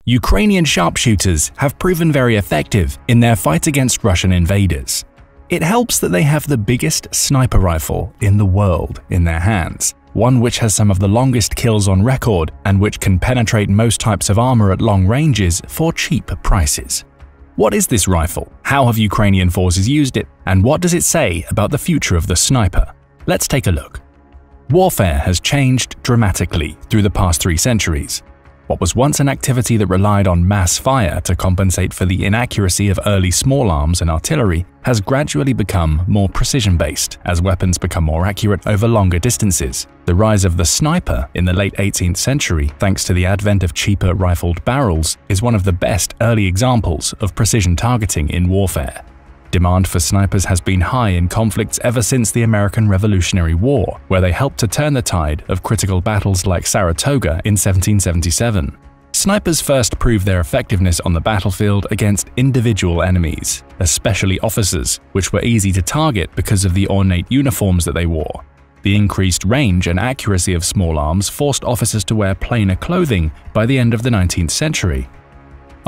Ukrainian sharpshooters have proven very effective in their fight against Russian invaders. It helps that they have the biggest sniper rifle in the world in their hands, one which has some of the longest kills on record and which can penetrate most types of armor at long ranges for cheap prices. What is this rifle? How have Ukrainian forces used it? And what does it say about the future of the sniper? Let's take a look. Warfare has changed dramatically through the past 3 centuries. What was once an activity that relied on mass fire to compensate for the inaccuracy of early small arms and artillery has gradually become more precision-based as weapons become more accurate over longer distances. The rise of the sniper in the late 18th century, thanks to the advent of cheaper rifled barrels, is one of the best early examples of precision targeting in warfare. Demand for snipers has been high in conflicts ever since the American Revolutionary War, where they helped to turn the tide of critical battles like Saratoga in 1777. Snipers first proved their effectiveness on the battlefield against individual enemies, especially officers, which were easy to target because of the ornate uniforms that they wore. The increased range and accuracy of small arms forced officers to wear plainer clothing by the end of the 19th century.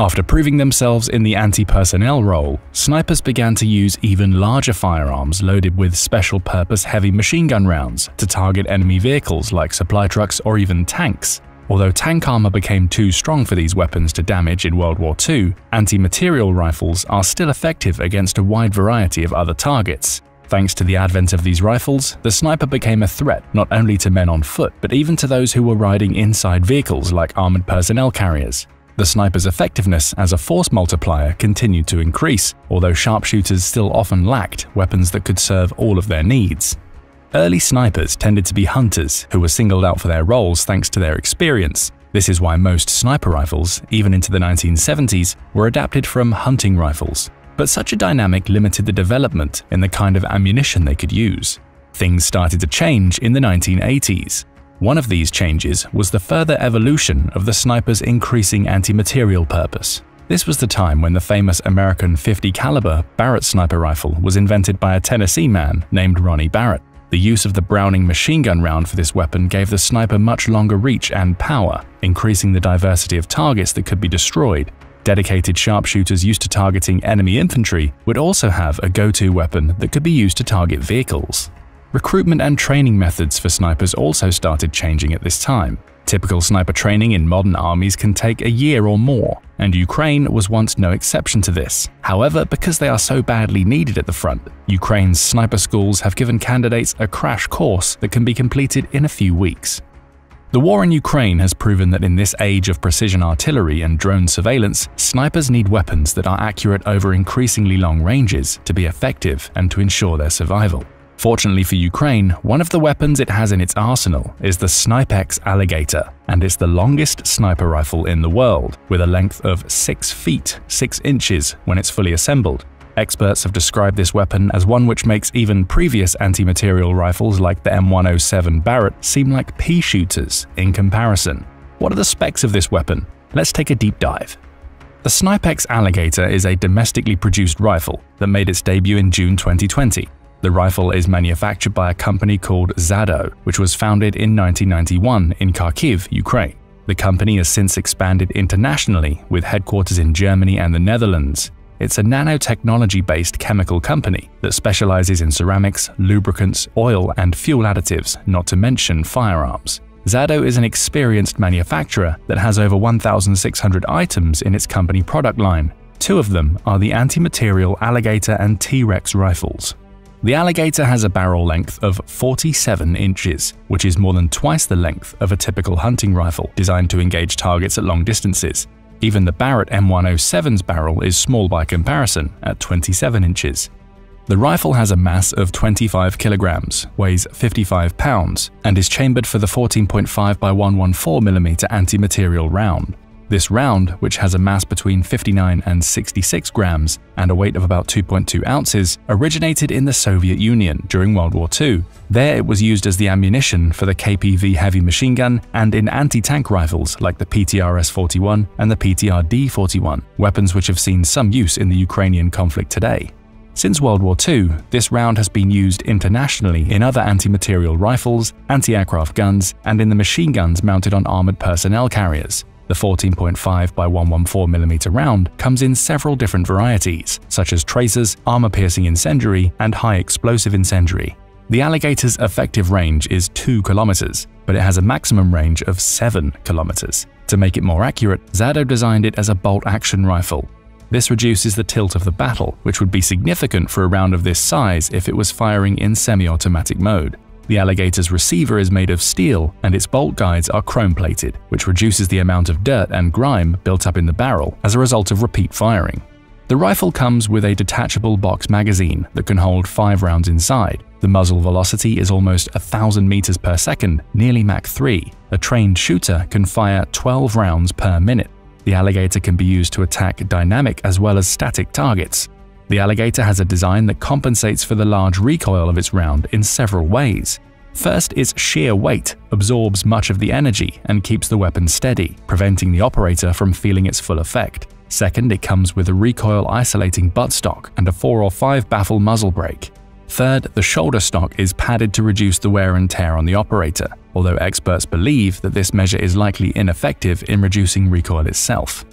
After proving themselves in the anti-personnel role, snipers began to use even larger firearms loaded with special-purpose heavy machine gun rounds to target enemy vehicles like supply trucks or even tanks. Although tank armor became too strong for these weapons to damage in World War II, anti-material rifles are still effective against a wide variety of other targets. Thanks to the advent of these rifles, the sniper became a threat not only to men on foot but even to those who were riding inside vehicles like armored personnel carriers. The sniper's effectiveness as a force multiplier continued to increase, although sharpshooters still often lacked weapons that could serve all of their needs. Early snipers tended to be hunters who were singled out for their roles thanks to their experience. This is why most sniper rifles, even into the 1970s, were adapted from hunting rifles. But such a dynamic limited the development in the kind of ammunition they could use. Things started to change in the 1980s. One of these changes was the further evolution of the sniper's increasing anti-material purpose. This was the time when the famous American .50 caliber Barrett sniper rifle was invented by a Tennessee man named Ronnie Barrett. The use of the Browning machine gun round for this weapon gave the sniper much longer reach and power, increasing the diversity of targets that could be destroyed. Dedicated sharpshooters used to targeting enemy infantry would also have a go-to weapon that could be used to target vehicles. Recruitment and training methods for snipers also started changing at this time. Typical sniper training in modern armies can take a year or more, and Ukraine was once no exception to this. However, because they are so badly needed at the front, Ukraine's sniper schools have given candidates a crash course that can be completed in a few weeks. The war in Ukraine has proven that in this age of precision artillery and drone surveillance, snipers need weapons that are accurate over increasingly long ranges to be effective and to ensure their survival. Fortunately for Ukraine, one of the weapons it has in its arsenal is the SnipeX Alligator, and it's the longest sniper rifle in the world, with a length of 6 feet 6 inches when it's fully assembled. Experts have described this weapon as one which makes even previous anti-material rifles like the M107 Barrett seem like pea shooters in comparison. What are the specs of this weapon? Let's take a deep dive. The SnipeX Alligator is a domestically produced rifle that made its debut in June 2020. The rifle is manufactured by a company called Zado, which was founded in 1991 in Kharkiv, Ukraine. The company has since expanded internationally with headquarters in Germany and the Netherlands. It's a nanotechnology-based chemical company that specializes in ceramics, lubricants, oil, and fuel additives, not to mention firearms. Zado is an experienced manufacturer that has over 1,600 items in its company product line. 2 of them are the anti-material Alligator and T-Rex rifles. The Alligator has a barrel length of 47 inches, which is more than twice the length of a typical hunting rifle designed to engage targets at long distances. Even the Barrett M107's barrel is small by comparison at 27 inches. The rifle has a mass of 25 kilograms, weighs 55 pounds, and is chambered for the 14.5 by 114mm anti-material round. This round, which has a mass between 59 and 66 grams and a weight of about 2.2 ounces, originated in the Soviet Union during World War II. There it was used as the ammunition for the KPV heavy machine gun and in anti-tank rifles like the PTRS-41 and the PTRD-41, weapons which have seen some use in the Ukrainian conflict today. Since World War II, this round has been used internationally in other anti-material rifles, anti-aircraft guns, and in the machine guns mounted on armored personnel carriers. The 14.5 by 114mm round comes in several different varieties, such as tracers, armor-piercing incendiary, and high-explosive incendiary. The Alligator's effective range is 2 km, but it has a maximum range of 7 km. To make it more accurate, Zado designed it as a bolt-action rifle. This reduces the tilt of the battle, which would be significant for a round of this size if it was firing in semi-automatic mode. The Alligator's receiver is made of steel and its bolt guides are chrome-plated, which reduces the amount of dirt and grime built up in the barrel as a result of repeat firing. The rifle comes with a detachable box magazine that can hold 5 rounds inside. The muzzle velocity is almost 1,000 meters per second, nearly Mach 3. A trained shooter can fire 12 rounds per minute. The Alligator can be used to attack dynamic as well as static targets. The Alligator has a design that compensates for the large recoil of its round in several ways. First, its sheer weight absorbs much of the energy and keeps the weapon steady, preventing the operator from feeling its full effect. Second, it comes with a recoil-isolating buttstock and a 4 or 5 baffle muzzle brake. Third, the shoulder stock is padded to reduce the wear and tear on the operator, although experts believe that this measure is likely ineffective in reducing recoil itself.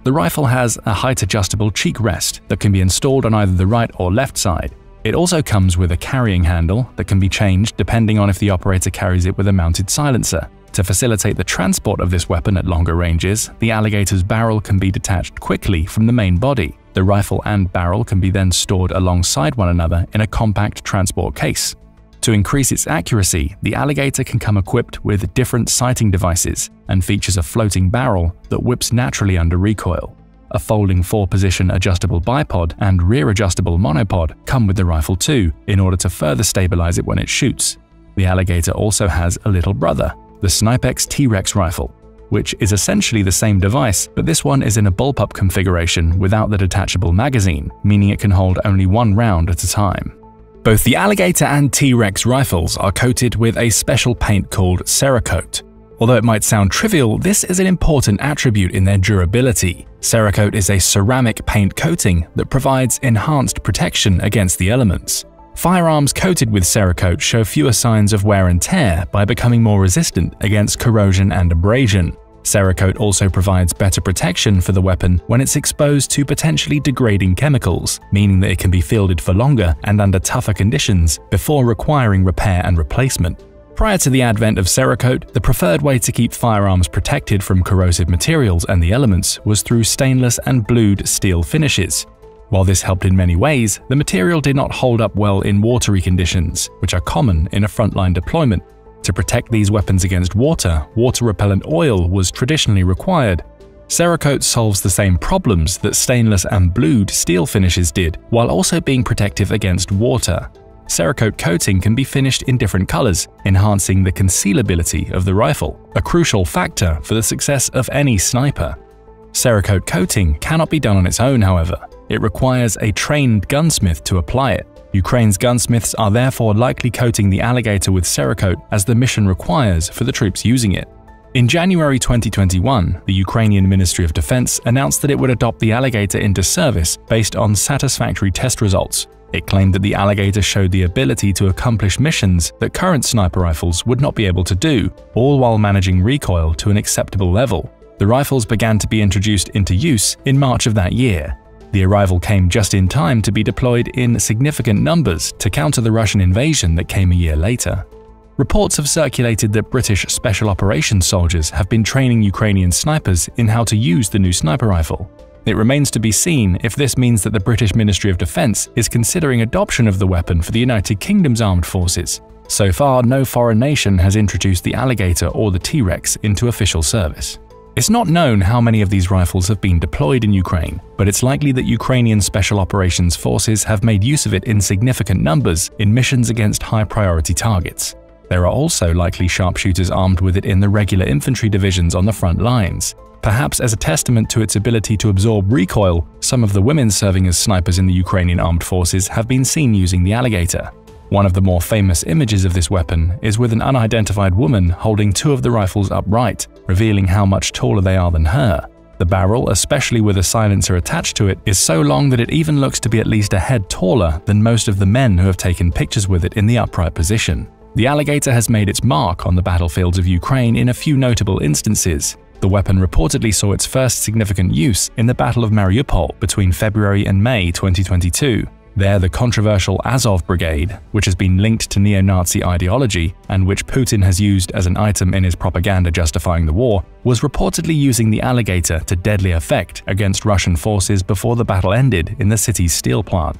The rifle has a height-adjustable cheek rest that can be installed on either the right or left side. It also comes with a carrying handle that can be changed depending on if the operator carries it with a mounted silencer. To facilitate the transport of this weapon at longer ranges, the Alligator's barrel can be detached quickly from the main body. The rifle and barrel can be then stored alongside one another in a compact transport case. To increase its accuracy, the Alligator can come equipped with different sighting devices and features a floating barrel that whips naturally under recoil. A folding 4-position adjustable bipod and rear-adjustable monopod come with the rifle too, in order to further stabilize it when it shoots. The Alligator also has a little brother, the SnipeX T-Rex rifle, which is essentially the same device, but this one is in a bullpup configuration without the detachable magazine, meaning it can hold only 1 round at a time. Both the Alligator and T-Rex rifles are coated with a special paint called Cerakote. Although it might sound trivial, this is an important attribute in their durability. Cerakote is a ceramic paint coating that provides enhanced protection against the elements. Firearms coated with Cerakote show fewer signs of wear and tear by becoming more resistant against corrosion and abrasion. Cerakote also provides better protection for the weapon when it's exposed to potentially degrading chemicals, meaning that it can be fielded for longer and under tougher conditions before requiring repair and replacement. Prior to the advent of Cerakote, the preferred way to keep firearms protected from corrosive materials and the elements was through stainless and blued steel finishes. While this helped in many ways, the material did not hold up well in watery conditions, which are common in a frontline deployment. To protect these weapons against water, water-repellent oil was traditionally required. Cerakote solves the same problems that stainless and blued steel finishes did, while also being protective against water. Cerakote coating can be finished in different colors, enhancing the concealability of the rifle, a crucial factor for the success of any sniper. Cerakote coating cannot be done on its own, however. It requires a trained gunsmith to apply it. Ukraine's gunsmiths are therefore likely coating the Alligator with Cerakote as the mission requires for the troops using it. In January 2021, the Ukrainian Ministry of Defense announced that it would adopt the Alligator into service based on satisfactory test results. It claimed that the Alligator showed the ability to accomplish missions that current sniper rifles would not be able to do, all while managing recoil to an acceptable level. The rifles began to be introduced into use in March of that year. The arrival came just in time to be deployed in significant numbers to counter the Russian invasion that came a year later. Reports have circulated that British Special Operations soldiers have been training Ukrainian snipers in how to use the new sniper rifle. It remains to be seen if this means that the British Ministry of Defense is considering adoption of the weapon for the United Kingdom's armed forces. So far, no foreign nation has introduced the Alligator or the T-Rex into official service. It's not known how many of these rifles have been deployed in Ukraine, but it's likely that Ukrainian Special Operations forces have made use of it in significant numbers in missions against high-priority targets. There are also likely sharpshooters armed with it in the regular infantry divisions on the front lines. Perhaps as a testament to its ability to absorb recoil, some of the women serving as snipers in the Ukrainian armed forces have been seen using the Alligator. One of the more famous images of this weapon is with an unidentified woman holding 2 of the rifles upright, revealing how much taller they are than her. The barrel, especially with a silencer attached to it, is so long that it even looks to be at least a head taller than most of the men who have taken pictures with it in the upright position. The Alligator has made its mark on the battlefields of Ukraine in a few notable instances. The weapon reportedly saw its first significant use in the Battle of Mariupol between February and May 2022. There, the controversial Azov Brigade, which has been linked to neo-Nazi ideology and which Putin has used as an item in his propaganda justifying the war, was reportedly using the Alligator to deadly effect against Russian forces before the battle ended in the city's steel plant.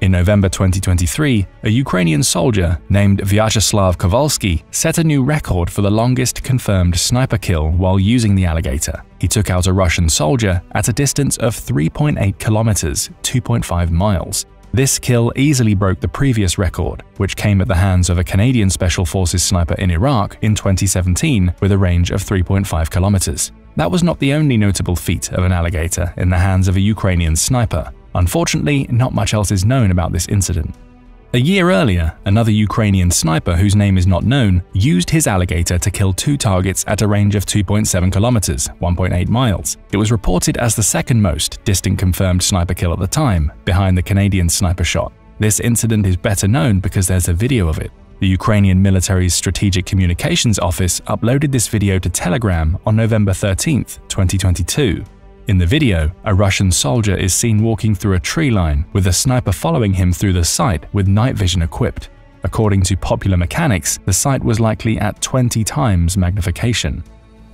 In November 2023, a Ukrainian soldier named Vyacheslav Kowalski set a new record for the longest confirmed sniper kill while using the Alligator. He took out a Russian soldier at a distance of 3.8 kilometers, 2.5 miles. This kill easily broke the previous record, which came at the hands of a Canadian Special Forces sniper in Iraq in 2017 with a range of 3.5 kilometers. That was not the only notable feat of an Alligator in the hands of a Ukrainian sniper. Unfortunately, not much else is known about this incident. A year earlier, another Ukrainian sniper whose name is not known used his Alligator to kill 2 targets at a range of 2.7 kilometers, 1.8 miles. It was reported as the second most distant confirmed sniper kill at the time, behind the Canadian sniper shot. This incident is better known because there's a video of it. The Ukrainian military's Strategic Communications Office uploaded this video to Telegram on November 13, 2022. In the video, a Russian soldier is seen walking through a tree line with a sniper following him through the site with night vision equipped. According to Popular Mechanics, the site was likely at 20 times magnification.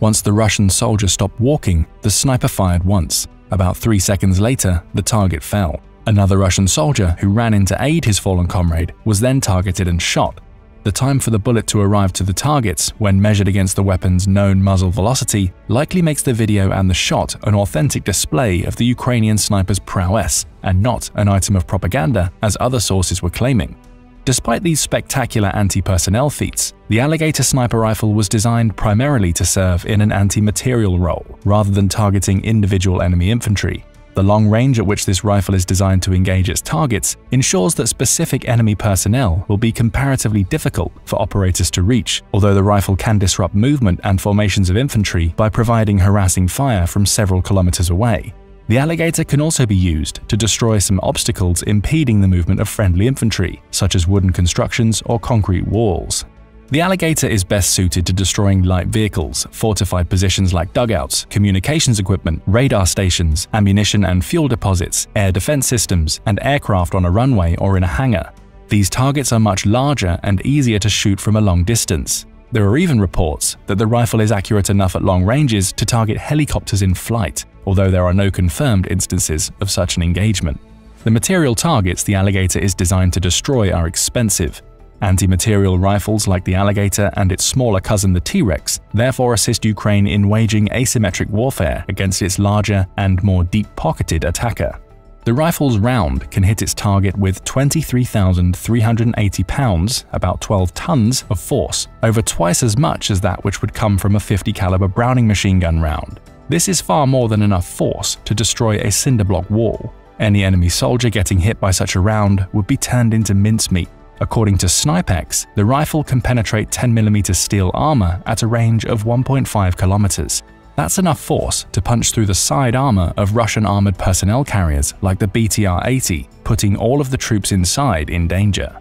Once the Russian soldier stopped walking, the sniper fired once. About 3 seconds later, the target fell. Another Russian soldier who ran in to aid his fallen comrade was then targeted and shot. The time for the bullet to arrive to the targets, when measured against the weapon's known muzzle velocity, likely makes the video and the shot an authentic display of the Ukrainian sniper's prowess, and not an item of propaganda as other sources were claiming. Despite these spectacular anti-personnel feats, the Alligator sniper rifle was designed primarily to serve in an anti-material role, rather than targeting individual enemy infantry. The long range at which this rifle is designed to engage its targets ensures that specific enemy personnel will be comparatively difficult for operators to reach, although the rifle can disrupt movement and formations of infantry by providing harassing fire from several kilometers away. The Alligator can also be used to destroy some obstacles impeding the movement of friendly infantry, such as wooden constructions or concrete walls. The Alligator is best suited to destroying light vehicles, fortified positions like dugouts, communications equipment, radar stations, ammunition and fuel deposits, air defense systems, and aircraft on a runway or in a hangar. These targets are much larger and easier to shoot from a long distance. There are even reports that the rifle is accurate enough at long ranges to target helicopters in flight, although there are no confirmed instances of such an engagement. The material targets the Alligator is designed to destroy are expensive. Anti-material rifles like the Alligator and its smaller cousin the T-Rex therefore assist Ukraine in waging asymmetric warfare against its larger and more deep-pocketed attacker. The rifle's round can hit its target with 23,380 pounds, about 12 tons, of force, over twice as much as that which would come from a .50 caliber Browning machine gun round. This is far more than enough force to destroy a cinder block wall. Any enemy soldier getting hit by such a round would be turned into mincemeat. According to SnipeX, the rifle can penetrate 10mm steel armor at a range of 1.5 kilometers. That's enough force to punch through the side armor of Russian armored personnel carriers like the BTR-80, putting all of the troops inside in danger.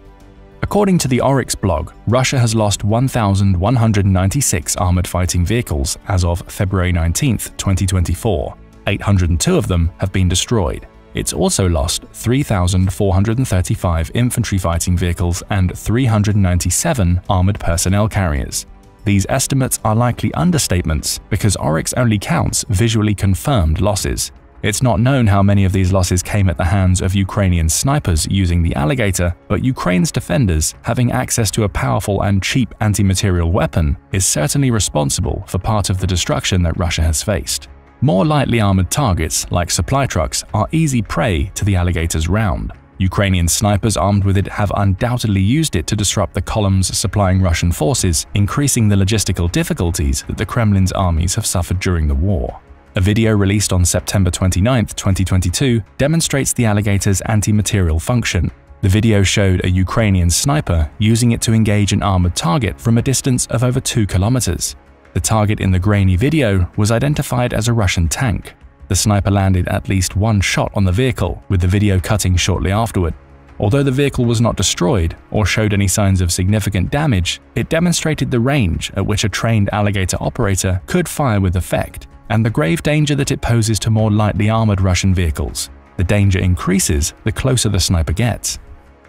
According to the Oryx blog, Russia has lost 1,196 armored fighting vehicles as of February 19, 2024. 802 of them have been destroyed. It's also lost 3,435 infantry fighting vehicles and 397 armored personnel carriers. These estimates are likely understatements because Oryx only counts visually confirmed losses. It's not known how many of these losses came at the hands of Ukrainian snipers using the Alligator, but Ukraine's defenders, having access to a powerful and cheap anti-material weapon, is certainly responsible for part of the destruction that Russia has faced. More lightly armored targets, like supply trucks, are easy prey to the Alligator's round. Ukrainian snipers armed with it have undoubtedly used it to disrupt the columns supplying Russian forces, increasing the logistical difficulties that the Kremlin's armies have suffered during the war. A video released on September 29, 2022, demonstrates the Alligator's anti-material function. The video showed a Ukrainian sniper using it to engage an armored target from a distance of over 2 kilometers. The target in the grainy video was identified as a Russian tank. The sniper landed at least one shot on the vehicle, with the video cutting shortly afterward. Although the vehicle was not destroyed or showed any signs of significant damage, it demonstrated the range at which a trained Alligator operator could fire with effect, and the grave danger that it poses to more lightly armored Russian vehicles. The danger increases the closer the sniper gets.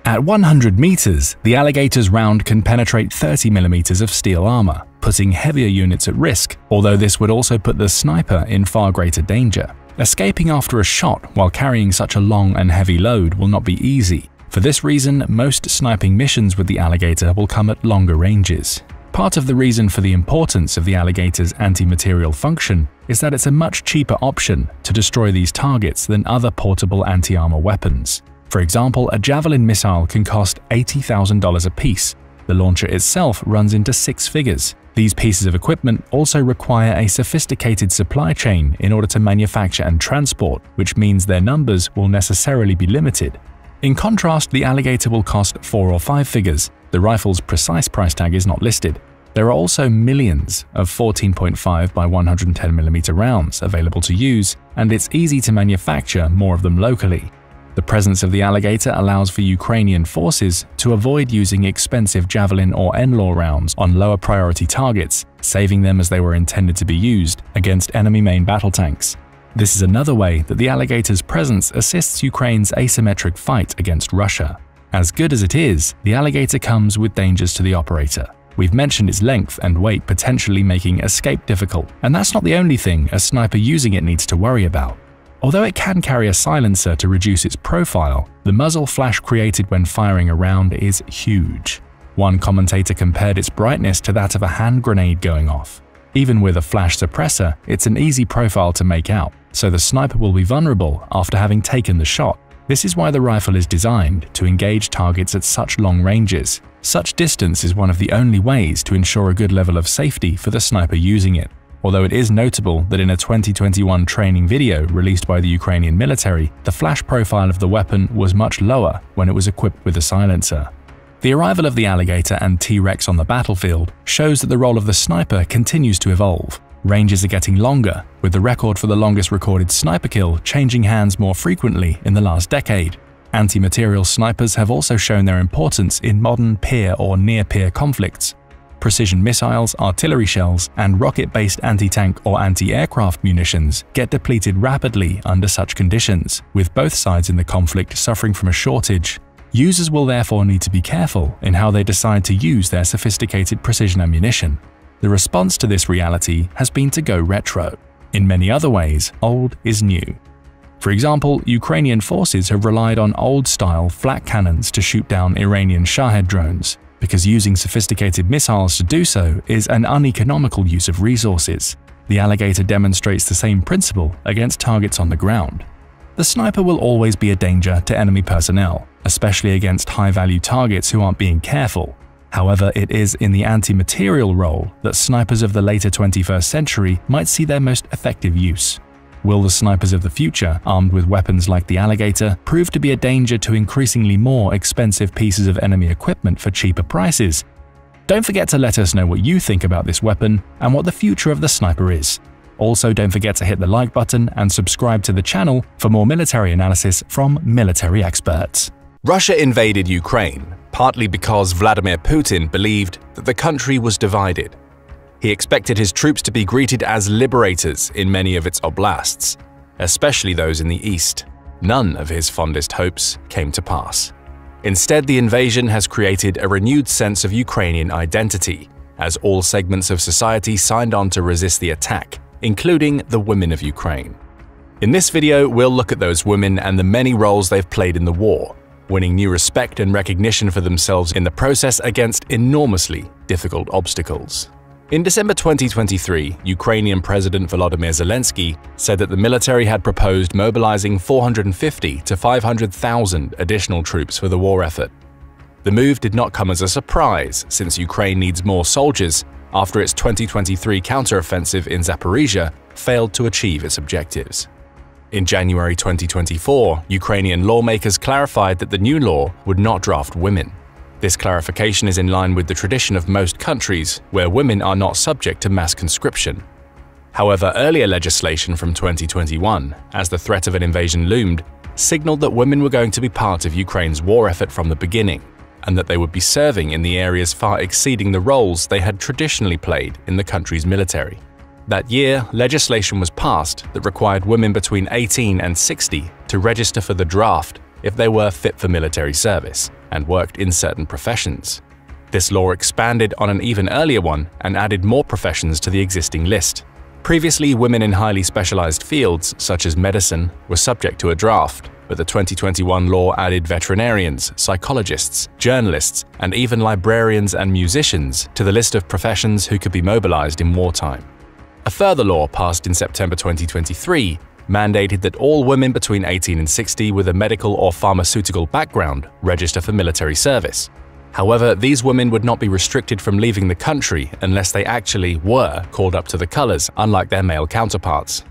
At 100 meters, the Alligator's round can penetrate 30 millimeters of steel armor, putting heavier units at risk, although this would also put the sniper in far greater danger. Escaping after a shot while carrying such a long and heavy load will not be easy. For this reason, most sniping missions with the Alligator will come at longer ranges. Part of the reason for the importance of the Alligator's anti-material function is that it's a much cheaper option to destroy these targets than other portable anti-armor weapons. For example, a Javelin missile can cost $80,000 a piece. The launcher itself runs into six figures. These pieces of equipment also require a sophisticated supply chain in order to manufacture and transport, which means their numbers will necessarily be limited. In contrast, the Alligator will cost 4 or 5 figures. The rifle's precise price tag is not listed. There are also millions of 14.5 by 110mm rounds available to use, and it's easy to manufacture more of them locally. The presence of the Alligator allows for Ukrainian forces to avoid using expensive Javelin or NLAW rounds on lower priority targets, saving them as they were intended to be used against enemy main battle tanks. This is another way that the Alligator's presence assists Ukraine's asymmetric fight against Russia. As good as it is, the Alligator comes with dangers to the operator. We've mentioned its length and weight potentially making escape difficult, and that's not the only thing a sniper using it needs to worry about. Although it can carry a silencer to reduce its profile, the muzzle flash created when firing a round is huge. One commentator compared its brightness to that of a hand grenade going off. Even with a flash suppressor, it's an easy profile to make out, so the sniper will be vulnerable after having taken the shot. This is why the rifle is designed to engage targets at such long ranges. Such distance is one of the only ways to ensure a good level of safety for the sniper using it. Although it is notable that in a 2021 training video released by the Ukrainian military, the flash profile of the weapon was much lower when it was equipped with a silencer. The arrival of the Alligator and T-Rex on the battlefield shows that the role of the sniper continues to evolve. Ranges are getting longer, with the record for the longest recorded sniper kill changing hands more frequently in the last decade. Anti-material snipers have also shown their importance in modern peer or near-peer conflicts. Precision missiles, artillery shells, and rocket-based anti-tank or anti-aircraft munitions get depleted rapidly under such conditions, with both sides in the conflict suffering from a shortage. Users will therefore need to be careful in how they decide to use their sophisticated precision ammunition. The response to this reality has been to go retro. In many other ways, old is new. For example, Ukrainian forces have relied on old-style flak cannons to shoot down Iranian Shahed drones, because using sophisticated missiles to do so is an uneconomical use of resources. The Alligator demonstrates the same principle against targets on the ground. The sniper will always be a danger to enemy personnel, especially against high-value targets who aren't being careful. However, it is in the anti-material role that snipers of the later 21st century might see their most effective use. Will the snipers of the future, armed with weapons like the Alligator, prove to be a danger to increasingly more expensive pieces of enemy equipment for cheaper prices? Don't forget to let us know what you think about this weapon and what the future of the sniper is. Also, don't forget to hit the like button and subscribe to the channel for more military analysis from military experts. Russia invaded Ukraine partly because Vladimir Putin believed that the country was divided. He expected his troops to be greeted as liberators in many of its oblasts, especially those in the east. None of his fondest hopes came to pass. Instead, the invasion has created a renewed sense of Ukrainian identity, as all segments of society signed on to resist the attack, including the women of Ukraine. In this video, we'll look at those women and the many roles they've played in the war, winning new respect and recognition for themselves in the process against enormously difficult obstacles. In December 2023, Ukrainian President Volodymyr Zelensky said that the military had proposed mobilizing 450 to 500,000 additional troops for the war effort. The move did not come as a surprise, since Ukraine needs more soldiers after its 2023 counteroffensive in Zaporizhia failed to achieve its objectives. In January 2024, Ukrainian lawmakers clarified that the new law would not draft women. This clarification is in line with the tradition of most countries, where women are not subject to mass conscription. However, earlier legislation from 2021, as the threat of an invasion loomed, signaled that women were going to be part of Ukraine's war effort from the beginning, and that they would be serving in the areas far exceeding the roles they had traditionally played in the country's military. That year, legislation was passed that required women between 18 and 60 to register for the draft if they were fit for military service and worked in certain professions. This law expanded on an even earlier one and added more professions to the existing list. Previously, women in highly specialized fields, such as medicine, were subject to a draft, but the 2021 law added veterinarians, psychologists, journalists, and even librarians and musicians to the list of professions who could be mobilized in wartime. A further law passed in September 2023 mandated that all women between 18 and 60 with a medical or pharmaceutical background register for military service. However, these women would not be restricted from leaving the country unless they actually were called up to the colors, unlike their male counterparts.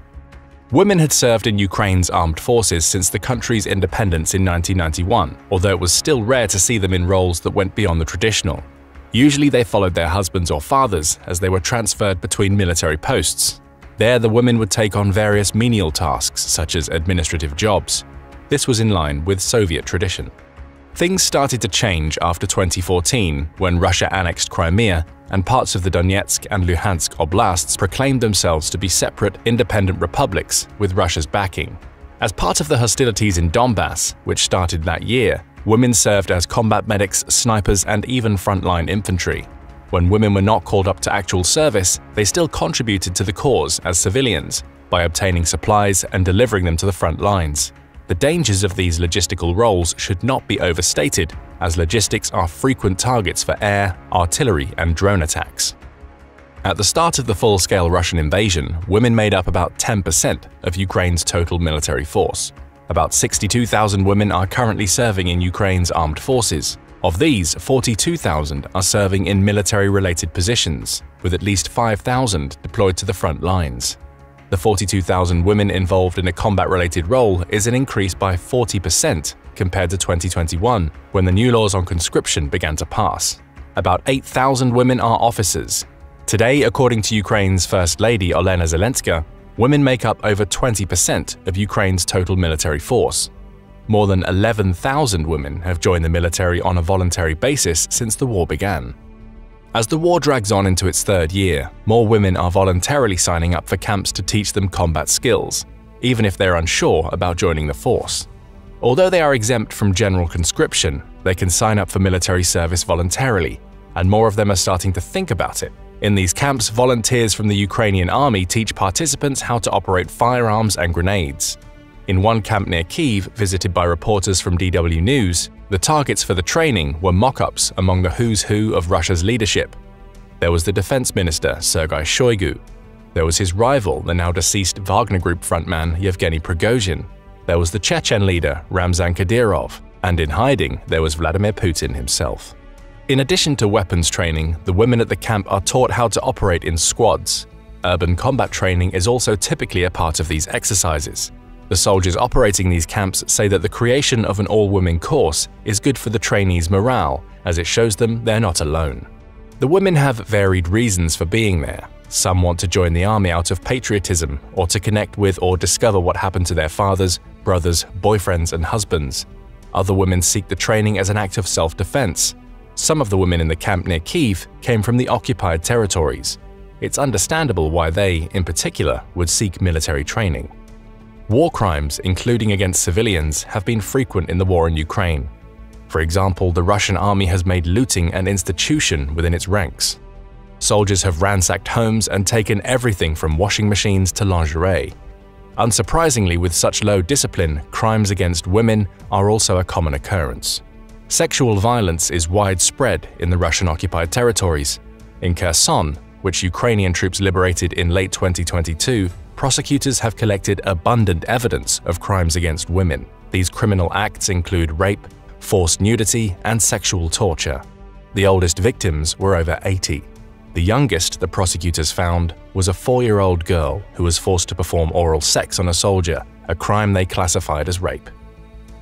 Women had served in Ukraine's armed forces since the country's independence in 1991, although it was still rare to see them in roles that went beyond the traditional. Usually they followed their husbands or fathers as they were transferred between military posts. There, the women would take on various menial tasks, such as administrative jobs. This was in line with Soviet tradition. Things started to change after 2014, when Russia annexed Crimea and parts of the Donetsk and Luhansk oblasts proclaimed themselves to be separate, independent republics with Russia's backing. As part of the hostilities in Donbass, which started that year, women served as combat medics, snipers, and even frontline infantry. When women were not called up to actual service, they still contributed to the cause as civilians by obtaining supplies and delivering them to the front lines. The dangers of these logistical roles should not be overstated, as logistics are frequent targets for air, artillery, and drone attacks. At the start of the full-scale Russian invasion, women made up about 10% of Ukraine's total military force. About 62,000 women are currently serving in Ukraine's armed forces. Of these, 42,000 are serving in military-related positions, with at least 5,000 deployed to the front lines. The 42,000 women involved in a combat-related role is an increase by 40% compared to 2021, when the new laws on conscription began to pass. About 8,000 women are officers. Today, according to Ukraine's First Lady Olena Zelenska, women make up over 20% of Ukraine's total military force. More than 11,000 women have joined the military on a voluntary basis since the war began. As the war drags on into its third year, more women are voluntarily signing up for camps to teach them combat skills, even if they're unsure about joining the force. Although they are exempt from general conscription, they can sign up for military service voluntarily, and more of them are starting to think about it. In these camps, volunteers from the Ukrainian army teach participants how to operate firearms and grenades. In one camp near Kyiv, visited by reporters from DW News, the targets for the training were mock-ups among the who's who of Russia's leadership. There was the defense minister, Sergei Shoigu. There was his rival, the now-deceased Wagner Group frontman Yevgeny Prigozhin. There was the Chechen leader, Ramzan Kadyrov. And in hiding, there was Vladimir Putin himself. In addition to weapons training, the women at the camp are taught how to operate in squads. Urban combat training is also typically a part of these exercises. The soldiers operating these camps say that the creation of an all-women course is good for the trainees' morale, as it shows them they're not alone. The women have varied reasons for being there. Some want to join the army out of patriotism, or to connect with or discover what happened to their fathers, brothers, boyfriends, and husbands. Other women seek the training as an act of self-defense. Some of the women in the camp near Kyiv came from the occupied territories. It's understandable why they, in particular, would seek military training. War crimes, including against civilians, have been frequent in the war in Ukraine. For example, the Russian army has made looting an institution within its ranks. Soldiers have ransacked homes and taken everything from washing machines to lingerie. Unsurprisingly, with such low discipline, crimes against women are also a common occurrence. Sexual violence is widespread in the Russian-occupied territories. In Kherson, which Ukrainian troops liberated in late 2022, prosecutors have collected abundant evidence of crimes against women. These criminal acts include rape, forced nudity, and sexual torture. The oldest victims were over 80. The youngest the prosecutors found was a 4-year-old girl who was forced to perform oral sex on a soldier, a crime they classified as rape.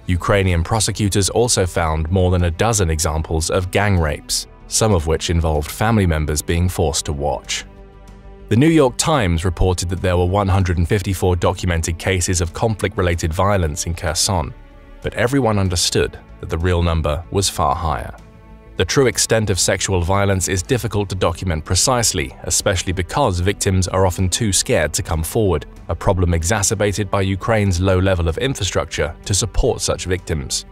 Ukrainian prosecutors also found more than a dozen examples of gang rapes, some of which involved family members being forced to watch. The New York Times reported that there were 154 documented cases of conflict-related violence in Kherson, but everyone understood that the real number was far higher. The true extent of sexual violence is difficult to document precisely, especially because victims are often too scared to come forward, a problem exacerbated by Ukraine's low level of infrastructure to support such victims.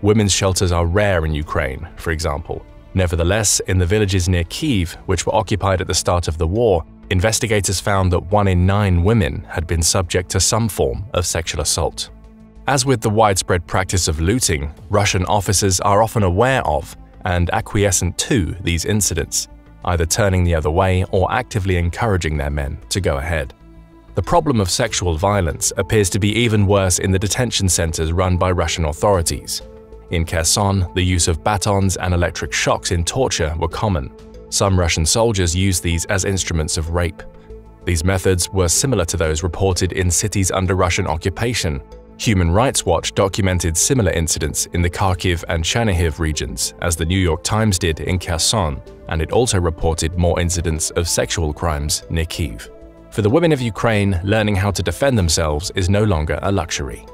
Women's shelters are rare in Ukraine, for example. Nevertheless, in the villages near Kyiv, which were occupied at the start of the war, investigators found that 1 in 9 women had been subject to some form of sexual assault. As with the widespread practice of looting, Russian officers are often aware of and acquiescent to these incidents, either turning the other way or actively encouraging their men to go ahead. The problem of sexual violence appears to be even worse in the detention centers run by Russian authorities. In Kherson, the use of batons and electric shocks in torture were common. Some Russian soldiers used these as instruments of rape. These methods were similar to those reported in cities under Russian occupation. Human Rights Watch documented similar incidents in the Kharkiv and Chernihiv regions, as the New York Times did in Kherson, and it also reported more incidents of sexual crimes near Kyiv. For the women of Ukraine, learning how to defend themselves is no longer a luxury.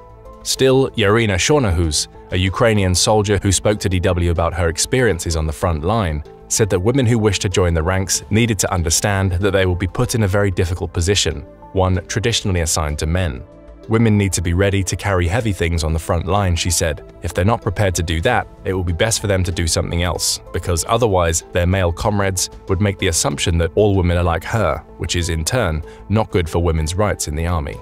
Still, Yarina Shornohus, a Ukrainian soldier who spoke to DW about her experiences on the front line, said that women who wish to join the ranks needed to understand that they will be put in a very difficult position, one traditionally assigned to men. Women need to be ready to carry heavy things on the front line, she said. If they're not prepared to do that, it will be best for them to do something else, because otherwise their male comrades would make the assumption that all women are like her, which is in turn not good for women's rights in the army.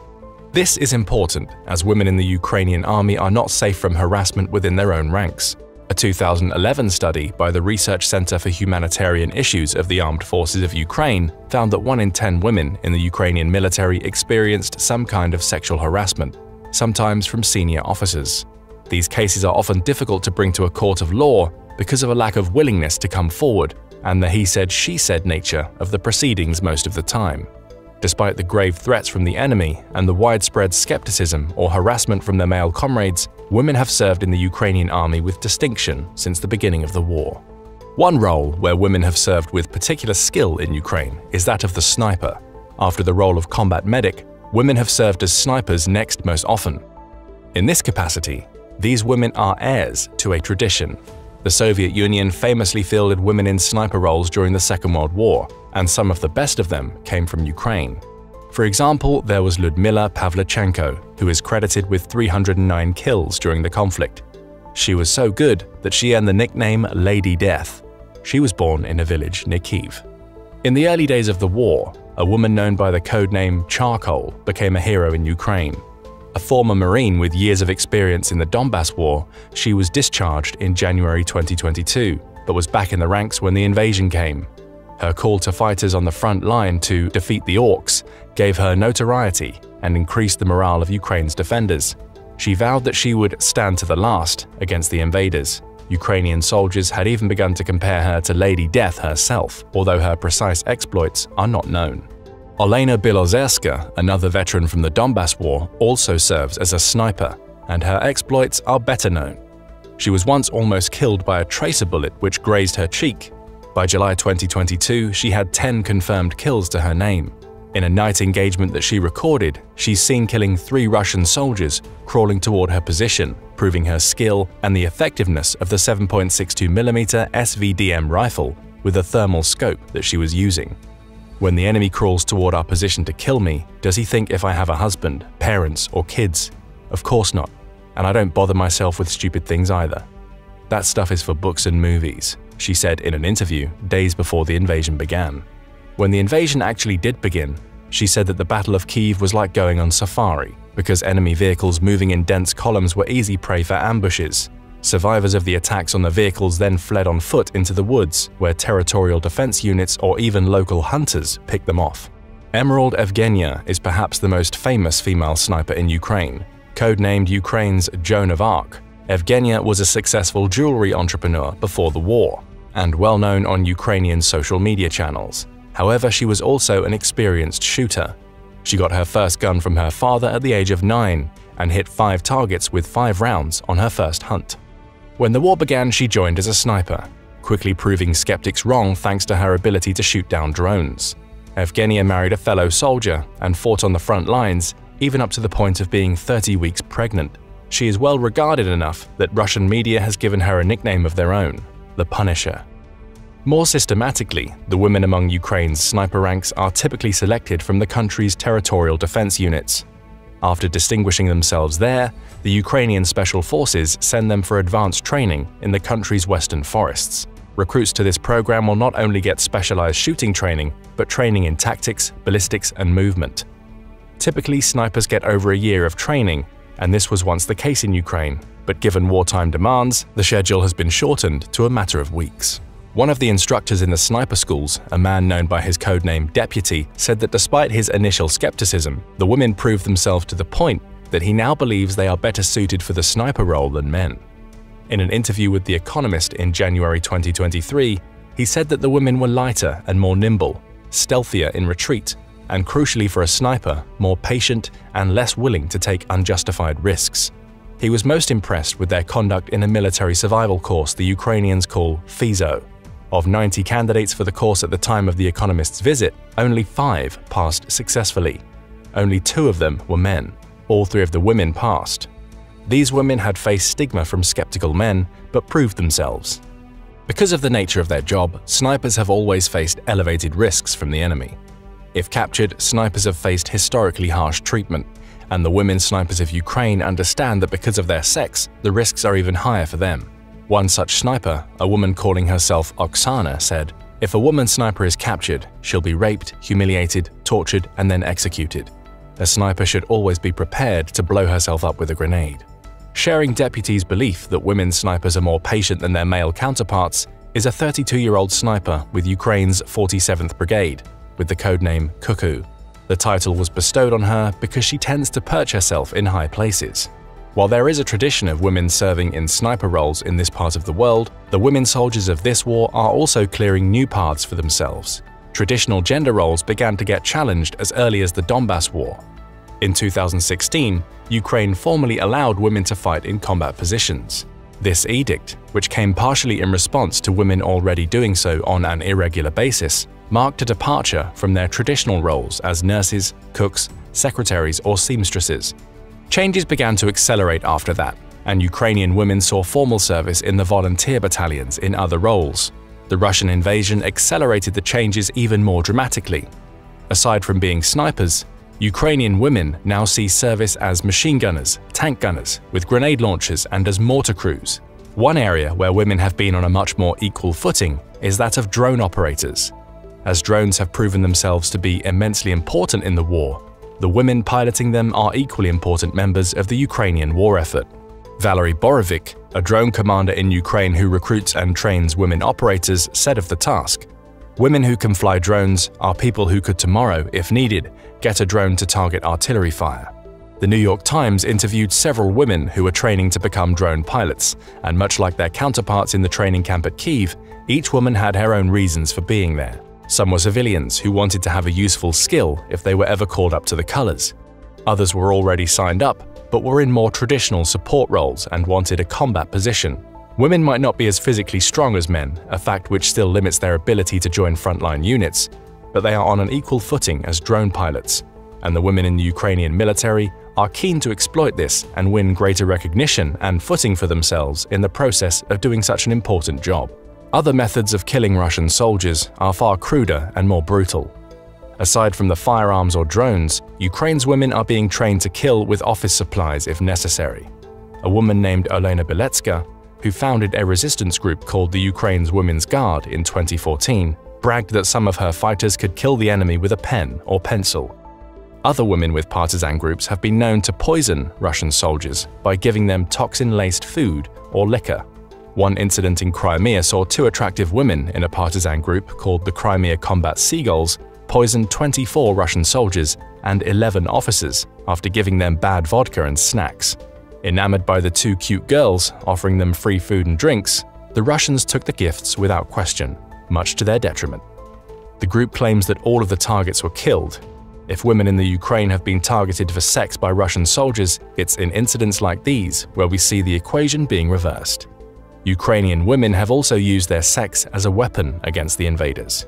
This is important, as women in the Ukrainian army are not safe from harassment within their own ranks. A 2011 study by the Research Center for Humanitarian Issues of the Armed Forces of Ukraine found that 1 in 10 women in the Ukrainian military experienced some kind of sexual harassment, sometimes from senior officers. These cases are often difficult to bring to a court of law because of a lack of willingness to come forward and the he said, she said nature of the proceedings most of the time. Despite the grave threats from the enemy and the widespread skepticism or harassment from their male comrades, women have served in the Ukrainian army with distinction since the beginning of the war. One role where women have served with particular skill in Ukraine is that of the sniper. After the role of combat medic, women have served as snipers next most often. In this capacity, these women are heirs to a tradition. The Soviet Union famously fielded women in sniper roles during the Second World War, and some of the best of them came from Ukraine. For example, there was Lyudmila Pavlichenko, who is credited with 309 kills during the conflict. She was so good that she earned the nickname Lady Death. She was born in a village near Kyiv. In the early days of the war, a woman known by the codename Charcoal became a hero in Ukraine. A former Marine with years of experience in the Donbass War, she was discharged in January 2022, but was back in the ranks when the invasion came. Her call to fighters on the front line to defeat the orcs gave her notoriety and increased the morale of Ukraine's defenders. She vowed that she would stand to the last against the invaders. Ukrainian soldiers had even begun to compare her to Lady Death herself, although her precise exploits are not known. Olena Bilozerska, another veteran from the Donbass War, also serves as a sniper, and her exploits are better known. She was once almost killed by a tracer bullet which grazed her cheek. By July 2022, she had 10 confirmed kills to her name. In a night engagement that she recorded, she's seen killing 3 Russian soldiers crawling toward her position, proving her skill and the effectiveness of the 7.62mm SVDM rifle with a thermal scope that she was using. When the enemy crawls toward our position to kill me, does he think if I have a husband, parents, or kids? Of course not, and I don't bother myself with stupid things either. That stuff is for books and movies, she said in an interview days before the invasion began. When the invasion actually did begin, she said that the Battle of Kyiv was like going on safari, because enemy vehicles moving in dense columns were easy prey for ambushes. Survivors of the attacks on the vehicles then fled on foot into the woods, where territorial defense units or even local hunters picked them off. Emerald Evgenia is perhaps the most famous female sniper in Ukraine. Codenamed Ukraine's Joan of Arc, Evgenia was a successful jewelry entrepreneur before the war, and well known on Ukrainian social media channels. However, she was also an experienced shooter. She got her first gun from her father at the age of 9 and hit 5 targets with 5 rounds on her first hunt. When the war began, she joined as a sniper, quickly proving skeptics wrong thanks to her ability to shoot down drones. Evgenia married a fellow soldier and fought on the front lines, even up to the point of being 30 weeks pregnant. She is well regarded enough that Russian media has given her a nickname of their own, the Punisher. More systematically, the women among Ukraine's sniper ranks are typically selected from the country's territorial defense units. After distinguishing themselves there, the Ukrainian Special Forces send them for advanced training in the country's western forests. Recruits to this program will not only get specialized shooting training, but training in tactics, ballistics, and movement. Typically, snipers get over a year of training, and this was once the case in Ukraine, but given wartime demands, the schedule has been shortened to a matter of weeks. One of the instructors in the sniper schools, a man known by his codename Deputy, said that despite his initial skepticism, the women proved themselves to the point that he now believes they are better suited for the sniper role than men. In an interview with The Economist in January 2023, he said that the women were lighter and more nimble, stealthier in retreat, and crucially for a sniper, more patient and less willing to take unjustified risks. He was most impressed with their conduct in a military survival course the Ukrainians call FISO. Of 90 candidates for the course at the time of The Economist's visit, only 5 passed successfully. Only 2 of them were men. All 3 of the women passed. These women had faced stigma from skeptical men, but proved themselves. Because of the nature of their job, snipers have always faced elevated risks from the enemy. If captured, snipers have faced historically harsh treatment, and the women snipers of Ukraine understand that because of their sex, the risks are even higher for them. One such sniper, a woman calling herself Oksana, said, "If a woman sniper is captured, she'll be raped, humiliated, tortured, and then executed. A sniper should always be prepared to blow herself up with a grenade." Sharing Deputy's belief that women snipers are more patient than their male counterparts is a 32-year-old sniper with Ukraine's 47th Brigade, with the codename Cuckoo. The title was bestowed on her because she tends to perch herself in high places. While there is a tradition of women serving in sniper roles in this part of the world, the women soldiers of this war are also clearing new paths for themselves. Traditional gender roles began to get challenged as early as the Donbass War. In 2016, Ukraine formally allowed women to fight in combat positions. This edict, which came partially in response to women already doing so on an irregular basis, marked a departure from their traditional roles as nurses, cooks, secretaries, or seamstresses. Changes began to accelerate after that, and Ukrainian women saw formal service in the volunteer battalions in other roles. The Russian invasion accelerated the changes even more dramatically. Aside from being snipers, Ukrainian women now see service as machine gunners, tank gunners, with grenade launchers and as mortar crews. One area where women have been on a much more equal footing is that of drone operators. As drones have proven themselves to be immensely important in the war, the women piloting them are equally important members of the Ukrainian war effort. Valery Borovik, a drone commander in Ukraine who recruits and trains women operators, said of the task, "Women who can fly drones are people who could tomorrow, if needed, get a drone to target artillery fire." The New York Times interviewed several women who were training to become drone pilots, and much like their counterparts in the training camp at Kyiv, each woman had her own reasons for being there. Some were civilians who wanted to have a useful skill if they were ever called up to the colors. Others were already signed up, but were in more traditional support roles and wanted a combat position. Women might not be as physically strong as men, a fact which still limits their ability to join frontline units, but they are on an equal footing as drone pilots, and the women in the Ukrainian military are keen to exploit this and win greater recognition and footing for themselves in the process of doing such an important job. Other methods of killing Russian soldiers are far cruder and more brutal. Aside from the firearms or drones, Ukraine's women are being trained to kill with office supplies if necessary. A woman named Olena Beletska, who founded a resistance group called the Ukraine's Women's Guard in 2014, bragged that some of her fighters could kill the enemy with a pen or pencil. Other women with partisan groups have been known to poison Russian soldiers by giving them toxin-laced food or liquor. One incident in Crimea saw 2 attractive women in a partisan group called the Crimea Combat Seagulls poison 24 Russian soldiers and 11 officers after giving them bad vodka and snacks. Enamored by the 2 cute girls, offering them free food and drinks, the Russians took the gifts without question, much to their detriment. The group claims that all of the targets were killed. If women in the Ukraine have been targeted for sex by Russian soldiers, it's in incidents like these where we see the equation being reversed. Ukrainian women have also used their sex as a weapon against the invaders.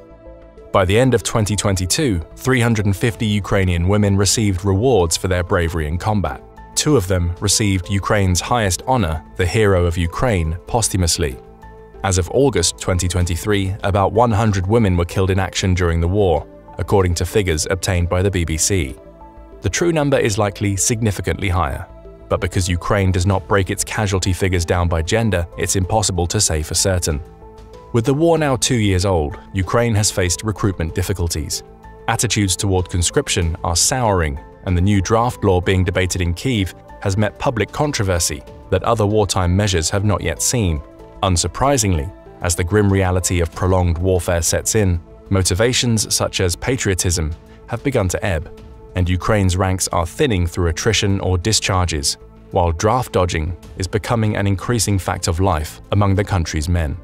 By the end of 2022, 350 Ukrainian women received rewards for their bravery in combat. 2 of them received Ukraine's highest honor, the Hero of Ukraine, posthumously. As of August 2023, about 100 women were killed in action during the war, according to figures obtained by the BBC. The true number is likely significantly higher, but because Ukraine does not break its casualty figures down by gender, it's impossible to say for certain. With the war now 2 years old, Ukraine has faced recruitment difficulties. Attitudes toward conscription are souring, and the new draft law being debated in Kyiv has met public controversy that other wartime measures have not yet seen. Unsurprisingly, as the grim reality of prolonged warfare sets in, motivations such as patriotism have begun to ebb, and Ukraine's ranks are thinning through attrition or discharges, while draft dodging is becoming an increasing fact of life among the country's men.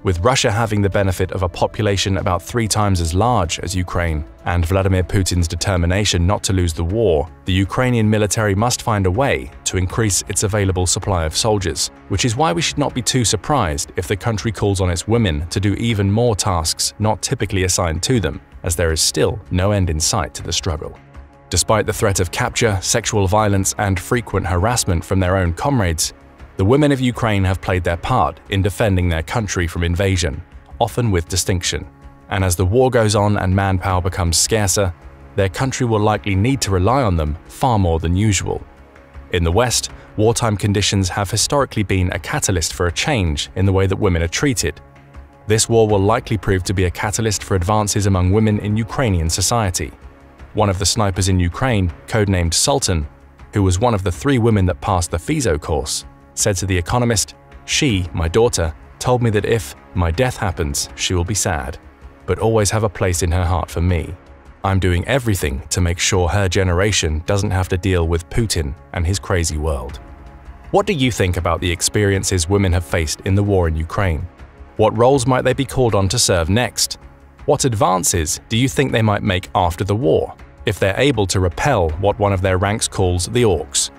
With Russia having the benefit of a population about 3 times as large as Ukraine, and Vladimir Putin's determination not to lose the war, the Ukrainian military must find a way to increase its available supply of soldiers, which is why we should not be too surprised if the country calls on its women to do even more tasks not typically assigned to them, as there is still no end in sight to the struggle. Despite the threat of capture, sexual violence, and frequent harassment from their own comrades, the women of Ukraine have played their part in defending their country from invasion, often with distinction. And as the war goes on and manpower becomes scarcer, their country will likely need to rely on them far more than usual. In the West, wartime conditions have historically been a catalyst for a change in the way that women are treated. This war will likely prove to be a catalyst for advances among women in Ukrainian society. One of the snipers in Ukraine, codenamed Sultan, who was one of the 3 women that passed the FISO course, said to The Economist, "She, my daughter, told me that if my death happens, she will be sad, but always have a place in her heart for me. I'm doing everything to make sure her generation doesn't have to deal with Putin and his crazy world." What do you think about the experiences women have faced in the war in Ukraine? What roles might they be called on to serve next? What advances do you think they might make after the war, if they're able to repel what one of their ranks calls the orcs?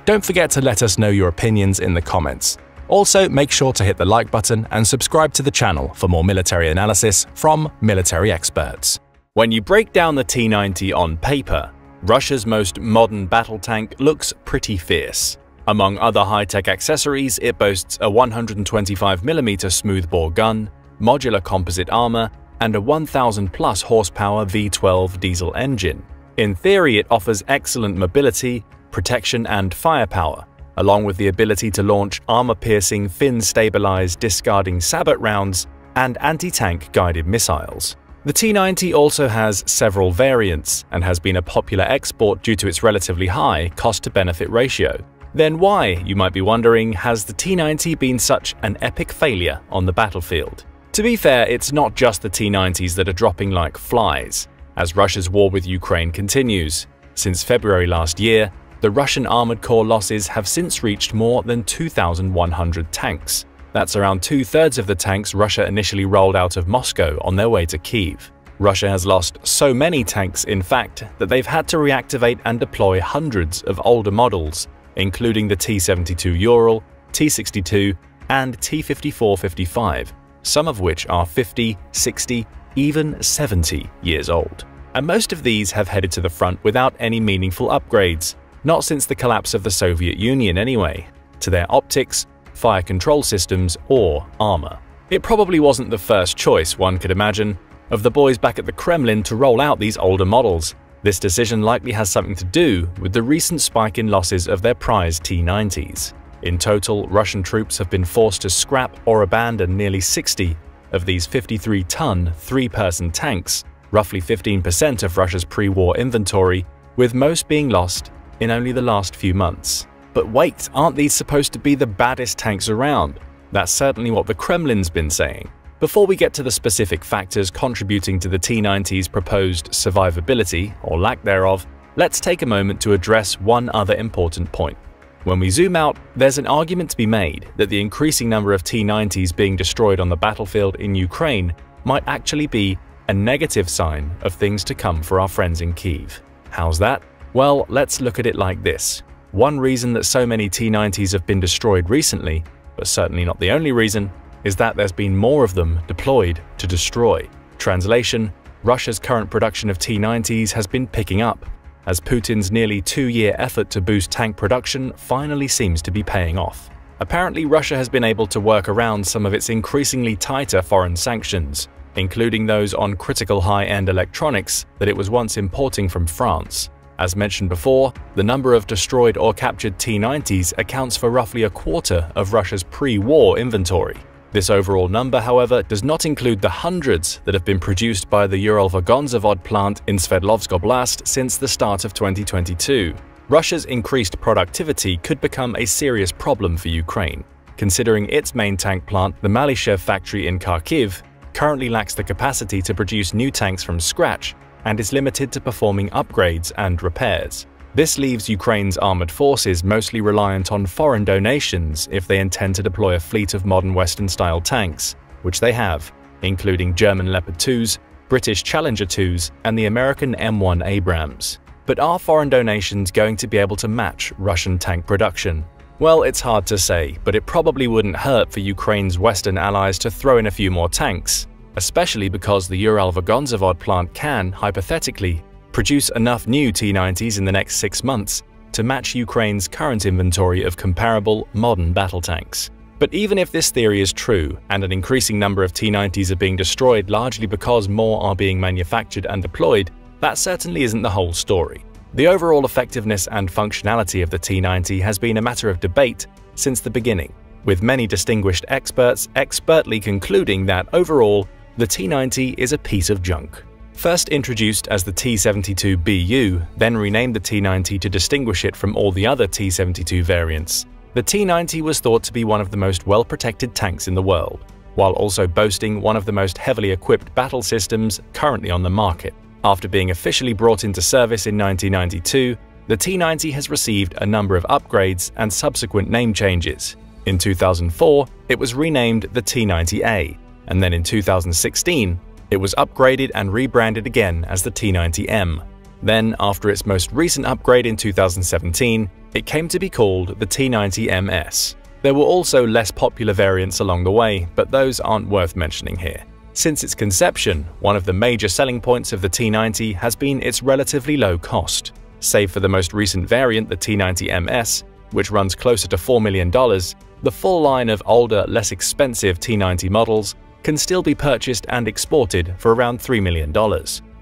Don't forget to let us know your opinions in the comments. Also, make sure to hit the like button and subscribe to the channel for more military analysis from military experts. When you break down the T-90 on paper, Russia's most modern battle tank looks pretty fierce. Among other high-tech accessories, it boasts a 125mm smoothbore gun, modular composite armor, and a 1,000+ horsepower V12 diesel engine. In theory, it offers excellent mobility, protection, and firepower, along with the ability to launch armor-piercing, fin-stabilized, discarding sabot rounds and anti-tank guided missiles. The T-90 also has several variants and has been a popular export due to its relatively high cost-to-benefit ratio. Then why, you might be wondering, has the T-90 been such an epic failure on the battlefield? To be fair, it's not just the T-90s that are dropping like flies, as Russia's war with Ukraine continues. Since February last year, the Russian Armored Corps losses have since reached more than 2,100 tanks. That's around 2/3 of the tanks Russia initially rolled out of Moscow on their way to Kyiv. Russia has lost so many tanks, in fact, that they've had to reactivate and deploy hundreds of older models, including the T-72 Ural, T-62, and T-54-55, some of which are 50, 60, even 70 years old. And most of these have headed to the front without any meaningful upgrades. Not since the collapse of the Soviet Union anyway, to their optics, fire control systems, or armor. It probably wasn't the first choice, one could imagine, of the boys back at the Kremlin to roll out these older models. This decision likely has something to do with the recent spike in losses of their prized T-90s. In total, Russian troops have been forced to scrap or abandon nearly 60 of these 53-ton, 3-person tanks, roughly 15% of Russia's pre-war inventory, with most being lost in only the last few months. But wait, aren't these supposed to be the baddest tanks around? That's certainly what the Kremlin's been saying. Before we get to the specific factors contributing to the T-90's proposed survivability, or lack thereof, let's take a moment to address one other important point. When we zoom out, there's an argument to be made that the increasing number of T-90s being destroyed on the battlefield in Ukraine might actually be a negative sign of things to come for our friends in Kyiv. How's that? Well, let's look at it like this. One reason that so many T-90s have been destroyed recently, but certainly not the only reason, is that there's been more of them deployed to destroy. Translation: Russia's current production of T-90s has been picking up, as Putin's nearly 2-year effort to boost tank production finally seems to be paying off. Apparently, Russia has been able to work around some of its increasingly tighter foreign sanctions, including those on critical high-end electronics that it was once importing from France. As mentioned before, the number of destroyed or captured T-90s accounts for roughly a quarter of Russia's pre-war inventory. This overall number, however, does not include the hundreds that have been produced by the Uralvagonzavod plant in Sverdlovsk Oblast since the start of 2022. Russia's increased productivity could become a serious problem for Ukraine, considering its main tank plant, the Malyshev factory in Kharkiv, currently lacks the capacity to produce new tanks from scratch and is limited to performing upgrades and repairs. This leaves Ukraine's armored forces mostly reliant on foreign donations if they intend to deploy a fleet of modern Western-style tanks, which they have, including German Leopard 2s, British Challenger 2s, and the American M1 Abrams. But are foreign donations going to be able to match Russian tank production? Well, it's hard to say, but it probably wouldn't hurt for Ukraine's Western allies to throw in a few more tanks, especially because the Uralvagonzavod plant can, hypothetically, produce enough new T-90s in the next 6 months to match Ukraine's current inventory of comparable, modern battle tanks. But even if this theory is true, and an increasing number of T-90s are being destroyed largely because more are being manufactured and deployed, that certainly isn't the whole story. The overall effectiveness and functionality of the T-90 has been a matter of debate since the beginning, with many distinguished experts expertly concluding that overall, the T-90 is a piece of junk. First introduced as the T-72BU, then renamed the T-90 to distinguish it from all the other T-72 variants, the T-90 was thought to be one of the most well-protected tanks in the world, while also boasting one of the most heavily equipped battle systems currently on the market. After being officially brought into service in 1992, the T-90 has received a number of upgrades and subsequent name changes. In 2004, it was renamed the T-90A, and then in 2016, it was upgraded and rebranded again as the T-90M. Then, after its most recent upgrade in 2017, it came to be called the T-90MS. There were also less popular variants along the way, but those aren't worth mentioning here. Since its conception, one of the major selling points of the T-90 has been its relatively low cost. Save for the most recent variant, the T-90MS, which runs closer to $4 million, the full line of older, less expensive T-90 models can still be purchased and exported for around $3 million.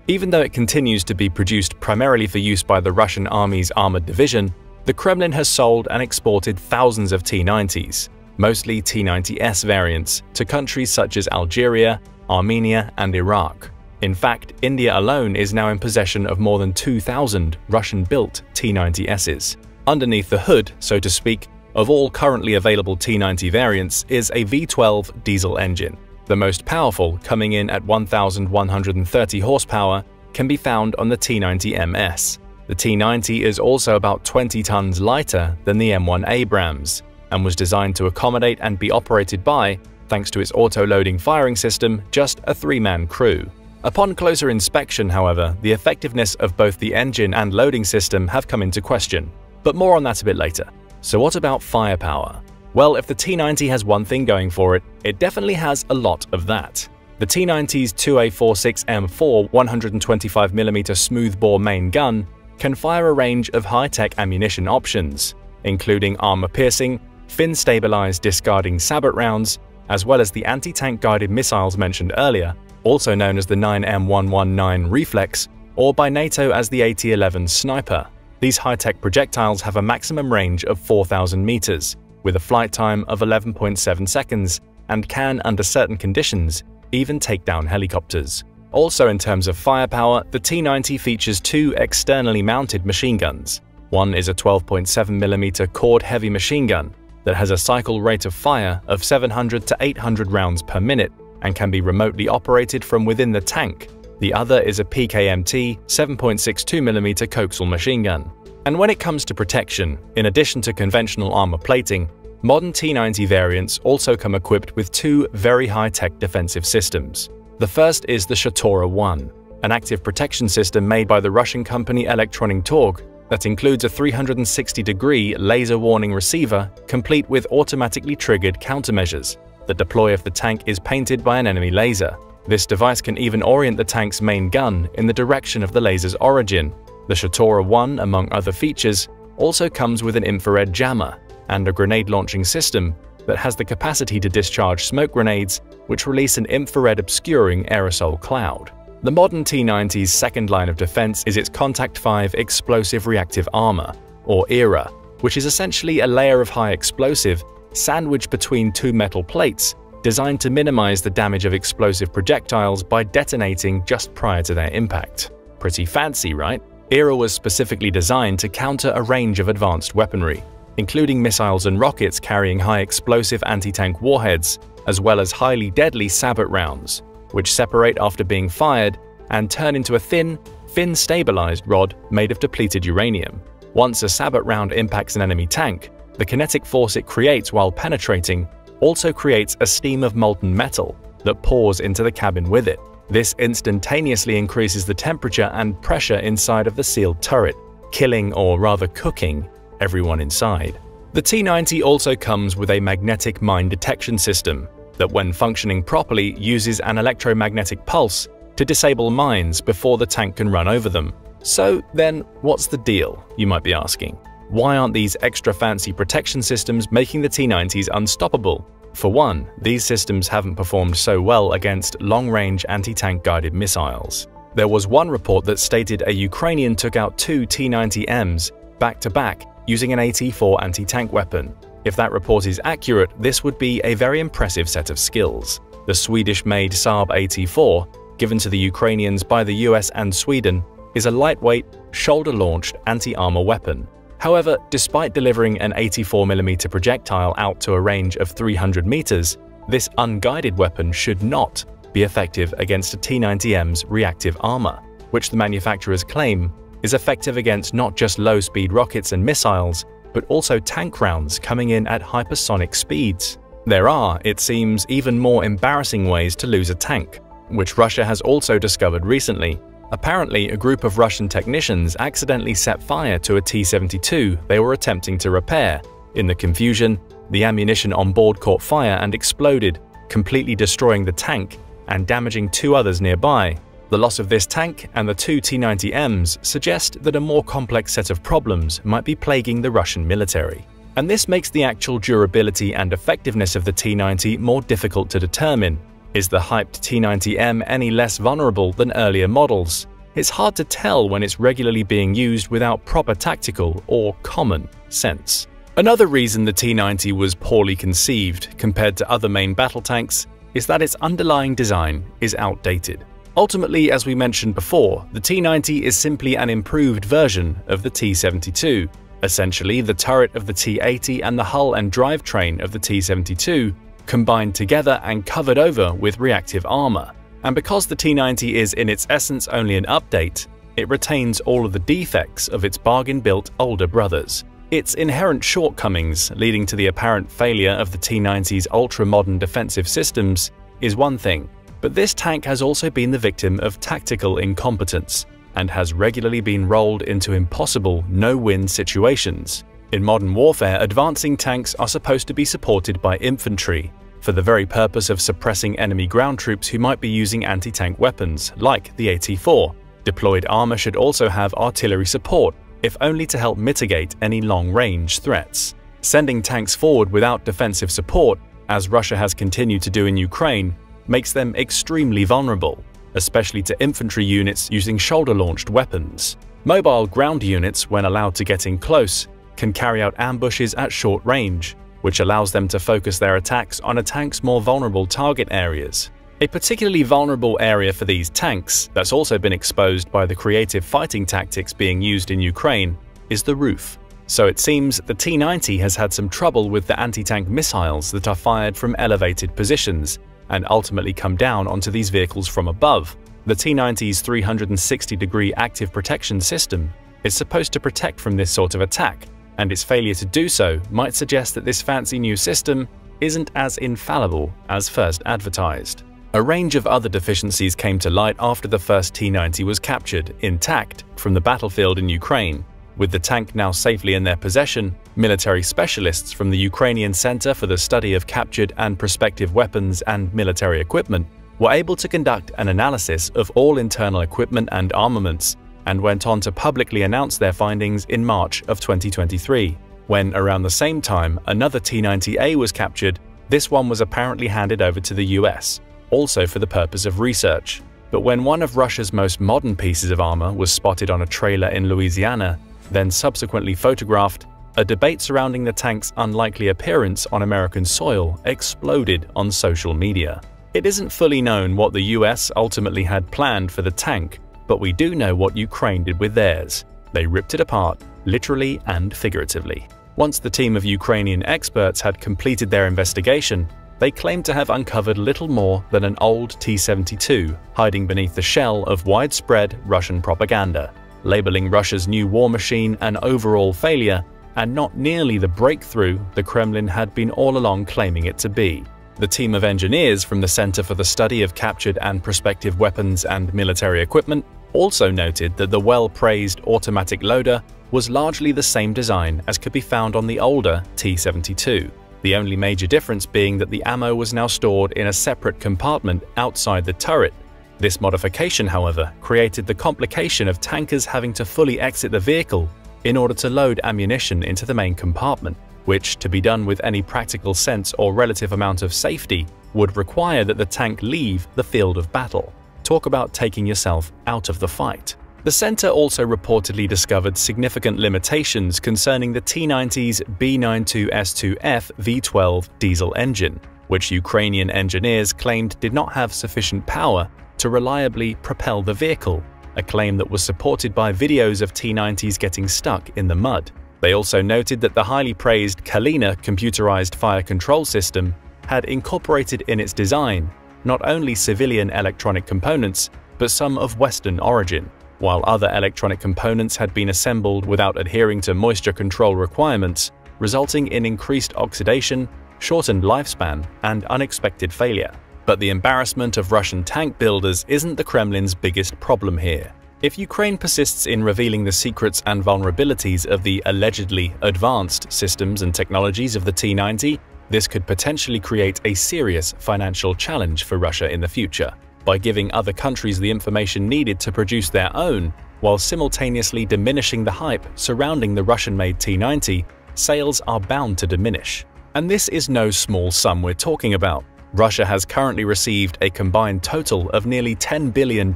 Even though it continues to be produced primarily for use by the Russian Army's armored division, the Kremlin has sold and exported thousands of T-90s, mostly T-90S variants, to countries such as Algeria, Armenia, and Iraq. In fact, India alone is now in possession of more than 2,000 Russian-built T-90Ss. Underneath the hood, so to speak, of all currently available T-90 variants is a V12 diesel engine. The most powerful, coming in at 1,130 horsepower, can be found on the T-90MS. The T-90 is also about 20 tons lighter than the M1 Abrams, and was designed to accommodate and be operated by, thanks to its auto-loading firing system, just a 3-man crew. Upon closer inspection, however, the effectiveness of both the engine and loading system have come into question, but more on that a bit later. So what about firepower? Well, if the T-90 has one thing going for it, it definitely has a lot of that. The T-90's 2A46M4 125mm smoothbore main gun can fire a range of high-tech ammunition options, including armor-piercing, fin-stabilized discarding sabot rounds, as well as the anti-tank guided missiles mentioned earlier, also known as the 9M119 Reflex, or by NATO as the AT-11 Sniper. These high-tech projectiles have a maximum range of 4,000 meters, with a flight time of 11.7 seconds, and can, under certain conditions, even take down helicopters. Also, in terms of firepower, the T-90 features 2 externally mounted machine guns. One is a 12.7mm cord heavy machine gun that has a cycle rate of fire of 700 to 800 rounds per minute and can be remotely operated from within the tank. The other is a PKMT 7.62mm coaxial machine gun. And when it comes to protection, in addition to conventional armor plating, modern T-90 variants also come equipped with 2 very high-tech defensive systems. The first is the Shatora-1, an active protection system made by the Russian company Electronic Torg that includes a 360-degree laser warning receiver complete with automatically triggered countermeasures. The deploy of the tank is painted by an enemy laser. This device can even orient the tank's main gun in the direction of the laser's origin. The Shatora-1, among other features, also comes with an infrared jammer and a grenade-launching system that has the capacity to discharge smoke grenades which release an infrared obscuring aerosol cloud. The modern T-90's second line of defense is its Contact 5 Explosive Reactive Armor, or ERA, which is essentially a layer of high explosive sandwiched between two metal plates designed to minimize the damage of explosive projectiles by detonating just prior to their impact. Pretty fancy, right? ERA was specifically designed to counter a range of advanced weaponry, including missiles and rockets carrying high explosive anti-tank warheads, as well as highly deadly sabot rounds, which separate after being fired and turn into a thin, fin-stabilized rod made of depleted uranium. Once a sabot round impacts an enemy tank, the kinetic force it creates while penetrating also creates a steam of molten metal that pours into the cabin with it. This instantaneously increases the temperature and pressure inside of the sealed turret, killing, or rather cooking, everyone inside. The T-90 also comes with a magnetic mine detection system that, when functioning properly, uses an electromagnetic pulse to disable mines before the tank can run over them. So then, what's the deal, you might be asking? Why aren't these extra fancy protection systems making the T-90s unstoppable? For one, these systems haven't performed so well against long-range anti-tank guided missiles. There was one report that stated a Ukrainian took out two T-90Ms back-to-back using an AT-4 anti-tank weapon. If that report is accurate, this would be a very impressive set of skills. The Swedish-made Saab AT-4, given to the Ukrainians by the US and Sweden, is a lightweight, shoulder-launched anti-armor weapon. However, despite delivering an 84mm projectile out to a range of 300 meters, this unguided weapon should not be effective against a T-90M's reactive armor, which the manufacturers claim is effective against not just low-speed rockets and missiles, but also tank rounds coming in at hypersonic speeds. There are, it seems, even more embarrassing ways to lose a tank, which Russia has also discovered recently. Apparently, a group of Russian technicians accidentally set fire to a T-72 they were attempting to repair. In the confusion, the ammunition on board caught fire and exploded, completely destroying the tank and damaging two others nearby. The loss of this tank and the two T-90Ms suggest that a more complex set of problems might be plaguing the Russian military. And this makes the actual durability and effectiveness of the T-90 more difficult to determine. Is the hyped T-90M any less vulnerable than earlier models? It's hard to tell when it's regularly being used without proper tactical or common sense. Another reason the T-90 was poorly conceived compared to other main battle tanks is that its underlying design is outdated. Ultimately, as we mentioned before, the T-90 is simply an improved version of the T-72. Essentially, the turret of the T-80 and the hull and drivetrain of the T-72 combined together and covered over with reactive armor. And because the T-90 is in its essence only an update, it retains all of the defects of its bargain-built older brothers. Its inherent shortcomings, leading to the apparent failure of the T-90's ultra-modern defensive systems, is one thing, but this tank has also been the victim of tactical incompetence and has regularly been rolled into impossible no-win situations. In modern warfare, advancing tanks are supposed to be supported by infantry, for the very purpose of suppressing enemy ground troops who might be using anti-tank weapons, like the AT-4. Deployed armor should also have artillery support, if only to help mitigate any long-range threats. Sending tanks forward without defensive support, as Russia has continued to do in Ukraine, makes them extremely vulnerable, especially to infantry units using shoulder-launched weapons. Mobile ground units, when allowed to get in close, can carry out ambushes at short range, which allows them to focus their attacks on a tank's more vulnerable target areas. A particularly vulnerable area for these tanks, that's also been exposed by the creative fighting tactics being used in Ukraine, is the roof. So it seems the T-90 has had some trouble with the anti-tank missiles that are fired from elevated positions and ultimately come down onto these vehicles from above. The T-90's 360-degree active protection system is supposed to protect from this sort of attack, and its failure to do so might suggest that this fancy new system isn't as infallible as first advertised. A range of other deficiencies came to light after the first T-90 was captured, intact, from the battlefield in Ukraine. With the tank now safely in their possession, military specialists from the Ukrainian Center for the Study of Captured and Prospective Weapons and Military Equipment were able to conduct an analysis of all internal equipment and armaments, and went on to publicly announce their findings in March of 2023, when around the same time another T-90A was captured. This one was apparently handed over to the US, also for the purpose of research. But when one of Russia's most modern pieces of armor was spotted on a trailer in Louisiana, then subsequently photographed, a debate surrounding the tank's unlikely appearance on American soil exploded on social media. It isn't fully known what the US ultimately had planned for the tank, but we do know what Ukraine did with theirs. They ripped it apart, literally and figuratively. Once the team of Ukrainian experts had completed their investigation, they claimed to have uncovered little more than an old T-72 hiding beneath the shell of widespread Russian propaganda, labeling Russia's new war machine an overall failure and not nearly the breakthrough the Kremlin had been all along claiming it to be. The team of engineers from the Center for the Study of Captured and Prospective Weapons and Military Equipment also noted that the well-praised automatic loader was largely the same design as could be found on the older T-72, the only major difference being that the ammo was now stored in a separate compartment outside the turret. This modification, however, created the complication of tankers having to fully exit the vehicle in order to load ammunition into the main compartment, which, to be done with any practical sense or relative amount of safety, would require that the tank leave the field of battle. Talk about taking yourself out of the fight. The center also reportedly discovered significant limitations concerning the T-90's B92S2F V12 diesel engine, which Ukrainian engineers claimed did not have sufficient power to reliably propel the vehicle, a claim that was supported by videos of T-90s getting stuck in the mud. They also noted that the highly praised Kalina computerized fire control system had incorporated in its design not only civilian electronic components, but some of Western origin, while other electronic components had been assembled without adhering to moisture control requirements, resulting in increased oxidation, shortened lifespan, and unexpected failure. But the embarrassment of Russian tank builders isn't the Kremlin's biggest problem here. If Ukraine persists in revealing the secrets and vulnerabilities of the allegedly advanced systems and technologies of the T-90, this could potentially create a serious financial challenge for Russia in the future. By giving other countries the information needed to produce their own, while simultaneously diminishing the hype surrounding the Russian-made T-90, sales are bound to diminish. And this is no small sum we're talking about. Russia has currently received a combined total of nearly $10 billion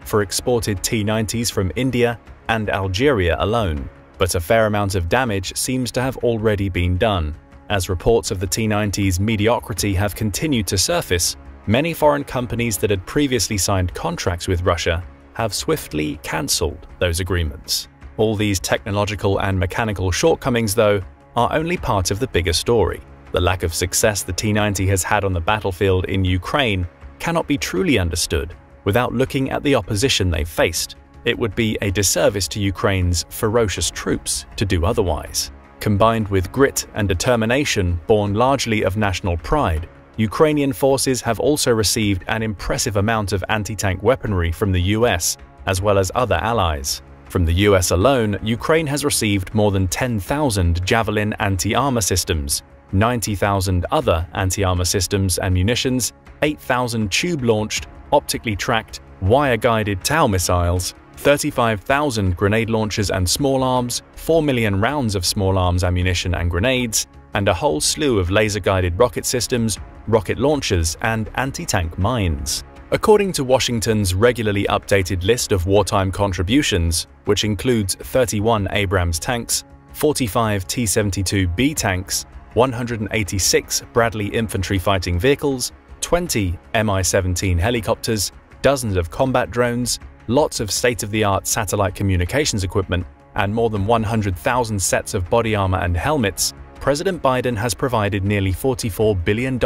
for exported T-90s from India and Algeria alone. But a fair amount of damage seems to have already been done. As reports of the T-90's mediocrity have continued to surface, many foreign companies that had previously signed contracts with Russia have swiftly cancelled those agreements. All these technological and mechanical shortcomings, though, are only part of the bigger story. The lack of success the T-90 has had on the battlefield in Ukraine cannot be truly understood without looking at the opposition they've faced. It would be a disservice to Ukraine's ferocious troops to do otherwise. Combined with grit and determination born largely of national pride, Ukrainian forces have also received an impressive amount of anti-tank weaponry from the US, as well as other allies. From the US alone, Ukraine has received more than 10,000 Javelin anti-armor systems, 90,000 other anti-armor systems and munitions, 8,000 tube-launched, optically tracked, wire-guided TOW missiles, 35,000 grenade launchers and small arms, 4 million rounds of small arms ammunition and grenades, and a whole slew of laser-guided rocket systems, rocket launchers, and anti-tank mines. According to Washington's regularly updated list of wartime contributions, which includes 31 Abrams tanks, 45 T-72B tanks, 186 Bradley infantry fighting vehicles, 20 Mi-17 helicopters, dozens of combat drones, lots of state-of-the-art satellite communications equipment, and more than 100,000 sets of body armor and helmets, President Biden has provided nearly $44 billion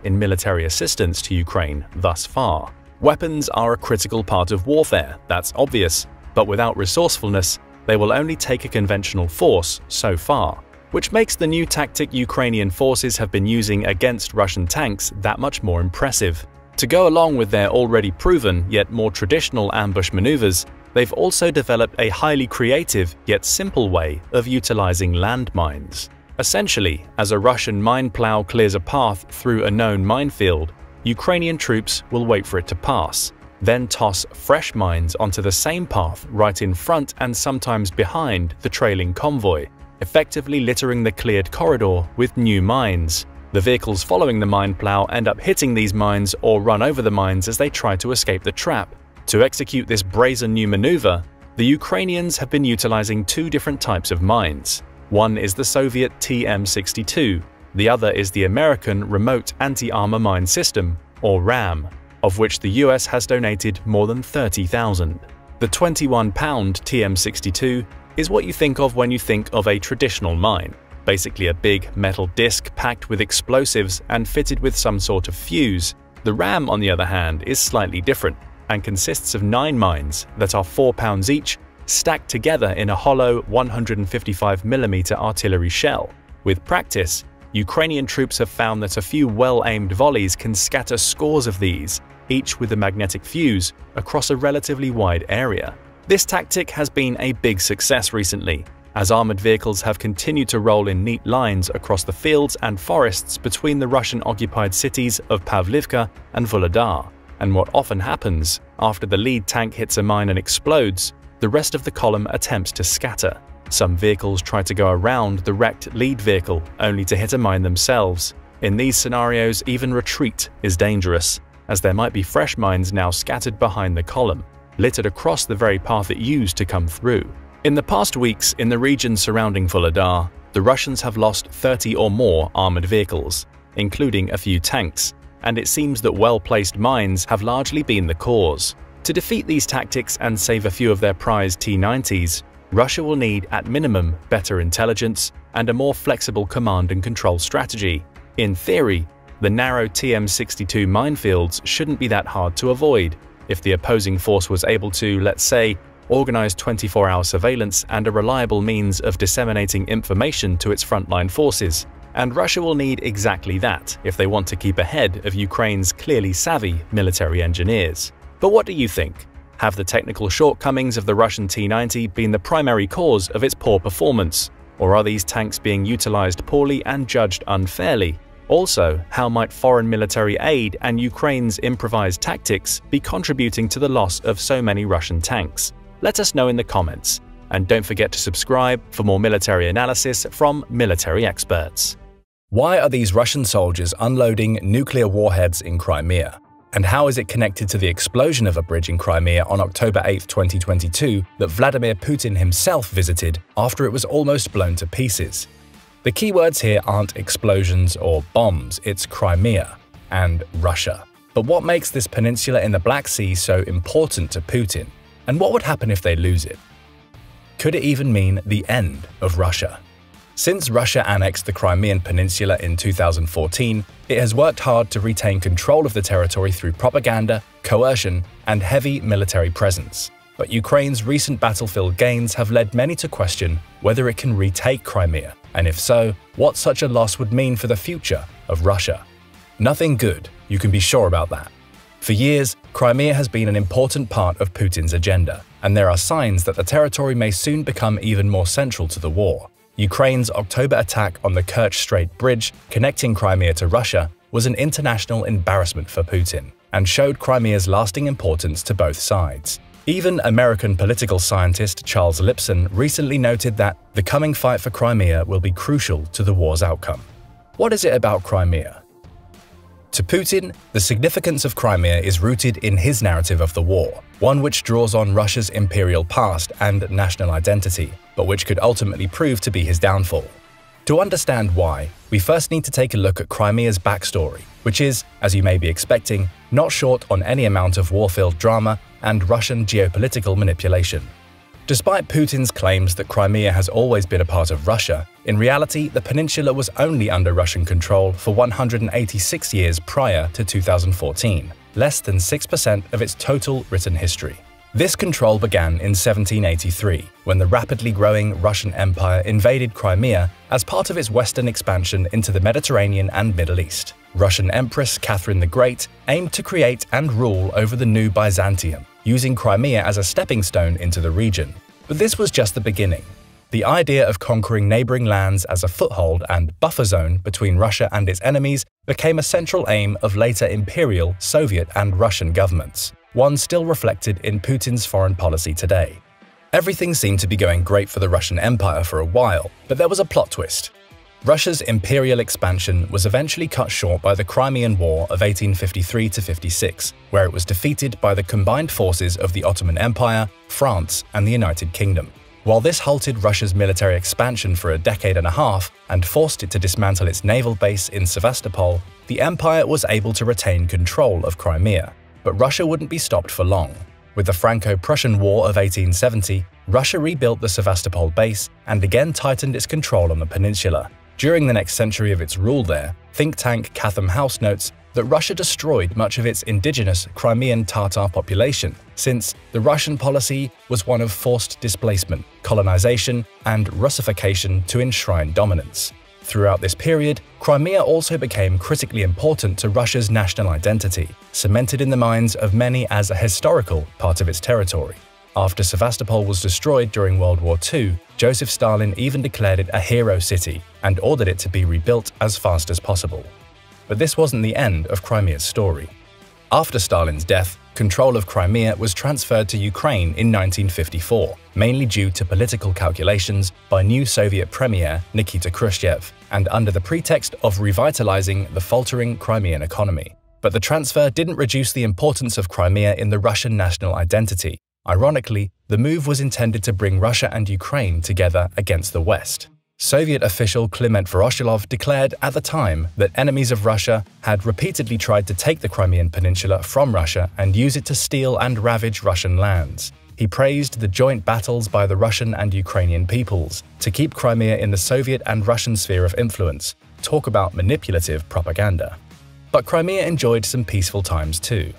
in military assistance to Ukraine thus far. Weapons are a critical part of warfare, that's obvious, but without resourcefulness, they will only take a conventional force so far, which makes the new tactic Ukrainian forces have been using against Russian tanks that much more impressive. To go along with their already proven yet more traditional ambush maneuvers, they've also developed a highly creative yet simple way of utilizing landmines. Essentially, as a Russian mine plow clears a path through a known minefield, Ukrainian troops will wait for it to pass, then toss fresh mines onto the same path right in front and sometimes behind the trailing convoy, effectively littering the cleared corridor with new mines. The vehicles following the mine plow end up hitting these mines or run over the mines as they try to escape the trap. To execute this brazen new maneuver, the Ukrainians have been utilizing two different types of mines. One is the Soviet TM62, the other is the American Remote Anti-Armor Mine System, or RAM, of which the US has donated more than 30,000. The 21-pound TM62 is what you think of when you think of a traditional mine, basically a big metal disc packed with explosives and fitted with some sort of fuse. The RAM, on the other hand, is slightly different and consists of 9 mines that are 4 pounds each, stacked together in a hollow 155mm artillery shell. With practice, Ukrainian troops have found that a few well-aimed volleys can scatter scores of these, each with a magnetic fuse, across a relatively wide area. This tactic has been a big success recently, as armored vehicles have continued to roll in neat lines across the fields and forests between the Russian-occupied cities of Pavlivka and Vuhledar. And what often happens, after the lead tank hits a mine and explodes, the rest of the column attempts to scatter. Some vehicles try to go around the wrecked lead vehicle, only to hit a mine themselves. In these scenarios, even retreat is dangerous, as there might be fresh mines now scattered behind the column, littered across the very path it used to come through. In the past weeks, in the region surrounding Vuhledar, the Russians have lost 30 or more armored vehicles, including a few tanks, and it seems that well-placed mines have largely been the cause. To defeat these tactics and save a few of their prized T-90s, Russia will need, at minimum, better intelligence and a more flexible command and control strategy. In theory, the narrow TM62 minefields shouldn't be that hard to avoid if the opposing force was able to, let's say, organize 24-hour surveillance and a reliable means of disseminating information to its frontline forces. And Russia will need exactly that if they want to keep ahead of Ukraine's clearly savvy military engineers. But what do you think? Have the technical shortcomings of the Russian T-90 been the primary cause of its poor performance? Or are these tanks being utilized poorly and judged unfairly? Also, how might foreign military aid and Ukraine's improvised tactics be contributing to the loss of so many Russian tanks? Let us know in the comments. And don't forget to subscribe for more military analysis from military experts. Why are these Russian soldiers unloading nuclear warheads in Crimea? And how is it connected to the explosion of a bridge in Crimea on October 8, 2022 that Vladimir Putin himself visited after it was almost blown to pieces? The keywords here aren't explosions or bombs, it's Crimea and Russia. But what makes this peninsula in the Black Sea so important to Putin? And what would happen if they lose it? Could it even mean the end of Russia? Since Russia annexed the Crimean Peninsula in 2014, it has worked hard to retain control of the territory through propaganda, coercion, and heavy military presence. But Ukraine's recent battlefield gains have led many to question whether it can retake Crimea, and if so, what such a loss would mean for the future of Russia. Nothing good, you can be sure about that. For years, Crimea has been an important part of Putin's agenda, and there are signs that the territory may soon become even more central to the war. Ukraine's October attack on the Kerch Strait Bridge connecting Crimea to Russia was an international embarrassment for Putin and showed Crimea's lasting importance to both sides. Even American political scientist Charles Lipson recently noted that the coming fight for Crimea will be crucial to the war's outcome. What is it about Crimea? To Putin, the significance of Crimea is rooted in his narrative of the war, one which draws on Russia's imperial past and national identity, but which could ultimately prove to be his downfall. To understand why, we first need to take a look at Crimea's backstory, which is, as you may be expecting, not short on any amount of war-filled drama and Russian geopolitical manipulation. Despite Putin's claims that Crimea has always been a part of Russia, in reality the peninsula was only under Russian control for 186 years prior to 2014, less than 6% of its total written history. This control began in 1783, when the rapidly growing Russian Empire invaded Crimea as part of its western expansion into the Mediterranean and Middle East. Russian Empress Catherine the Great aimed to create and rule over the new Byzantium, using Crimea as a stepping stone into the region. But this was just the beginning. The idea of conquering neighboring lands as a foothold and buffer zone between Russia and its enemies became a central aim of later imperial, Soviet and Russian governments, one still reflected in Putin's foreign policy today. Everything seemed to be going great for the Russian Empire for a while, but there was a plot twist. Russia's imperial expansion was eventually cut short by the Crimean War of 1853–56, where it was defeated by the combined forces of the Ottoman Empire, France, and the United Kingdom. While this halted Russia's military expansion for a decade and a half and forced it to dismantle its naval base in Sevastopol, the empire was able to retain control of Crimea. But Russia wouldn't be stopped for long. With the Franco-Prussian War of 1870, Russia rebuilt the Sevastopol base and again tightened its control on the peninsula. During the next century of its rule there, think tank Chatham House notes that Russia destroyed much of its indigenous Crimean Tatar population, since the Russian policy was one of forced displacement, colonization, and Russification to enshrine dominance. Throughout this period, Crimea also became critically important to Russia's national identity, cemented in the minds of many as a historical part of its territory. After Sevastopol was destroyed during World War II, Joseph Stalin even declared it a hero city and ordered it to be rebuilt as fast as possible. But this wasn't the end of Crimea's story. After Stalin's death, control of Crimea was transferred to Ukraine in 1954, mainly due to political calculations by new Soviet Premier Nikita Khrushchev, and under the pretext of revitalizing the faltering Crimean economy. But the transfer didn't reduce the importance of Crimea in the Russian national identity. Ironically, the move was intended to bring Russia and Ukraine together against the West. Soviet official Kliment Voroshilov declared at the time that enemies of Russia had repeatedly tried to take the Crimean Peninsula from Russia and use it to steal and ravage Russian lands. He praised the joint battles by the Russian and Ukrainian peoples to keep Crimea in the Soviet and Russian sphere of influence. Talk about manipulative propaganda. But Crimea enjoyed some peaceful times too.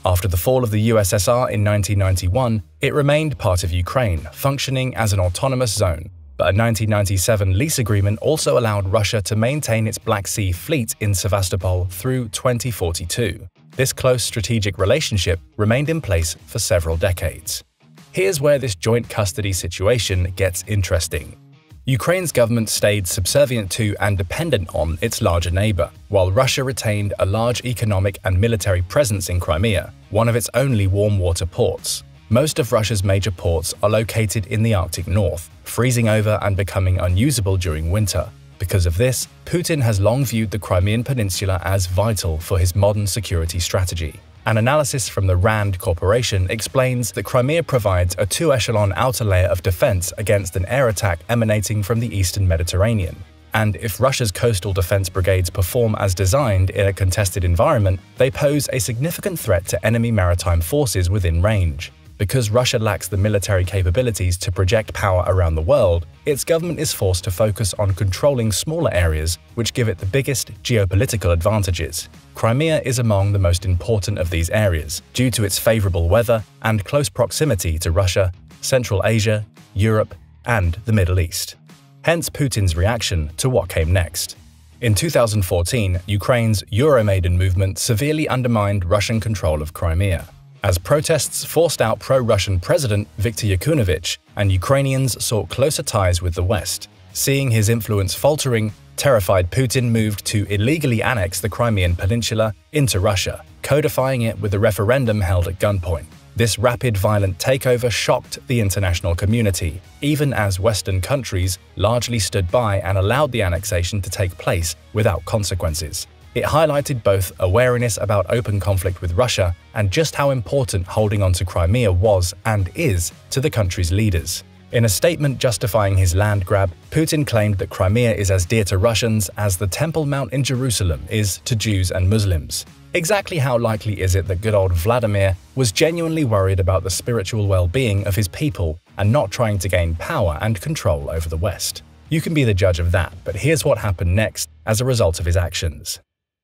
After the fall of the USSR in 1991, it remained part of Ukraine, functioning as an autonomous zone. But a 1997 lease agreement also allowed Russia to maintain its Black Sea fleet in Sevastopol through 2042. This close strategic relationship remained in place for several decades. Here's where this joint custody situation gets interesting. Ukraine's government stayed subservient to and dependent on its larger neighbor, while Russia retained a large economic and military presence in Crimea, one of its only warm water ports. Most of Russia's major ports are located in the Arctic North, freezing over and becoming unusable during winter. Because of this, Putin has long viewed the Crimean Peninsula as vital for his modern security strategy. An analysis from the RAND Corporation explains that Crimea provides a two-echelon outer layer of defense against an air attack emanating from the eastern Mediterranean. And if Russia's coastal defense brigades perform as designed in a contested environment, they pose a significant threat to enemy maritime forces within range. Because Russia lacks the military capabilities to project power around the world, its government is forced to focus on controlling smaller areas which give it the biggest geopolitical advantages. Crimea is among the most important of these areas, due to its favorable weather and close proximity to Russia, Central Asia, Europe, and the Middle East. Hence Putin's reaction to what came next. In 2014, Ukraine's Euromaidan movement severely undermined Russian control of Crimea, as protests forced out pro-Russian President Viktor Yanukovych, and Ukrainians sought closer ties with the West. Seeing his influence faltering, terrified Putin moved to illegally annex the Crimean Peninsula into Russia, codifying it with a referendum held at gunpoint. This rapid, violent takeover shocked the international community, even as Western countries largely stood by and allowed the annexation to take place without consequences. It highlighted both awareness about open conflict with Russia and just how important holding on to Crimea was and is to the country's leaders. In a statement justifying his land grab, Putin claimed that Crimea is as dear to Russians as the Temple Mount in Jerusalem is to Jews and Muslims. Exactly how likely is it that good old Vladimir was genuinely worried about the spiritual well-being of his people and not trying to gain power and control over the West? You can be the judge of that, but here's what happened next as a result of his actions.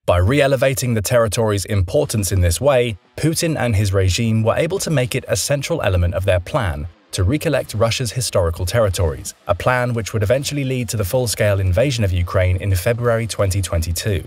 By re-elevating the territory's importance in this way, Putin and his regime were able to make it a central element of their plan to recollect Russia's historical territories, a plan which would eventually lead to the full-scale invasion of Ukraine in February 2022.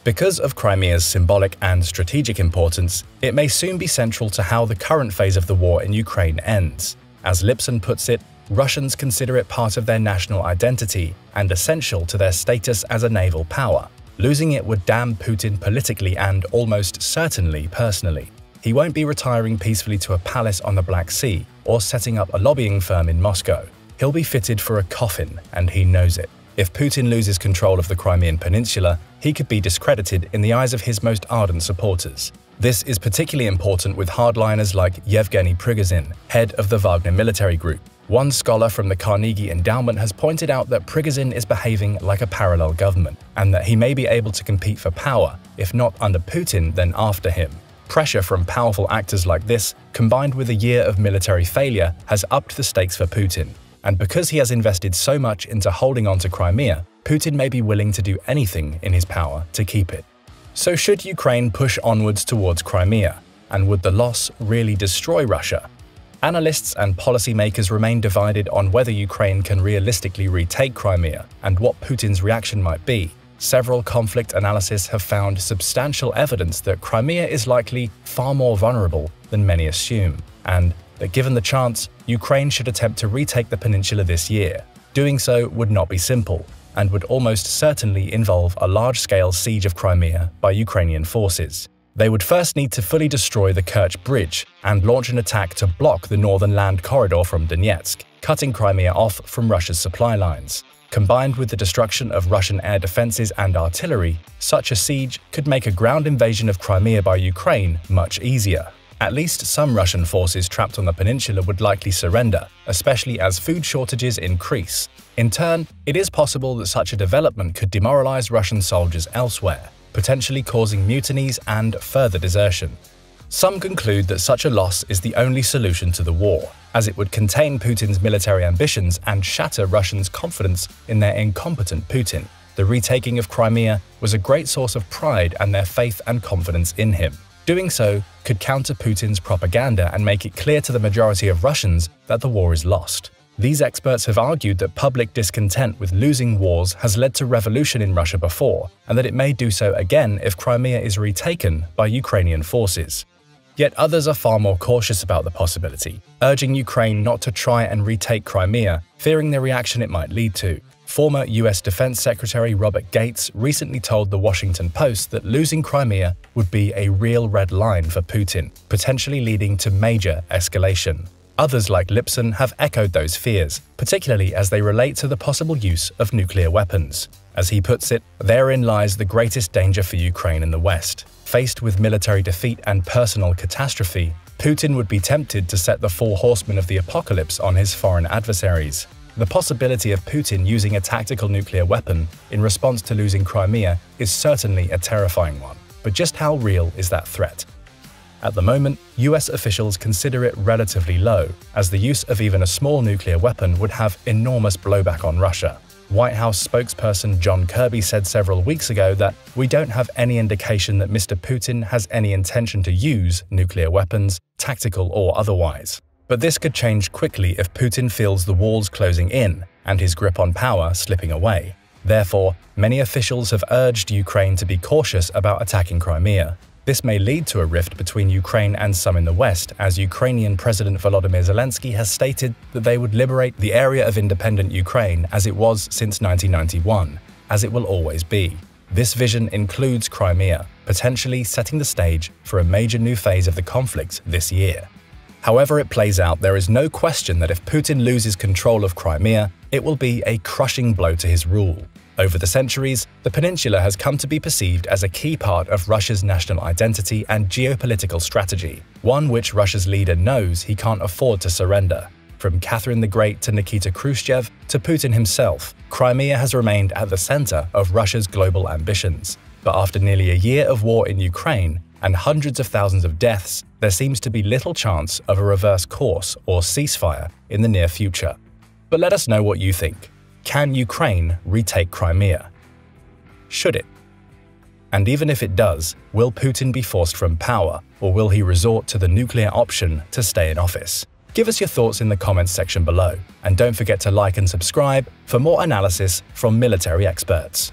Because of Crimea's symbolic and strategic importance, it may soon be central to how the current phase of the war in Ukraine ends. As Lipson puts it, Russians consider it part of their national identity and essential to their status as a naval power. Losing it would damn Putin politically and almost certainly personally. He won't be retiring peacefully to a palace on the Black Sea or setting up a lobbying firm in Moscow. He'll be fitted for a coffin, and he knows it. If Putin loses control of the Crimean Peninsula, he could be discredited in the eyes of his most ardent supporters. This is particularly important with hardliners like Yevgeny Prigozhin, head of the Wagner military group. One scholar from the Carnegie Endowment has pointed out that Prigozhin is behaving like a parallel government, and that he may be able to compete for power, if not under Putin, then after him. Pressure from powerful actors like this, combined with a year of military failure, has upped the stakes for Putin. And because he has invested so much into holding on to Crimea, Putin may be willing to do anything in his power to keep it. So should Ukraine push onwards towards Crimea? And would the loss really destroy Russia? Analysts and policymakers remain divided on whether Ukraine can realistically retake Crimea and what Putin's reaction might be. Several conflict analyses have found substantial evidence that Crimea is likely far more vulnerable than many assume, and that given the chance, Ukraine should attempt to retake the peninsula this year. Doing so would not be simple, and would almost certainly involve a large-scale siege of Crimea by Ukrainian forces. They would first need to fully destroy the Kerch Bridge and launch an attack to block the northern land corridor from Donetsk, cutting Crimea off from Russia's supply lines. Combined with the destruction of Russian air defenses and artillery, such a siege could make a ground invasion of Crimea by Ukraine much easier. At least some Russian forces trapped on the peninsula would likely surrender, especially as food shortages increase. In turn, it is possible that such a development could demoralize Russian soldiers elsewhere, potentially causing mutinies and further desertion. Some conclude that such a loss is the only solution to the war, as it would contain Putin's military ambitions and shatter Russians' confidence in their incompetent Putin. The retaking of Crimea was a great source of pride and their faith and confidence in him. Doing so could counter Putin's propaganda and make it clear to the majority of Russians that the war is lost. These experts have argued that public discontent with losing wars has led to revolution in Russia before, and that it may do so again if Crimea is retaken by Ukrainian forces. Yet others are far more cautious about the possibility, urging Ukraine not to try and retake Crimea, fearing the reaction it might lead to. Former US Defense Secretary Robert Gates recently told The Washington Post that losing Crimea would be a real red line for Putin, potentially leading to major escalation. Others like Lipson have echoed those fears, particularly as they relate to the possible use of nuclear weapons. As he puts it, therein lies the greatest danger for Ukraine and the West. Faced with military defeat and personal catastrophe, Putin would be tempted to set the four horsemen of the apocalypse on his foreign adversaries. The possibility of Putin using a tactical nuclear weapon in response to losing Crimea is certainly a terrifying one. But just how real is that threat? At the moment, US officials consider it relatively low, as the use of even a small nuclear weapon would have enormous blowback on Russia. White House spokesperson John Kirby said several weeks ago that we don't have any indication that Mr. Putin has any intention to use nuclear weapons, tactical or otherwise. But this could change quickly if Putin feels the walls closing in and his grip on power slipping away. Therefore, many officials have urged Ukraine to be cautious about attacking Crimea. This may lead to a rift between Ukraine and some in the West, as Ukrainian President Volodymyr Zelensky has stated that they would liberate the area of independent Ukraine as it was since 1991, as it will always be. This vision includes Crimea, potentially setting the stage for a major new phase of the conflict this year. However it plays out, there is no question that if Putin loses control of Crimea, it will be a crushing blow to his rule. Over the centuries, the peninsula has come to be perceived as a key part of Russia's national identity and geopolitical strategy, one which Russia's leader knows he can't afford to surrender. From Catherine the Great to Nikita Khrushchev to Putin himself, Crimea has remained at the center of Russia's global ambitions. But after nearly a year of war in Ukraine and hundreds of thousands of deaths, there seems to be little chance of a reverse course or ceasefire in the near future. But let us know what you think. Can Ukraine retake Crimea? Should it? And even if it does, will Putin be forced from power, or will he resort to the nuclear option to stay in office? Give us your thoughts in the comments section below, and don't forget to like and subscribe for more analysis from military experts.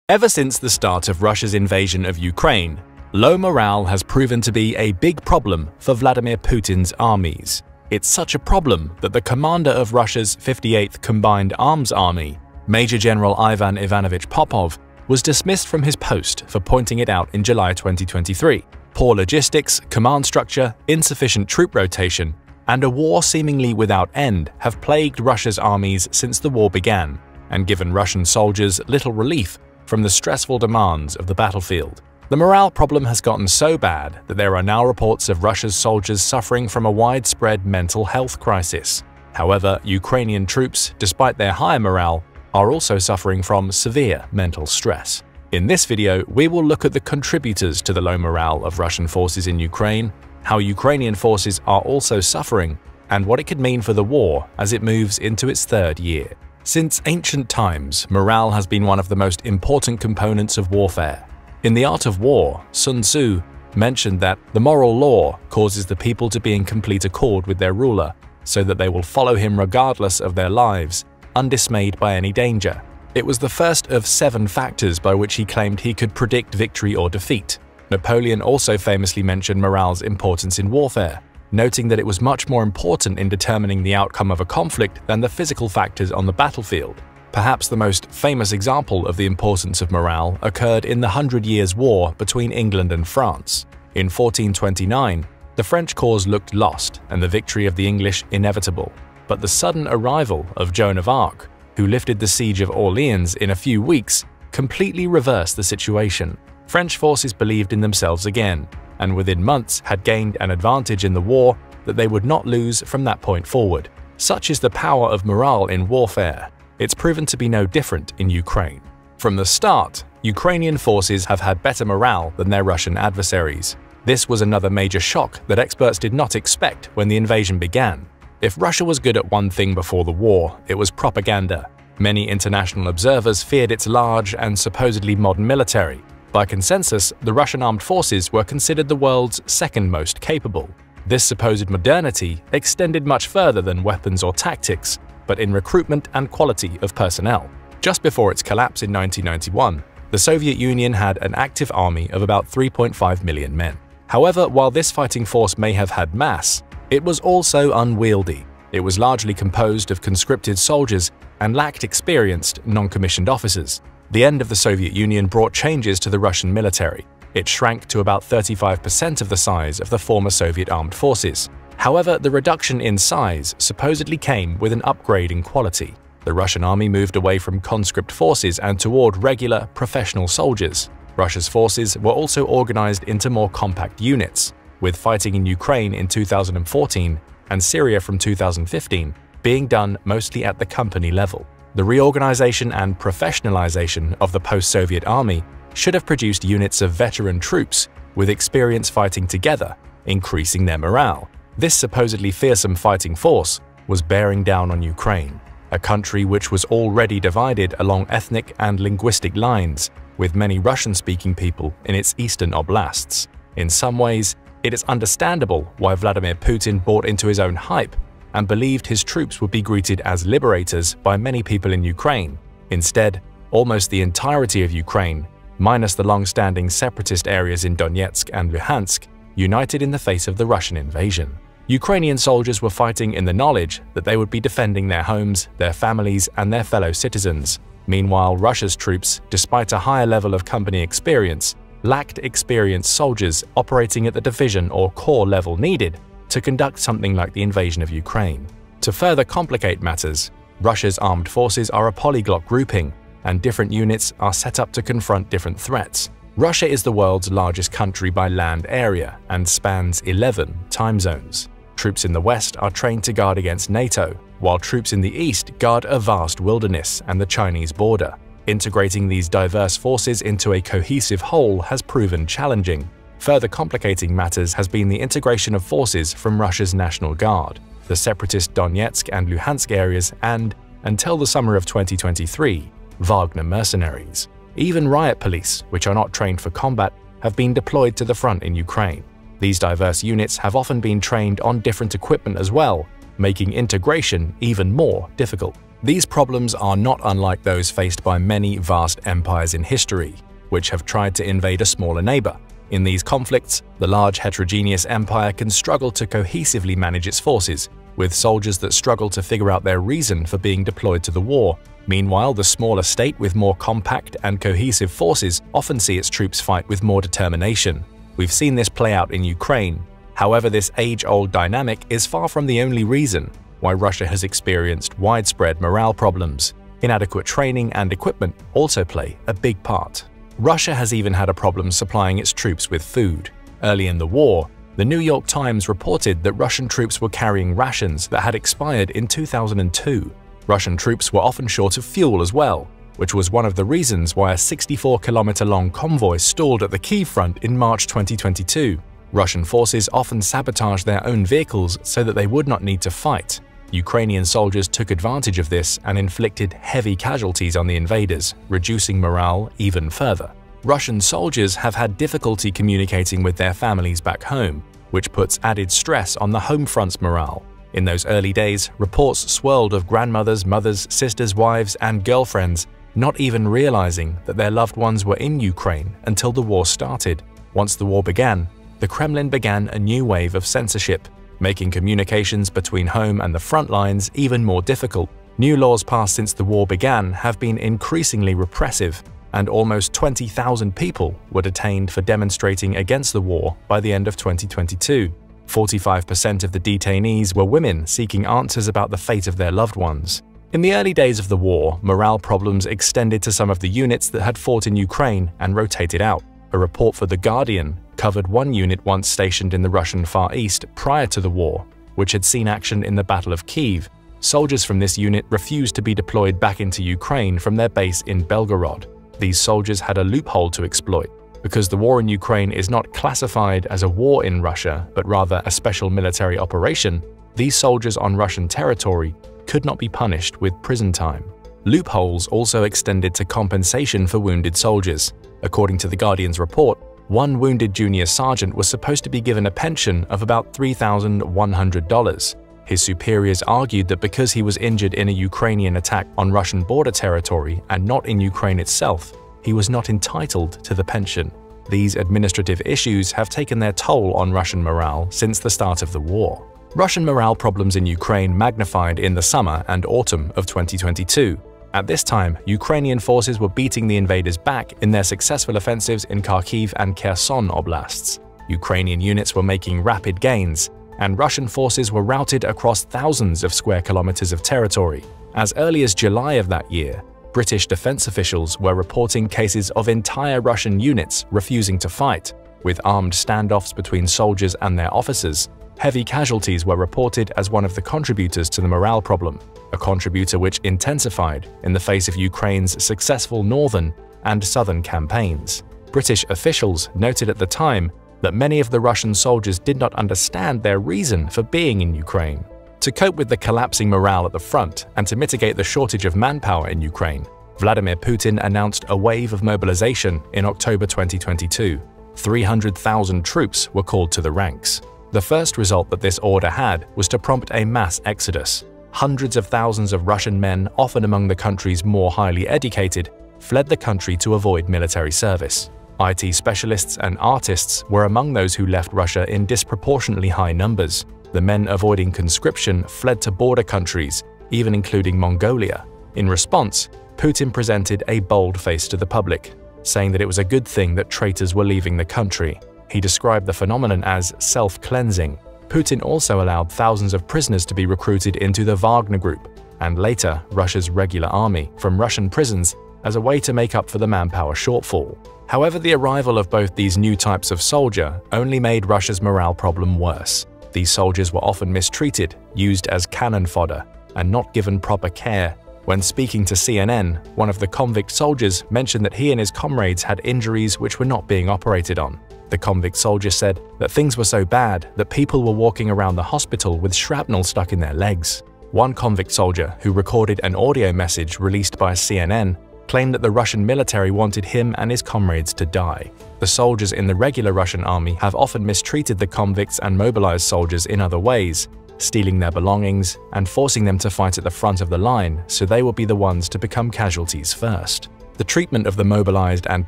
Ever since the start of Russia's invasion of Ukraine, low morale has proven to be a big problem for Vladimir Putin's armies. It's such a problem that the commander of Russia's 58th Combined Arms Army, Major General Ivan Ivanovich Popov, was dismissed from his post for pointing it out in July 2023. Poor logistics, command structure, insufficient troop rotation, and a war seemingly without end have plagued Russia's armies since the war began and given Russian soldiers little relief from the stressful demands of the battlefield. The morale problem has gotten so bad that there are now reports of Russia's soldiers suffering from a widespread mental health crisis. However, Ukrainian troops, despite their higher morale, are also suffering from severe mental stress. In this video, we will look at the contributors to the low morale of Russian forces in Ukraine, how Ukrainian forces are also suffering, and what it could mean for the war as it moves into its third year. Since ancient times, morale has been one of the most important components of warfare. In The Art of War, Sun Tzu mentioned that the moral law causes the people to be in complete accord with their ruler, so that they will follow him regardless of their lives, undismayed by any danger. It was the first of 7 factors by which he claimed he could predict victory or defeat. Napoleon also famously mentioned morale's importance in warfare, noting that it was much more important in determining the outcome of a conflict than the physical factors on the battlefield. Perhaps the most famous example of the importance of morale occurred in the 100 Years' War between England and France. In 1429, the French cause looked lost and the victory of the English inevitable. But the sudden arrival of Joan of Arc, who lifted the siege of Orleans in a few weeks, completely reversed the situation. French forces believed in themselves again, and within months had gained an advantage in the war that they would not lose from that point forward. Such is the power of morale in warfare. It's proven to be no different in Ukraine. From the start, Ukrainian forces have had better morale than their Russian adversaries. This was another major shock that experts did not expect when the invasion began. If Russia was good at one thing before the war, it was propaganda. Many international observers feared its large and supposedly modern military. By consensus, the Russian armed forces were considered the world's second most capable. This supposed modernity extended much further than weapons or tactics, but in recruitment and quality of personnel. Just before its collapse in 1991, the Soviet Union had an active army of about 3.5 million men. However, while this fighting force may have had mass, it was also unwieldy. It was largely composed of conscripted soldiers and lacked experienced, non-commissioned officers. The end of the Soviet Union brought changes to the Russian military. It shrank to about 35% of the size of the former Soviet armed forces. However, the reduction in size supposedly came with an upgrade in quality. The Russian army moved away from conscript forces and toward regular, professional soldiers. Russia's forces were also organized into more compact units, with fighting in Ukraine in 2014 and Syria from 2015 being done mostly at the company level. The reorganization and professionalization of the post-Soviet army should have produced units of veteran troops with experience fighting together, increasing their morale. This supposedly fearsome fighting force was bearing down on Ukraine, a country which was already divided along ethnic and linguistic lines, with many Russian-speaking people in its eastern oblasts. In some ways, it is understandable why Vladimir Putin bought into his own hype and believed his troops would be greeted as liberators by many people in Ukraine. Instead, almost the entirety of Ukraine, minus the long-standing separatist areas in Donetsk and Luhansk, united in the face of the Russian invasion. Ukrainian soldiers were fighting in the knowledge that they would be defending their homes, their families, and their fellow citizens. Meanwhile, Russia's troops, despite a higher level of company experience, lacked experienced soldiers operating at the division or corps level needed to conduct something like the invasion of Ukraine. To further complicate matters, Russia's armed forces are a polyglot grouping, and different units are set up to confront different threats. Russia is the world's largest country by land area and spans 11 time zones. Troops in the west are trained to guard against NATO, while troops in the east guard a vast wilderness and the Chinese border. Integrating these diverse forces into a cohesive whole has proven challenging. Further complicating matters has been the integration of forces from Russia's National Guard, the separatist Donetsk and Luhansk areas, and, until the summer of 2023, Wagner mercenaries. Even riot police, which are not trained for combat, have been deployed to the front in Ukraine. These diverse units have often been trained on different equipment as well, making integration even more difficult. These problems are not unlike those faced by many vast empires in history, which have tried to invade a smaller neighbor. In these conflicts, the large heterogeneous empire can struggle to cohesively manage its forces, with soldiers that struggle to figure out their reason for being deployed to the war. Meanwhile, the smaller state with more compact and cohesive forces often see its troops fight with more determination. We've seen this play out in Ukraine. However, this age-old dynamic is far from the only reason why Russia has experienced widespread morale problems. Inadequate training and equipment also play a big part. Russia has even had a problem supplying its troops with food. Early in the war, the New York Times reported that Russian troops were carrying rations that had expired in 2002. Russian troops were often short of fuel as well, which was one of the reasons why a 64-kilometer-long convoy stalled at the Kyiv front in March 2022. Russian forces often sabotaged their own vehicles so that they would not need to fight. Ukrainian soldiers took advantage of this and inflicted heavy casualties on the invaders, reducing morale even further. Russian soldiers have had difficulty communicating with their families back home, which puts added stress on the home front's morale. In those early days, reports swirled of grandmothers, mothers, sisters, wives, and girlfriends not even realizing that their loved ones were in Ukraine until the war started. Once the war began, the Kremlin began a new wave of censorship, making communications between home and the front lines even more difficult. New laws passed since the war began have been increasingly repressive, and almost 20,000 people were detained for demonstrating against the war by the end of 2022. 45% of the detainees were women seeking answers about the fate of their loved ones. In the early days of the war, morale problems extended to some of the units that had fought in Ukraine and rotated out. A report for The Guardian covered one unit once stationed in the Russian Far East prior to the war, which had seen action in the Battle of Kyiv. Soldiers from this unit refused to be deployed back into Ukraine from their base in Belgorod. These soldiers had a loophole to exploit. Because the war in Ukraine is not classified as a war in Russia, but rather a special military operation, these soldiers on Russian territory could not be punished with prison time. Loopholes also extended to compensation for wounded soldiers. According to The Guardian's report, one wounded junior sergeant was supposed to be given a pension of about $3,100. His superiors argued that because he was injured in a Ukrainian attack on Russian border territory and not in Ukraine itself, he was not entitled to the pension. These administrative issues have taken their toll on Russian morale since the start of the war. Russian morale problems in Ukraine magnified in the summer and autumn of 2022. At this time, Ukrainian forces were beating the invaders back in their successful offensives in Kharkiv and Kherson oblasts. Ukrainian units were making rapid gains, and Russian forces were routed across thousands of square kilometers of territory. As early as July of that year, British defense officials were reporting cases of entire Russian units refusing to fight, with armed standoffs between soldiers and their officers. Heavy casualties were reported as one of the contributors to the morale problem, a contributor which intensified in the face of Ukraine's successful northern and southern campaigns. British officials noted at the time that many of the Russian soldiers did not understand their reason for being in Ukraine. To cope with the collapsing morale at the front and to mitigate the shortage of manpower in Ukraine, Vladimir Putin announced a wave of mobilization in October 2022. 300,000 troops were called to the ranks. The first result that this order had was to prompt a mass exodus. Hundreds of thousands of Russian men, often among the country's more highly educated, fled the country to avoid military service. IT specialists and artists were among those who left Russia in disproportionately high numbers. The men avoiding conscription fled to border countries, even including Mongolia. In response, Putin presented a bold face to the public, saying that it was a good thing that traitors were leaving the country. He described the phenomenon as self-cleansing. Putin also allowed thousands of prisoners to be recruited into the Wagner Group, and later Russia's regular army, from Russian prisons as a way to make up for the manpower shortfall. However, the arrival of both these new types of soldier only made Russia's morale problem worse. These soldiers were often mistreated, used as cannon fodder, and not given proper care. When speaking to CNN, one of the convict soldiers mentioned that he and his comrades had injuries which were not being operated on. The convict soldier said that things were so bad that people were walking around the hospital with shrapnel stuck in their legs. One convict soldier, who recorded an audio message released by CNN, claimed that the Russian military wanted him and his comrades to die. The soldiers in the regular Russian army have often mistreated the convicts and mobilized soldiers in other ways, stealing their belongings and forcing them to fight at the front of the line so they will be the ones to become casualties first. The treatment of the mobilized and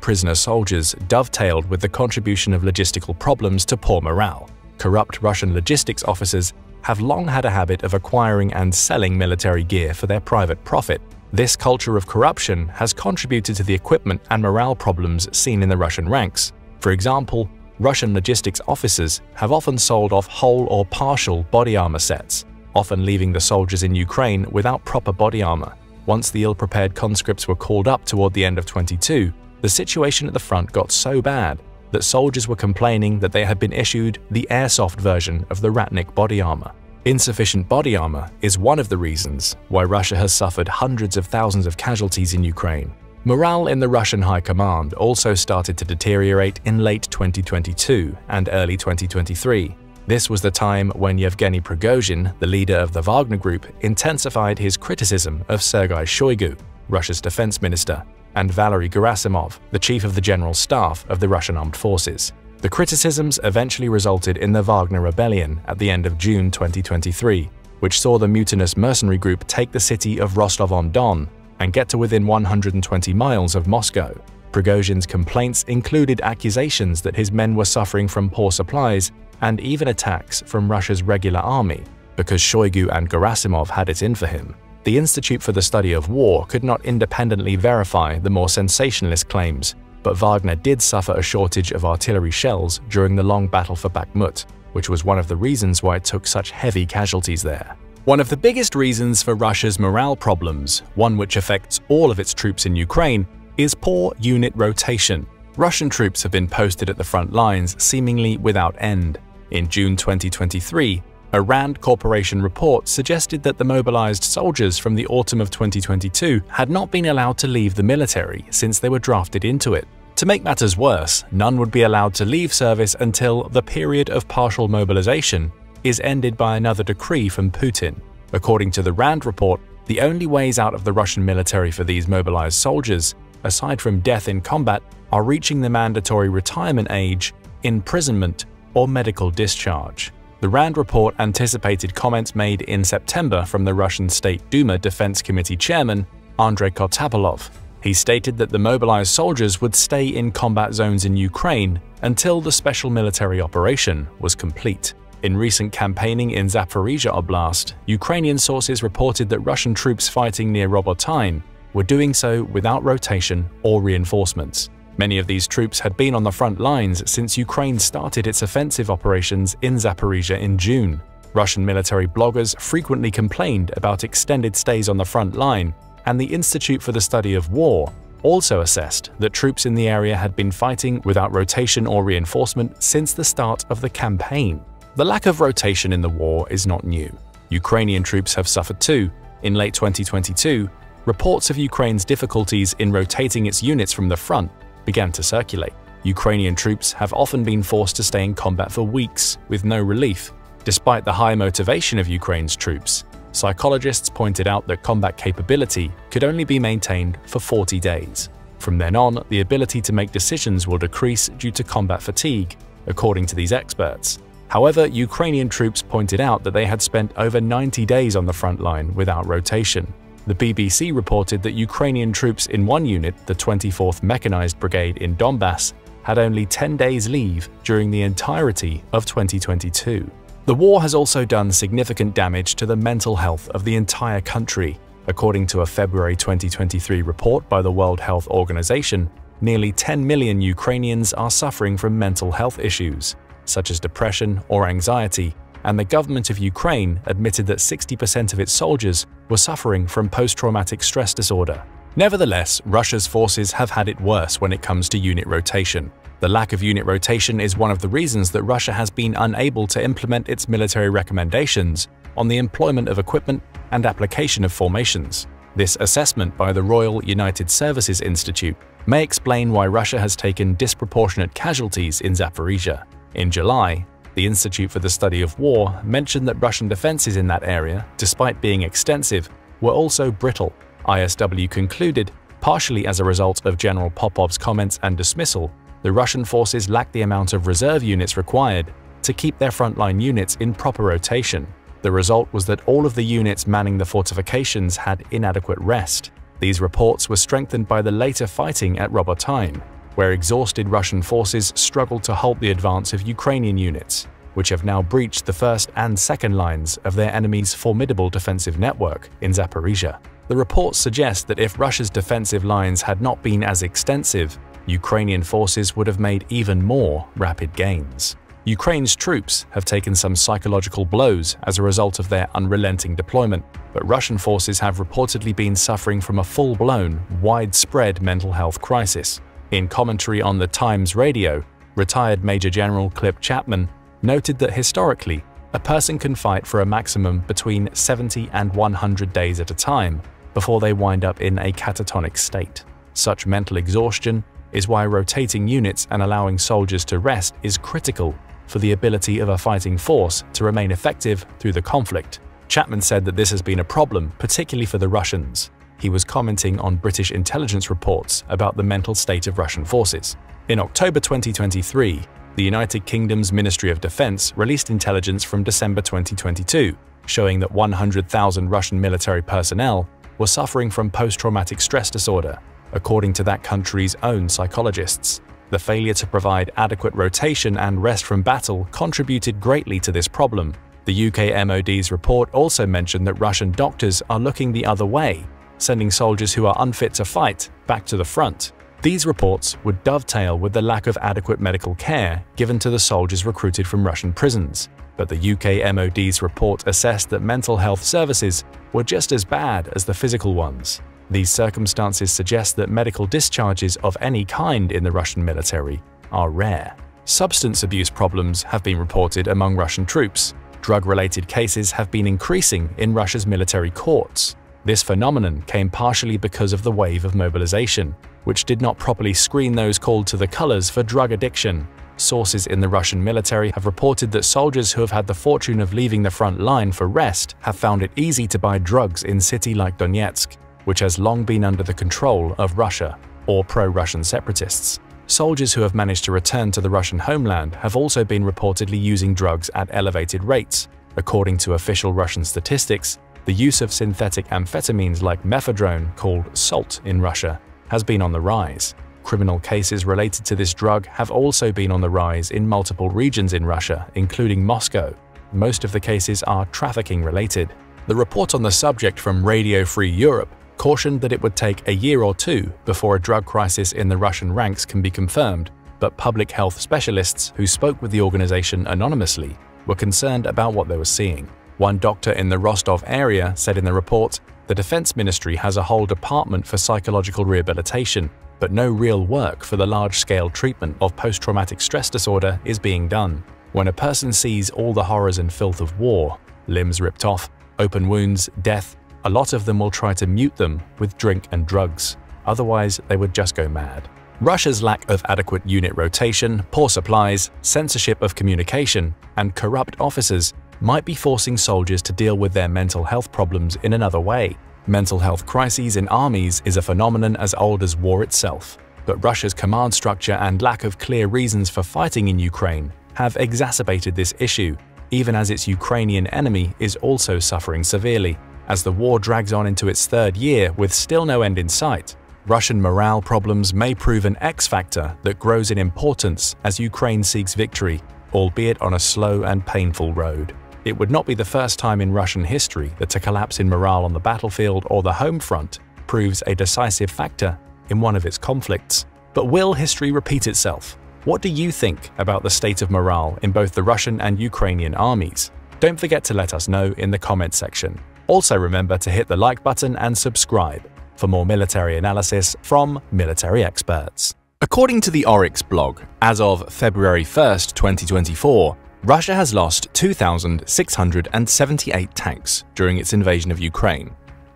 prisoner soldiers dovetailed with the contribution of logistical problems to poor morale. Corrupt Russian logistics officers have long had a habit of acquiring and selling military gear for their private profit. This culture of corruption has contributed to the equipment and morale problems seen in the Russian ranks. For example, Russian logistics officers have often sold off whole or partial body armor sets, often leaving the soldiers in Ukraine without proper body armor. Once the ill-prepared conscripts were called up toward the end of 22, the situation at the front got so bad that soldiers were complaining that they had been issued the airsoft version of the Ratnik body armor. Insufficient body armor is one of the reasons why Russia has suffered hundreds of thousands of casualties in Ukraine. Morale in the Russian high command also started to deteriorate in late 2022 and early 2023. This was the time when Yevgeny Prigozhin, the leader of the Wagner Group, intensified his criticism of Sergei Shoigu, Russia's defense minister, and Valery Gerasimov, the chief of the general staff of the Russian armed forces. The criticisms eventually resulted in the Wagner rebellion at the end of June 2023, which saw the mutinous mercenary group take the city of Rostov-on-Don and get to within 120 miles of Moscow. Prigozhin's complaints included accusations that his men were suffering from poor supplies and even attacks from Russia's regular army, because Shoigu and Gerasimov had it in for him. The Institute for the Study of War could not independently verify the more sensationalist claims, but Wagner did suffer a shortage of artillery shells during the long battle for Bakhmut, which was one of the reasons why it took such heavy casualties there. One of the biggest reasons for Russia's morale problems, one which affects all of its troops in Ukraine, is poor unit rotation. Russian troops have been posted at the front lines seemingly without end. In June 2023, a RAND Corporation report suggested that the mobilized soldiers from the autumn of 2022 had not been allowed to leave the military since they were drafted into it. To make matters worse, none would be allowed to leave service until the period of partial mobilization is ended by another decree from Putin. According to the RAND report, the only ways out of the Russian military for these mobilized soldiers, aside from death in combat, are reaching the mandatory retirement age, imprisonment, or medical discharge. The RAND report anticipated comments made in September from the Russian State Duma Defense Committee chairman, Andrei Kotapolov. He stated that the mobilized soldiers would stay in combat zones in Ukraine until the special military operation was complete. In recent campaigning in Zaporizhia Oblast, Ukrainian sources reported that Russian troops fighting near Robotyne were doing so without rotation or reinforcements. Many of these troops had been on the front lines since Ukraine started its offensive operations in Zaporizhia in June. Russian military bloggers frequently complained about extended stays on the front line, and the Institute for the Study of War also assessed that troops in the area had been fighting without rotation or reinforcement since the start of the campaign. The lack of rotation in the war is not new. Ukrainian troops have suffered too. In late 2022, reports of Ukraine's difficulties in rotating its units from the front began to circulate. Ukrainian troops have often been forced to stay in combat for weeks with no relief. Despite the high motivation of Ukraine's troops, psychologists pointed out that combat capability could only be maintained for 40 days. From then on, the ability to make decisions will decrease due to combat fatigue, according to these experts. However, Ukrainian troops pointed out that they had spent over 90 days on the front line without rotation. The BBC reported that Ukrainian troops in one unit, the 24th Mechanized Brigade in Donbass, had only 10 days leave during the entirety of 2022. The war has also done significant damage to the mental health of the entire country. According to a February 2023 report by the World Health Organization, nearly 10 million Ukrainians are suffering from mental health issues, such as depression or anxiety, and the government of Ukraine admitted that 60% of its soldiers were suffering from post-traumatic stress disorder. Nevertheless, Russia's forces have had it worse when it comes to unit rotation. The lack of unit rotation is one of the reasons that Russia has been unable to implement its military recommendations on the employment of equipment and application of formations. This assessment by the Royal United Services Institute may explain why Russia has taken disproportionate casualties in Zaporizhia. In July, the Institute for the Study of War mentioned that Russian defenses in that area, despite being extensive, were also brittle. ISW concluded, partially as a result of General Popov's comments and dismissal, the Russian forces lacked the amount of reserve units required to keep their frontline units in proper rotation. The result was that all of the units manning the fortifications had inadequate rest. These reports were strengthened by the later fighting at Robotyne, where exhausted Russian forces struggled to halt the advance of Ukrainian units. which have now breached the first and second lines of their enemy's formidable defensive network in Zaporizhia. The reports suggest that if Russia's defensive lines had not been as extensive, Ukrainian forces would have made even more rapid gains. Ukraine's troops have taken some psychological blows as a result of their unrelenting deployment, but Russian forces have reportedly been suffering from a full-blown, widespread mental health crisis. In commentary on the Times Radio, retired Major General Clip Chapman noted that historically, a person can fight for a maximum between 70 and 100 days at a time before they wind up in a catatonic state. Such mental exhaustion is why rotating units and allowing soldiers to rest is critical for the ability of a fighting force to remain effective through the conflict. Chapman said that this has been a problem, particularly for the Russians. He was commenting on British intelligence reports about the mental state of Russian forces. In October 2023, the United Kingdom's Ministry of Defense released intelligence from December 2022, showing that 100,000 Russian military personnel were suffering from post-traumatic stress disorder, according to that country's own psychologists. The failure to provide adequate rotation and rest from battle contributed greatly to this problem. The UK MOD's report also mentioned that Russian doctors are looking the other way, sending soldiers who are unfit to fight back to the front. These reports would dovetail with the lack of adequate medical care given to the soldiers recruited from Russian prisons. But the UK MOD's report assessed that mental health services were just as bad as the physical ones. These circumstances suggest that medical discharges of any kind in the Russian military are rare. Substance abuse problems have been reported among Russian troops. Drug-related cases have been increasing in Russia's military courts. This phenomenon came partially because of the wave of mobilization, which did not properly screen those called to the colors for drug addiction. Sources in the Russian military have reported that soldiers who have had the fortune of leaving the front line for rest have found it easy to buy drugs in cities like Donetsk, which has long been under the control of Russia or pro-Russian separatists. Soldiers who have managed to return to the Russian homeland have also been reportedly using drugs at elevated rates. According to official Russian statistics, the use of synthetic amphetamines like mephedrone, called salt in Russia, has been on the rise. Criminal cases related to this drug have also been on the rise in multiple regions in Russia, including Moscow. Most of the cases are trafficking related. The report on the subject from Radio Free Europe cautioned that it would take a year or two before a drug crisis in the Russian ranks can be confirmed, but public health specialists who spoke with the organization anonymously were concerned about what they were seeing. One doctor in the Rostov area said in the report, "The Defense Ministry has a whole department for psychological rehabilitation, but no real work for the large-scale treatment of post-traumatic stress disorder is being done. When a person sees all the horrors and filth of war, limbs ripped off, open wounds, death, a lot of them will try to mute them with drink and drugs. Otherwise, they would just go mad." Russia's lack of adequate unit rotation, poor supplies, censorship of communication, and corrupt officers might be forcing soldiers to deal with their mental health problems in another way. Mental health crises in armies is a phenomenon as old as war itself, but Russia's command structure and lack of clear reasons for fighting in Ukraine have exacerbated this issue, even as its Ukrainian enemy is also suffering severely. As the war drags on into its third year with still no end in sight, Russian morale problems may prove an X factor that grows in importance as Ukraine seeks victory, albeit on a slow and painful road. It would not be the first time in Russian history that a collapse in morale on the battlefield or the home front proves a decisive factor in one of its conflicts. But will history repeat itself? What do you think about the state of morale in both the Russian and Ukrainian armies? Don't forget to let us know in the comments section. Also remember to hit the like button and subscribe for more military analysis from military experts. According to the Oryx blog, as of February 1st, 2024, Russia has lost 2,678 tanks during its invasion of Ukraine.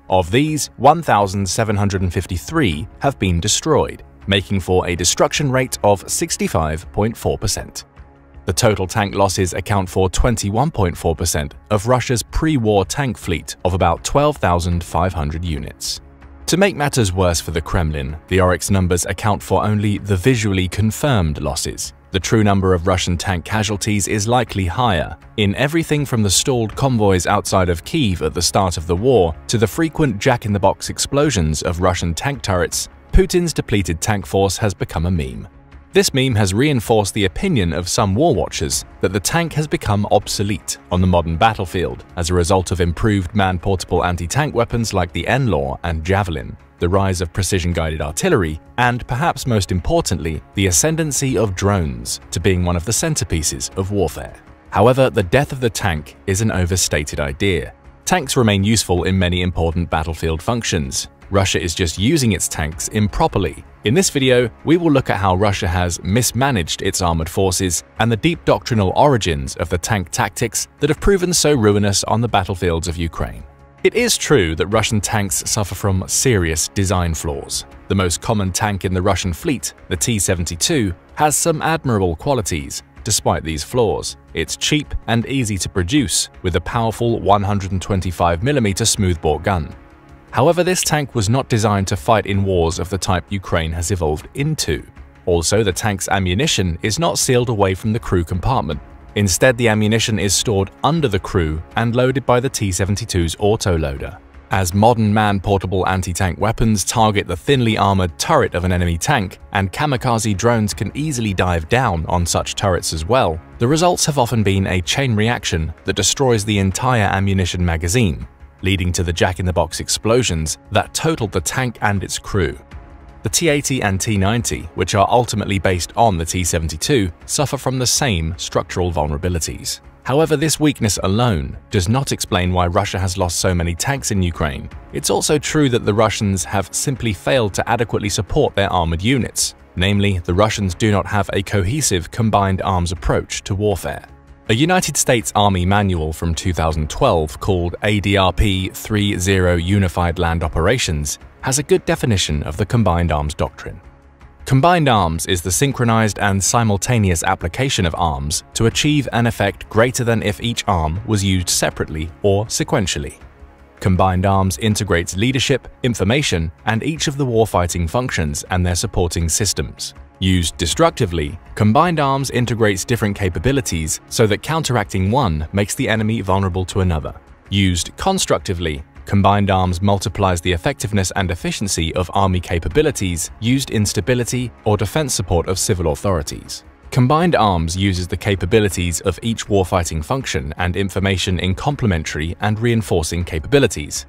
Of these, 1,753 have been destroyed, making for a destruction rate of 65.4%. The total tank losses account for 21.4% of Russia's pre-war tank fleet of about 12,500 units. To make matters worse for the Kremlin, the Oryx numbers account for only the visually confirmed losses. The true number of Russian tank casualties is likely higher, in everything from the stalled convoys outside of Kyiv at the start of the war to the frequent jack-in-the-box explosions of Russian tank turrets. Putin's depleted tank force has become a meme. This meme has reinforced the opinion of some war watchers that the tank has become obsolete on the modern battlefield as a result of improved man-portable anti-tank weapons like the NLAW and Javelin, the rise of precision-guided artillery, and perhaps most importantly, the ascendancy of drones to being one of the centerpieces of warfare. However, the death of the tank is an overstated idea. Tanks remain useful in many important battlefield functions. Russia is just using its tanks improperly. In this video, we will look at how Russia has mismanaged its armored forces and the deep doctrinal origins of the tank tactics that have proven so ruinous on the battlefields of Ukraine. It is true that Russian tanks suffer from serious design flaws. The most common tank in the Russian fleet, the T-72, has some admirable qualities. Despite these flaws, it's cheap and easy to produce with a powerful 125mm smoothbore gun. However, this tank was not designed to fight in wars of the type Ukraine has evolved into. Also, the tank's ammunition is not sealed away from the crew compartment. Instead, the ammunition is stored under the crew and loaded by the T-72's autoloader. As modern man-portable anti-tank weapons target the thinly armored turret of an enemy tank, and kamikaze drones can easily dive down on such turrets as well, the results have often been a chain reaction that destroys the entire ammunition magazine, leading to the jack-in-the-box explosions that totaled the tank and its crew. The T-80 and T-90, which are ultimately based on the T-72, suffer from the same structural vulnerabilities. However, this weakness alone does not explain why Russia has lost so many tanks in Ukraine. It's also true that the Russians have simply failed to adequately support their armored units. Namely, the Russians do not have a cohesive combined arms approach to warfare. A United States Army manual from 2012 called ADRP 3.0 Unified Land Operations has a good definition of the combined arms doctrine. Combined arms is the synchronized and simultaneous application of arms to achieve an effect greater than if each arm was used separately or sequentially. Combined arms integrates leadership, information, and each of the warfighting functions and their supporting systems. Used destructively, combined arms integrates different capabilities so that counteracting one makes the enemy vulnerable to another. Used constructively, combined arms multiplies the effectiveness and efficiency of army capabilities used in stability or defense support of civil authorities. Combined arms uses the capabilities of each warfighting function and information in complementary and reinforcing capabilities.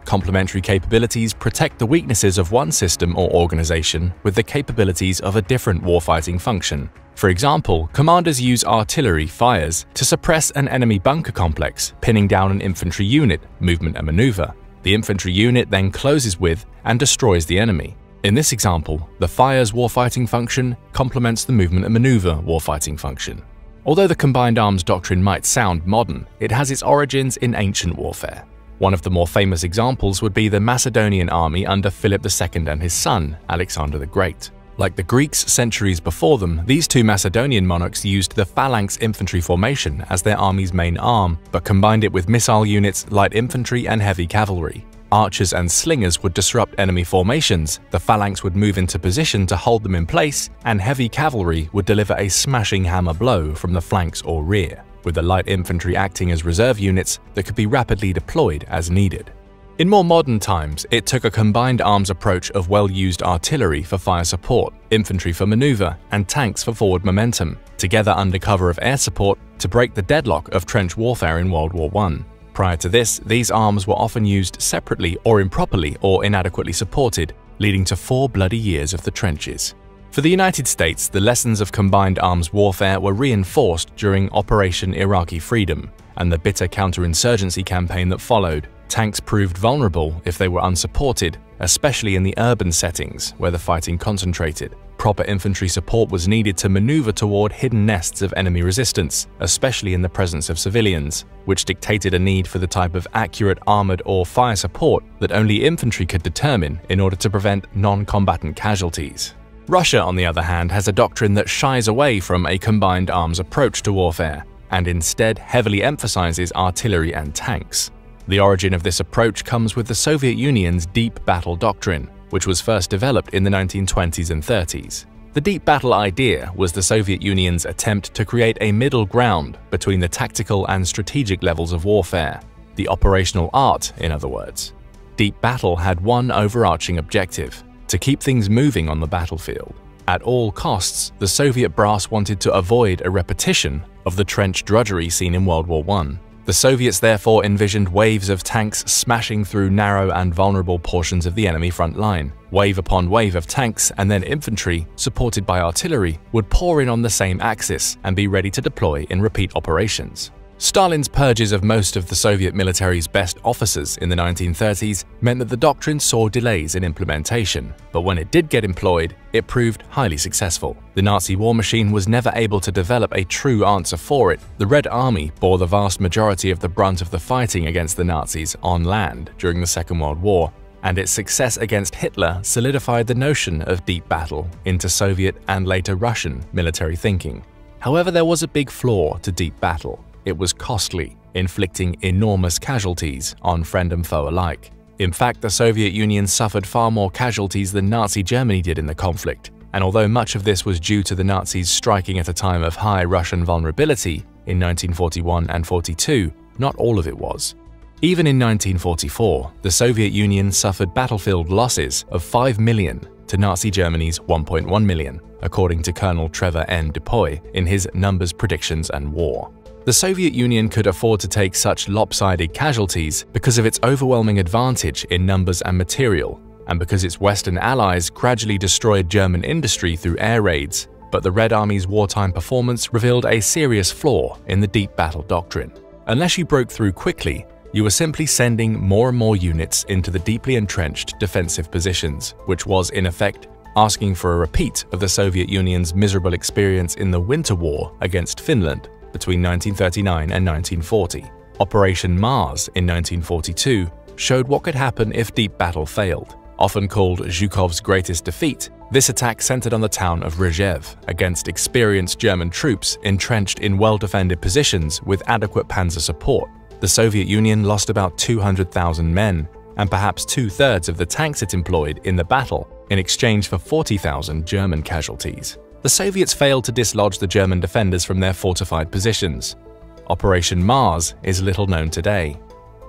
Complementary capabilities protect the weaknesses of one system or organization with the capabilities of a different warfighting function. For example, commanders use artillery fires to suppress an enemy bunker complex, pinning down an infantry unit, movement and maneuver. The infantry unit then closes with and destroys the enemy. In this example, the fire's warfighting function complements the movement and maneuver warfighting function. Although the combined arms doctrine might sound modern, it has its origins in ancient warfare. One of the more famous examples would be the Macedonian army under Philip II and his son, Alexander the Great. Like the Greeks centuries before them, these two Macedonian monarchs used the phalanx infantry formation as their army's main arm, but combined it with missile units, light infantry, and heavy cavalry. Archers and slingers would disrupt enemy formations, the phalanx would move into position to hold them in place, and heavy cavalry would deliver a smashing hammer blow from the flanks or rear, with the light infantry acting as reserve units that could be rapidly deployed as needed. In more modern times, it took a combined arms approach of well-used artillery for fire support, infantry for maneuver, and tanks for forward momentum, together under cover of air support to break the deadlock of trench warfare in World War I. Prior to this, these arms were often used separately or improperly or inadequately supported, leading to 4 bloody years of the trenches. For the United States, the lessons of combined arms warfare were reinforced during Operation Iraqi Freedom and the bitter counterinsurgency campaign that followed. Tanks proved vulnerable if they were unsupported, especially in the urban settings where the fighting concentrated. Proper infantry support was needed to maneuver toward hidden nests of enemy resistance, especially in the presence of civilians, which dictated a need for the type of accurate armored or fire support that only infantry could determine in order to prevent non-combatant casualties. Russia, on the other hand, has a doctrine that shies away from a combined arms approach to warfare, and instead heavily emphasizes artillery and tanks. The origin of this approach comes with the Soviet Union's deep battle doctrine, which was first developed in the 1920s and 30s. The deep battle idea was the Soviet Union's attempt to create a middle ground between the tactical and strategic levels of warfare, the operational art, in other words. Deep battle had one overarching objective: to keep things moving on the battlefield. At all costs, the Soviet brass wanted to avoid a repetition of the trench drudgery seen in World War I. The Soviets therefore envisioned waves of tanks smashing through narrow and vulnerable portions of the enemy front line. Wave upon wave of tanks and then infantry, supported by artillery, would pour in on the same axis and be ready to deploy in repeat operations. Stalin's purges of most of the Soviet military's best officers in the 1930s meant that the doctrine saw delays in implementation, but when it did get employed, it proved highly successful. The Nazi war machine was never able to develop a true answer for it. The Red Army bore the vast majority of the brunt of the fighting against the Nazis on land during the Second World War, and its success against Hitler solidified the notion of deep battle into Soviet and later Russian military thinking. However, there was a big flaw to deep battle. It was costly, inflicting enormous casualties on friend and foe alike. In fact, the Soviet Union suffered far more casualties than Nazi Germany did in the conflict, and although much of this was due to the Nazis striking at a time of high Russian vulnerability in 1941 and 42, not all of it was. Even in 1944, the Soviet Union suffered battlefield losses of 5 million to Nazi Germany's 1.1 million, according to Colonel Trevor N. Dupuy in his Numbers, Predictions and War. The Soviet Union could afford to take such lopsided casualties because of its overwhelming advantage in numbers and material, and because its Western allies gradually destroyed German industry through air raids. But the Red Army's wartime performance revealed a serious flaw in the deep battle doctrine. Unless you broke through quickly, you were simply sending more and more units into the deeply entrenched defensive positions, which was, in effect, asking for a repeat of the Soviet Union's miserable experience in the Winter War against Finland between 1939 and 1940. Operation Mars in 1942 showed what could happen if deep battle failed. Often called Zhukov's greatest defeat, this attack centered on the town of Rzhev against experienced German troops entrenched in well-defended positions with adequate panzer support. The Soviet Union lost about 200,000 men and perhaps two-thirds of the tanks it employed in the battle in exchange for 40,000 German casualties. The Soviets failed to dislodge the German defenders from their fortified positions. Operation Mars is little known today.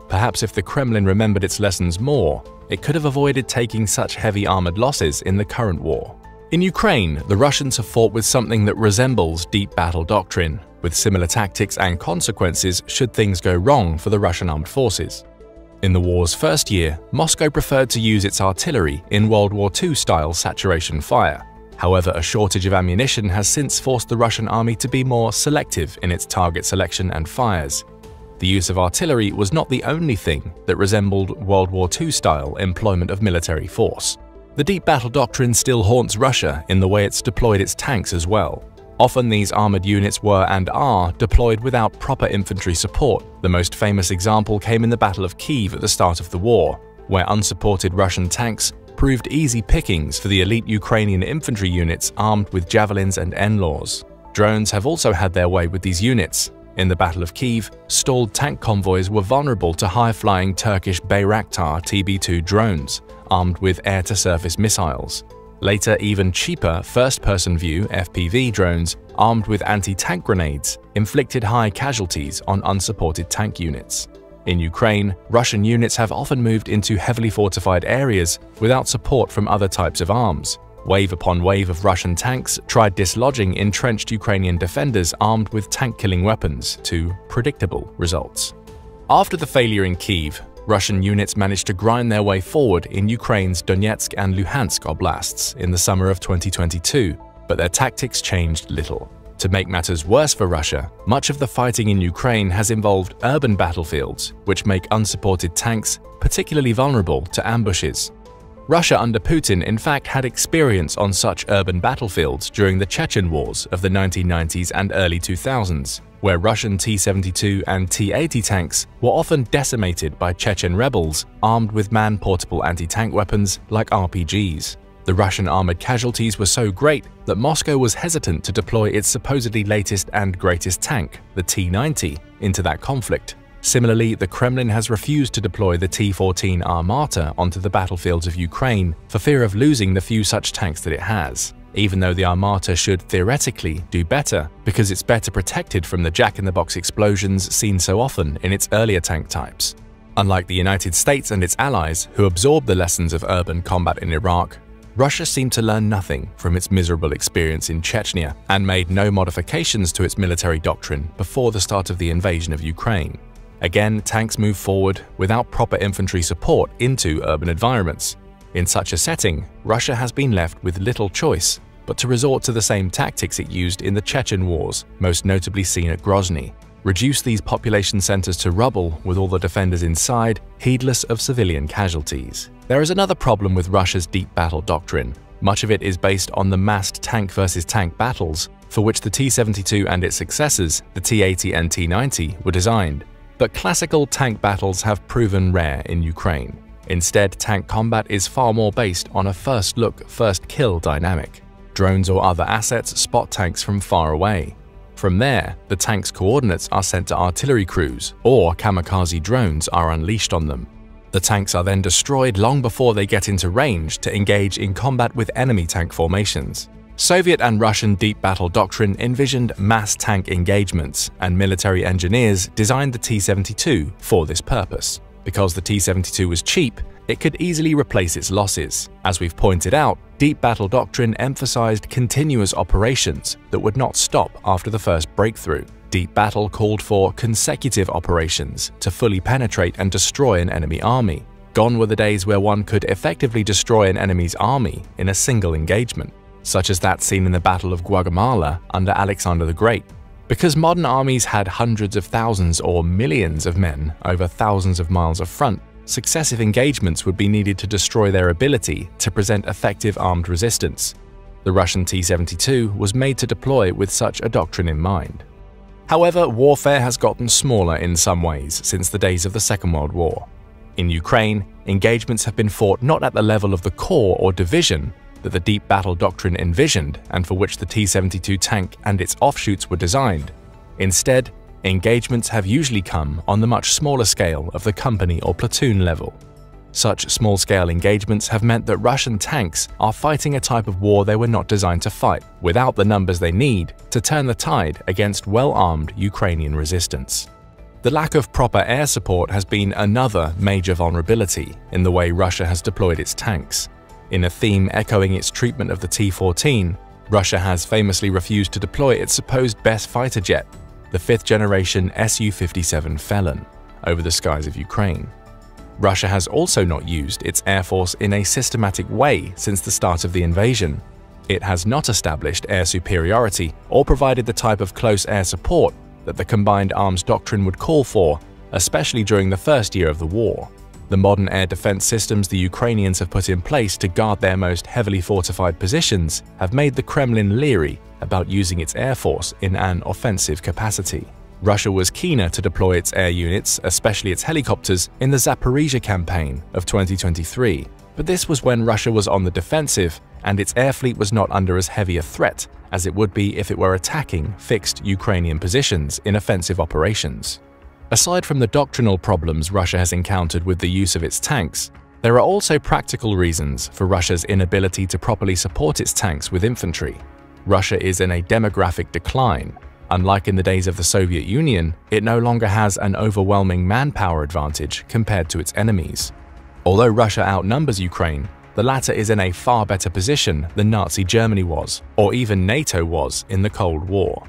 Perhaps if the Kremlin remembered its lessons more, it could have avoided taking such heavy armored losses in the current war. In Ukraine, the Russians have fought with something that resembles deep battle doctrine, with similar tactics and consequences should things go wrong for the Russian armed forces. In the war's first year, Moscow preferred to use its artillery in World War II-style saturation fire. However, a shortage of ammunition has since forced the Russian army to be more selective in its target selection and fires. The use of artillery was not the only thing that resembled World War II-style employment of military force. The deep battle doctrine still haunts Russia in the way it's deployed its tanks as well. Often these armored units were and are deployed without proper infantry support. The most famous example came in the Battle of Kiev at the start of the war, where unsupported Russian tanks proved easy pickings for the elite Ukrainian infantry units armed with javelins and NLAWs. Drones have also had their way with these units. In the Battle of Kiev, stalled tank convoys were vulnerable to high-flying Turkish Bayraktar TB2 drones, armed with air-to-surface missiles. Later, even cheaper first-person view FPV drones, armed with anti-tank grenades, inflicted high casualties on unsupported tank units. In Ukraine, Russian units have often moved into heavily fortified areas without support from other types of arms. Wave upon wave of Russian tanks tried dislodging entrenched Ukrainian defenders armed with tank-killing weapons to predictable results. After the failure in Kiev, Russian units managed to grind their way forward in Ukraine's Donetsk and Luhansk oblasts in the summer of 2022, but their tactics changed little. To make matters worse for Russia, much of the fighting in Ukraine has involved urban battlefields, which make unsupported tanks particularly vulnerable to ambushes. Russia under Putin in fact had experience on such urban battlefields during the Chechen wars of the 1990s and early 2000s, where Russian T-72 and T-80 tanks were often decimated by Chechen rebels armed with man-portable anti-tank weapons like RPGs. The Russian armored casualties were so great that Moscow was hesitant to deploy its supposedly latest and greatest tank, the T-90, into that conflict. Similarly, the Kremlin has refused to deploy the T-14 Armata onto the battlefields of Ukraine for fear of losing the few such tanks that it has, even though the Armata should theoretically do better because it's better protected from the jack-in-the-box explosions seen so often in its earlier tank types. Unlike the United States and its allies, who absorbed the lessons of urban combat in Iraq, Russia seemed to learn nothing from its miserable experience in Chechnya and made no modifications to its military doctrine before the start of the invasion of Ukraine. Again, tanks move forward without proper infantry support into urban environments. In such a setting, Russia has been left with little choice but to resort to the same tactics it used in the Chechen wars, most notably seen at Grozny. Reduce these population centers to rubble with all the defenders inside, heedless of civilian casualties. There is another problem with Russia's deep battle doctrine. Much of it is based on the massed tank versus tank battles, for which the T-72 and its successors, the T-80 and T-90, were designed. But classical tank battles have proven rare in Ukraine. Instead, tank combat is far more based on a first look, first kill dynamic. Drones or other assets spot tanks from far away. From there, the tank's coordinates are sent to artillery crews, or kamikaze drones are unleashed on them. The tanks are then destroyed long before they get into range to engage in combat with enemy tank formations. Soviet and Russian deep battle doctrine envisioned mass tank engagements, and military engineers designed the T-72 for this purpose. Because the T-72 was cheap, it could easily replace its losses. As we've pointed out, deep battle doctrine emphasized continuous operations that would not stop after the first breakthrough. Deep battle called for consecutive operations to fully penetrate and destroy an enemy army. Gone were the days where one could effectively destroy an enemy's army in a single engagement, such as that seen in the Battle of Gaugamela under Alexander the Great. Because modern armies had hundreds of thousands or millions of men over thousands of miles of front, successive engagements would be needed to destroy their ability to present effective armed resistance. The Russian T-72 was made to deploy with such a doctrine in mind. However, warfare has gotten smaller in some ways since the days of the Second World War. In Ukraine, engagements have been fought not at the level of the corps or division that the deep battle doctrine envisioned and for which the T-72 tank and its offshoots were designed. Instead, engagements have usually come on the much smaller scale of the company or platoon level. Such small-scale engagements have meant that Russian tanks are fighting a type of war they were not designed to fight, without the numbers they need to turn the tide against well-armed Ukrainian resistance. The lack of proper air support has been another major vulnerability in the way Russia has deployed its tanks. In a theme echoing its treatment of the T-14, Russia has famously refused to deploy its supposed best fighter jet, the fifth-generation Su-57 Felon, over the skies of Ukraine. Russia has also not used its air force in a systematic way since the start of the invasion. It has not established air superiority or provided the type of close air support that the combined arms doctrine would call for, especially during the first year of the war. The modern air defense systems the Ukrainians have put in place to guard their most heavily fortified positions have made the Kremlin leery about using its air force in an offensive capacity. Russia was keener to deploy its air units, especially its helicopters, in the Zaporizhia campaign of 2023, but this was when Russia was on the defensive and its air fleet was not under as heavy a threat as it would be if it were attacking fixed Ukrainian positions in offensive operations. Aside from the doctrinal problems Russia has encountered with the use of its tanks, there are also practical reasons for Russia's inability to properly support its tanks with infantry. Russia is in a demographic decline. Unlike in the days of the Soviet Union, it no longer has an overwhelming manpower advantage compared to its enemies. Although Russia outnumbers Ukraine, the latter is in a far better position than Nazi Germany was, or even NATO was in the Cold War.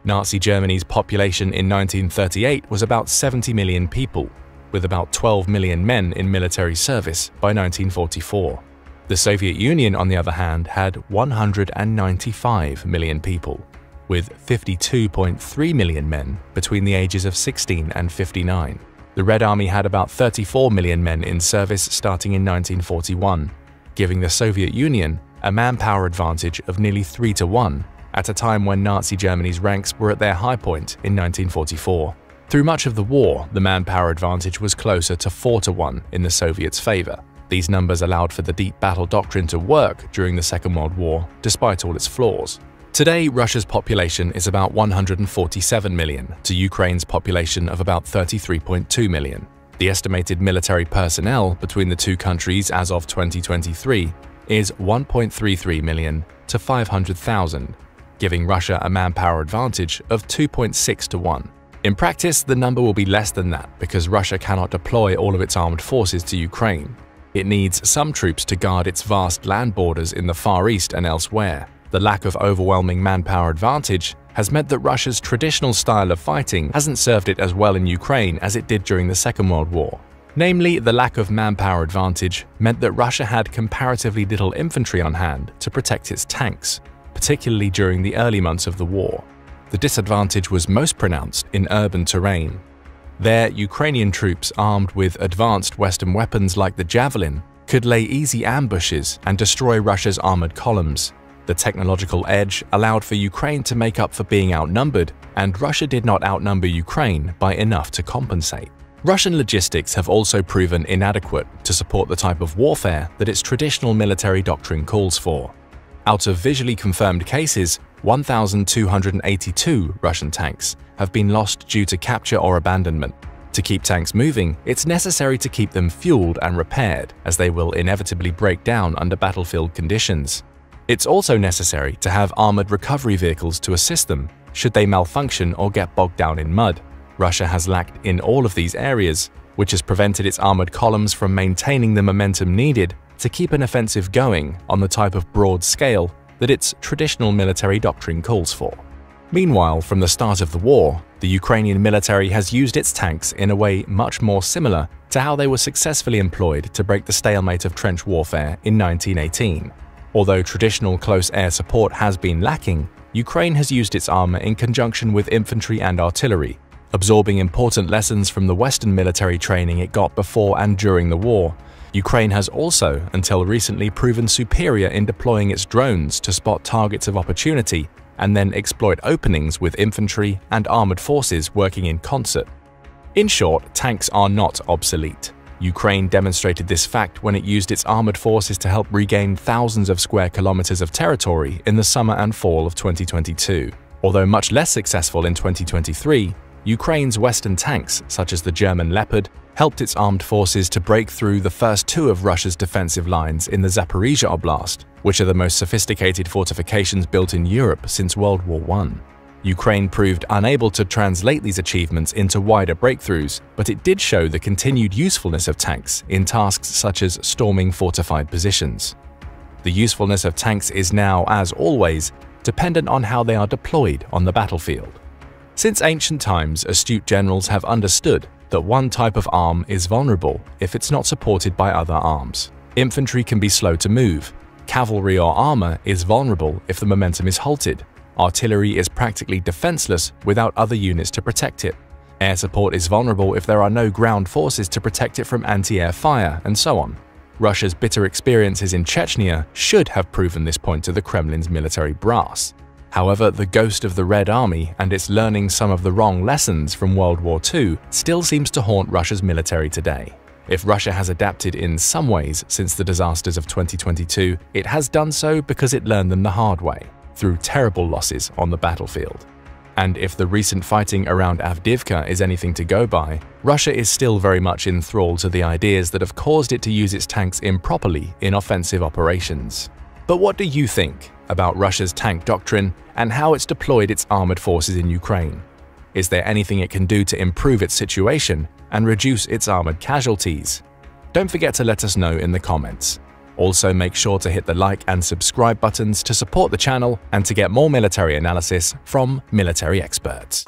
Nazi Germany's population in 1938 was about 70 million people, with about 12 million men in military service by 1944. The Soviet Union, on the other hand, had 195 million people, with 52.3 million men between the ages of 16 and 59. The Red Army had about 34 million men in service starting in 1941, giving the Soviet Union a manpower advantage of nearly 3 to 1 at a time when Nazi Germany's ranks were at their high point in 1944. Through much of the war, the manpower advantage was closer to 4 to 1 in the Soviets' favor. These numbers allowed for the deep battle doctrine to work during the Second World War, despite all its flaws. Today, Russia's population is about 147 million to Ukraine's population of about 33.2 million. The estimated military personnel between the two countries as of 2023 is 1.33 million to 500,000, giving Russia a manpower advantage of 2.6 to 1. In practice, the number will be less than that because Russia cannot deploy all of its armed forces to Ukraine. It needs some troops to guard its vast land borders in the Far East and elsewhere. The lack of overwhelming manpower advantage has meant that Russia's traditional style of fighting hasn't served it as well in Ukraine as it did during the Second World War. Namely, the lack of manpower advantage meant that Russia had comparatively little infantry on hand to protect its tanks, particularly during the early months of the war. The disadvantage was most pronounced in urban terrain. There, Ukrainian troops armed with advanced Western weapons like the Javelin could lay easy ambushes and destroy Russia's armored columns. The technological edge allowed for Ukraine to make up for being outnumbered, and Russia did not outnumber Ukraine by enough to compensate. Russian logistics have also proven inadequate to support the type of warfare that its traditional military doctrine calls for. Out of visually confirmed cases, 1,282 Russian tanks have been lost due to capture or abandonment. To keep tanks moving, it's necessary to keep them fueled and repaired, as they will inevitably break down under battlefield conditions. It's also necessary to have armored recovery vehicles to assist them should they malfunction or get bogged down in mud. Russia has lacked in all of these areas, which has prevented its armored columns from maintaining the momentum needed to keep an offensive going on the type of broad scale that its traditional military doctrine calls for. Meanwhile, from the start of the war, the Ukrainian military has used its tanks in a way much more similar to how they were successfully employed to break the stalemate of trench warfare in 1918. Although traditional close air support has been lacking, Ukraine has used its armor in conjunction with infantry and artillery, absorbing important lessons from the Western military training it got before and during the war. Ukraine has also, until recently, proven superior in deploying its drones to spot targets of opportunity and then exploit openings with infantry and armored forces working in concert. In short, tanks are not obsolete. Ukraine demonstrated this fact when it used its armored forces to help regain thousands of square kilometers of territory in the summer and fall of 2022. Although much less successful in 2023, Ukraine's Western tanks, such as the German Leopard, helped its armed forces to break through the first two of Russia's defensive lines in the Zaporizhia Oblast, which are the most sophisticated fortifications built in Europe since World War I. Ukraine proved unable to translate these achievements into wider breakthroughs, but it did show the continued usefulness of tanks in tasks such as storming fortified positions. The usefulness of tanks is now, as always, dependent on how they are deployed on the battlefield. Since ancient times, astute generals have understood that one type of arm is vulnerable if it's not supported by other arms. Infantry can be slow to move. Cavalry or armor is vulnerable if the momentum is halted. Artillery is practically defenseless without other units to protect it. Air support is vulnerable if there are no ground forces to protect it from anti-air fire, and so on. Russia's bitter experiences in Chechnya should have proven this point to the Kremlin's military brass. However, the ghost of the Red Army and its learning some of the wrong lessons from World War II still seems to haunt Russia's military today. If Russia has adapted in some ways since the disasters of 2022, it has done so because it learned them the hard way, through terrible losses on the battlefield. And if the recent fighting around Avdiivka is anything to go by, Russia is still very much in thrall to the ideas that have caused it to use its tanks improperly in offensive operations. But what do you think about Russia's tank doctrine and how it's deployed its armored forces in Ukraine? Is there anything it can do to improve its situation and reduce its armored casualties? Don't forget to let us know in the comments. Also, make sure to hit the like and subscribe buttons to support the channel and to get more military analysis from military experts.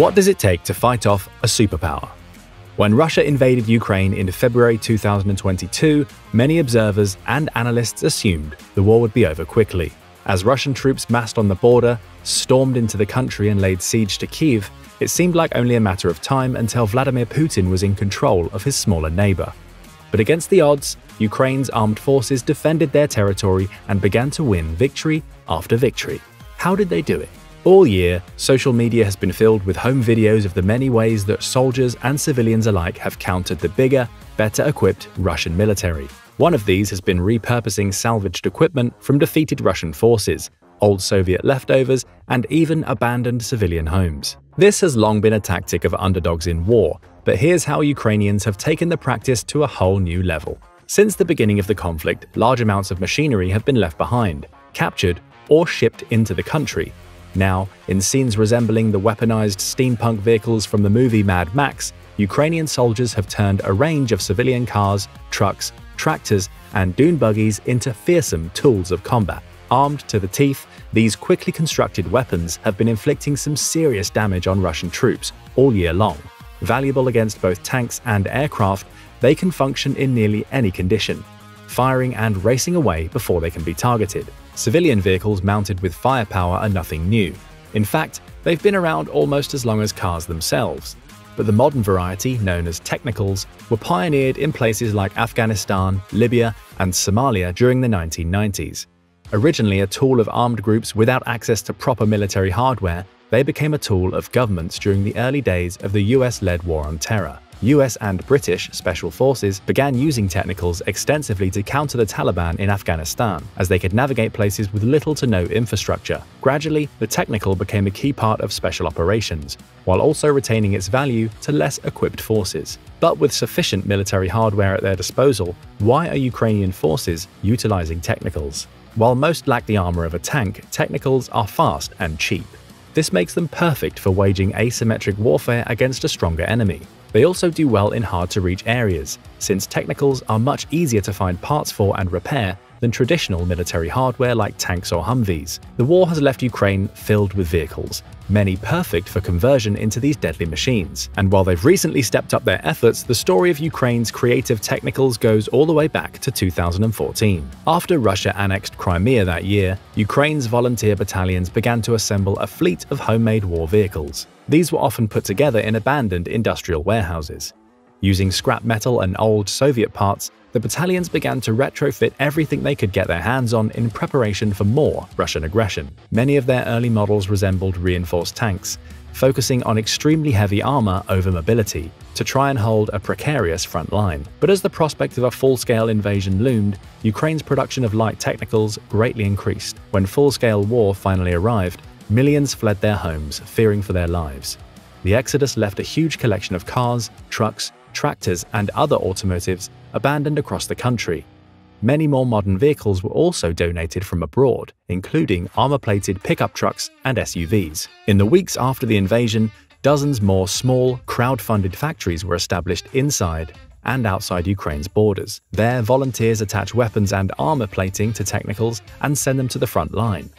What does it take to fight off a superpower? When Russia invaded Ukraine in February 2022, many observers and analysts assumed the war would be over quickly. As Russian troops massed on the border, stormed into the country and laid siege to Kyiv, it seemed like only a matter of time until Vladimir Putin was in control of his smaller neighbor. But against the odds, Ukraine's armed forces defended their territory and began to win victory after victory. How did they do it? All year, social media has been filled with home videos of the many ways that soldiers and civilians alike have countered the bigger, better equipped Russian military. One of these has been repurposing salvaged equipment from defeated Russian forces, old Soviet leftovers, and even abandoned civilian homes. This has long been a tactic of underdogs in war, but here's how Ukrainians have taken the practice to a whole new level. Since the beginning of the conflict, large amounts of machinery have been left behind, captured, or shipped into the country. Now, in scenes resembling the weaponized steampunk vehicles from the movie Mad Max, Ukrainian soldiers have turned a range of civilian cars, trucks, tractors, and dune buggies into fearsome tools of combat. Armed to the teeth, these quickly constructed weapons have been inflicting some serious damage on Russian troops all year long. Valuable against both tanks and aircraft, they can function in nearly any condition, firing and racing away before they can be targeted. Civilian vehicles mounted with firepower are nothing new. In fact, they've been around almost as long as cars themselves. But the modern variety, known as technicals, were pioneered in places like Afghanistan, Libya, and Somalia during the 1990s. Originally a tool of armed groups without access to proper military hardware, they became a tool of governments during the early days of the US-led war on terror. US and British special forces began using technicals extensively to counter the Taliban in Afghanistan, as they could navigate places with little to no infrastructure. Gradually, the technical became a key part of special operations, while also retaining its value to less equipped forces. But with sufficient military hardware at their disposal, why are Ukrainian forces utilizing technicals? While most lack the armor of a tank, technicals are fast and cheap. This makes them perfect for waging asymmetric warfare against a stronger enemy. They also do well in hard-to-reach areas, since technicals are much easier to find parts for and repair than traditional military hardware like tanks or Humvees. The war has left Ukraine filled with vehicles, many perfect for conversion into these deadly machines. And while they've recently stepped up their efforts, the story of Ukraine's creative technicals goes all the way back to 2014. After Russia annexed Crimea that year, Ukraine's volunteer battalions began to assemble a fleet of homemade war vehicles. These were often put together in abandoned industrial warehouses. Using scrap metal and old Soviet parts, the battalions began to retrofit everything they could get their hands on in preparation for more Russian aggression. Many of their early models resembled reinforced tanks, focusing on extremely heavy armor over mobility to try and hold a precarious front line. But as the prospect of a full-scale invasion loomed, Ukraine's production of light technicals greatly increased. When full-scale war finally arrived, millions fled their homes, fearing for their lives. The exodus left a huge collection of cars, trucks, tractors, and other automotives abandoned across the country. Many more modern vehicles were also donated from abroad, including armor-plated pickup trucks and SUVs. In the weeks after the invasion, dozens more small, crowd-funded factories were established inside and outside Ukraine's borders. There, volunteers attach weapons and armor plating to technicals and send them to the front line.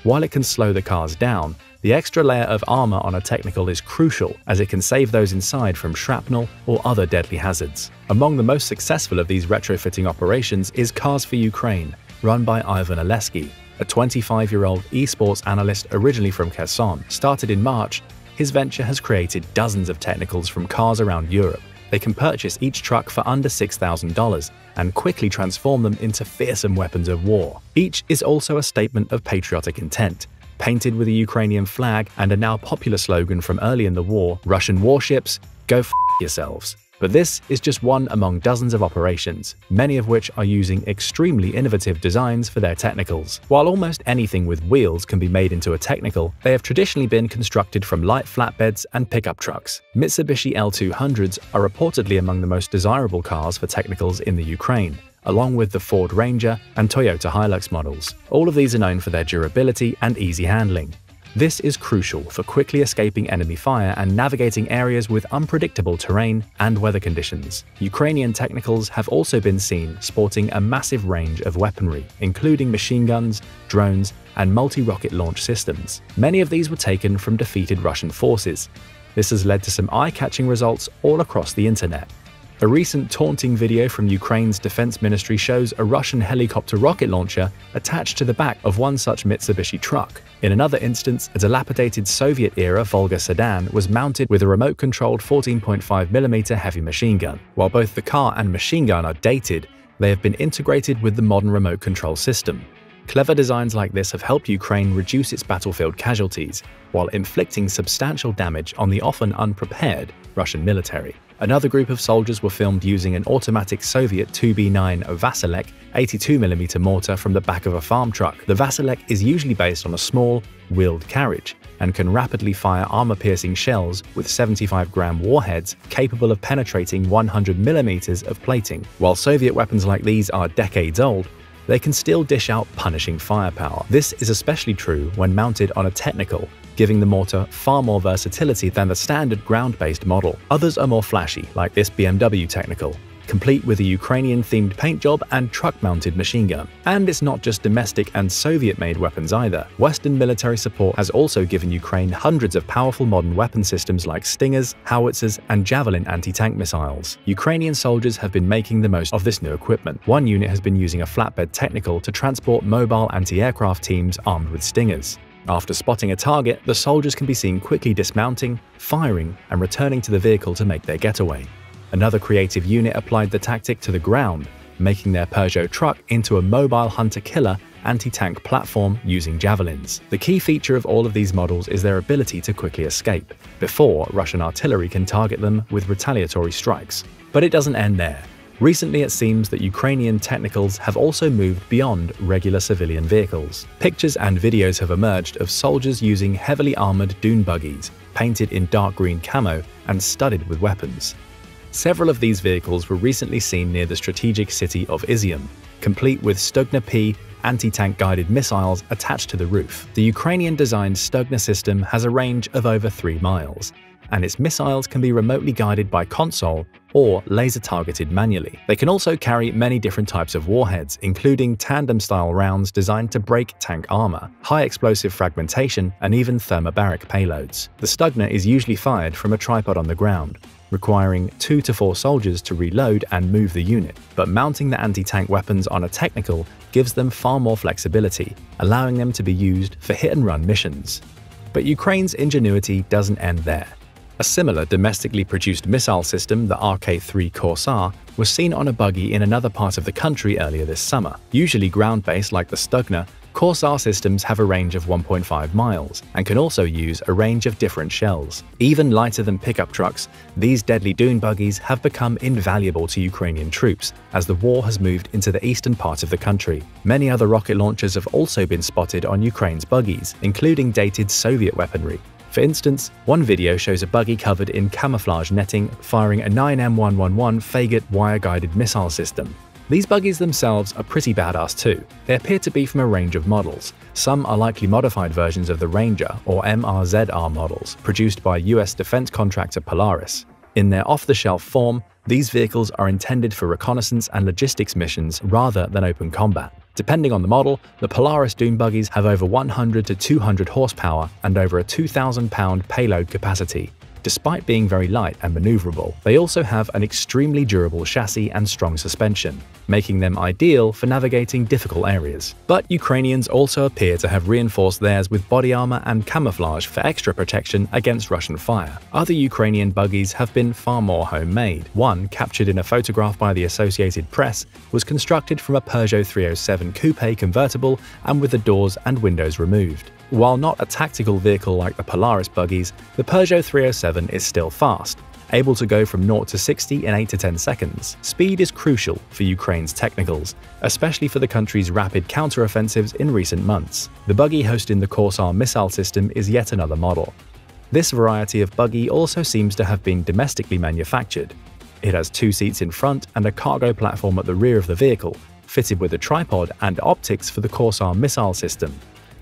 While it can slow the cars down, the extra layer of armor on a technical is crucial, as it can save those inside from shrapnel or other deadly hazards. Among the most successful of these retrofitting operations is Cars for Ukraine, run by Ivan Oleski, a 25-year-old esports analyst originally from Kherson. Started in March, his venture has created dozens of technicals from cars around Europe. They can purchase each truck for under $6,000 and quickly transform them into fearsome weapons of war. Each is also a statement of patriotic intent, painted with a Ukrainian flag and a now popular slogan from early in the war, "Russian warships, go f*** yourselves." But this is just one among dozens of operations, many of which are using extremely innovative designs for their technicals. While almost anything with wheels can be made into a technical, they have traditionally been constructed from light flatbeds and pickup trucks. Mitsubishi L200s are reportedly among the most desirable cars for technicals in the Ukraine, along with the Ford Ranger and Toyota Hilux models. All of these are known for their durability and easy handling. This is crucial for quickly escaping enemy fire and navigating areas with unpredictable terrain and weather conditions. Ukrainian technicals have also been seen sporting a massive range of weaponry, including machine guns, drones, and multi-rocket launch systems. Many of these were taken from defeated Russian forces. This has led to some eye-catching results all across the internet. A recent taunting video from Ukraine's defense ministry shows a Russian helicopter rocket launcher attached to the back of one such Mitsubishi truck. In another instance, a dilapidated Soviet-era Volga sedan was mounted with a remote-controlled 14.5mm heavy machine gun. While both the car and machine gun are dated, they have been integrated with the modern remote control system. Clever designs like this have helped Ukraine reduce its battlefield casualties, while inflicting substantial damage on the often unprepared Russian military. Another group of soldiers were filmed using an automatic Soviet 2B9 Vasilek 82mm mortar from the back of a farm truck. The Vasilek is usually based on a small, wheeled carriage and can rapidly fire armor-piercing shells with 75-gram warheads capable of penetrating 100mm of plating. While Soviet weapons like these are decades old, they can still dish out punishing firepower. This is especially true when mounted on a technical, giving the mortar far more versatility than the standard ground-based model. Others are more flashy, like this BMW technical, complete with a Ukrainian-themed paint job and truck-mounted machine gun. And it's not just domestic and Soviet-made weapons either. Western military support has also given Ukraine hundreds of powerful modern weapon systems like Stingers, howitzers, and Javelin anti-tank missiles. Ukrainian soldiers have been making the most of this new equipment. One unit has been using a flatbed technical to transport mobile anti-aircraft teams armed with Stingers. After spotting a target, the soldiers can be seen quickly dismounting, firing, and returning to the vehicle to make their getaway. Another creative unit applied the tactic to the ground, making their Peugeot truck into a mobile hunter-killer anti-tank platform using javelins. The key feature of all of these models is their ability to quickly escape, before Russian artillery can target them with retaliatory strikes. But it doesn't end there. Recently, it seems that Ukrainian technicals have also moved beyond regular civilian vehicles. Pictures and videos have emerged of soldiers using heavily armored dune buggies, painted in dark green camo and studded with weapons. Several of these vehicles were recently seen near the strategic city of Izium, complete with Stugna P anti-tank guided missiles attached to the roof. The Ukrainian-designed Stugna system has a range of over 3 miles, and its missiles can be remotely guided by console or laser-targeted manually. They can also carry many different types of warheads, including tandem-style rounds designed to break tank armor, high-explosive fragmentation, and even thermobaric payloads. The Stugna is usually fired from a tripod on the ground, requiring 2 to 4 soldiers to reload and move the unit, but mounting the anti-tank weapons on a technical gives them far more flexibility, allowing them to be used for hit-and-run missions. But Ukraine's ingenuity doesn't end there. A similar domestically produced missile system, the RK-3 Corsair, was seen on a buggy in another part of the country earlier this summer. Usually ground-based like the Stugna, Corsair systems have a range of 1.5 miles and can also use a range of different shells. Even lighter than pickup trucks, these deadly dune buggies have become invaluable to Ukrainian troops as the war has moved into the eastern part of the country. Many other rocket launchers have also been spotted on Ukraine's buggies, including dated Soviet weaponry. For instance, one video shows a buggy covered in camouflage netting firing a 9M111 Faget wire-guided missile system. These buggies themselves are pretty badass too. They appear to be from a range of models. Some are likely modified versions of the Ranger or MRZR models produced by US defense contractor Polaris. In their off-the-shelf form, these vehicles are intended for reconnaissance and logistics missions rather than open combat. Depending on the model, the Polaris dune buggies have over 100 to 200 horsepower and over a 2,000-pound payload capacity. Despite being very light and maneuverable, they also have an extremely durable chassis and strong suspension, making them ideal for navigating difficult areas. But Ukrainians also appear to have reinforced theirs with body armor and camouflage for extra protection against Russian fire. Other Ukrainian buggies have been far more homemade. One, captured in a photograph by the Associated Press, was constructed from a Peugeot 307 coupe convertible and with the doors and windows removed. While not a tactical vehicle like the Polaris buggies, the Peugeot 307 is still fast, able to go from 0 to 60 in 8 to 10 seconds. Speed is crucial for Ukraine's technicals, especially for the country's rapid counteroffensives in recent months. The buggy hosting the Corsair missile system is yet another model. This variety of buggy also seems to have been domestically manufactured. It has 2 seats in front and a cargo platform at the rear of the vehicle, fitted with a tripod and optics for the Corsair missile system.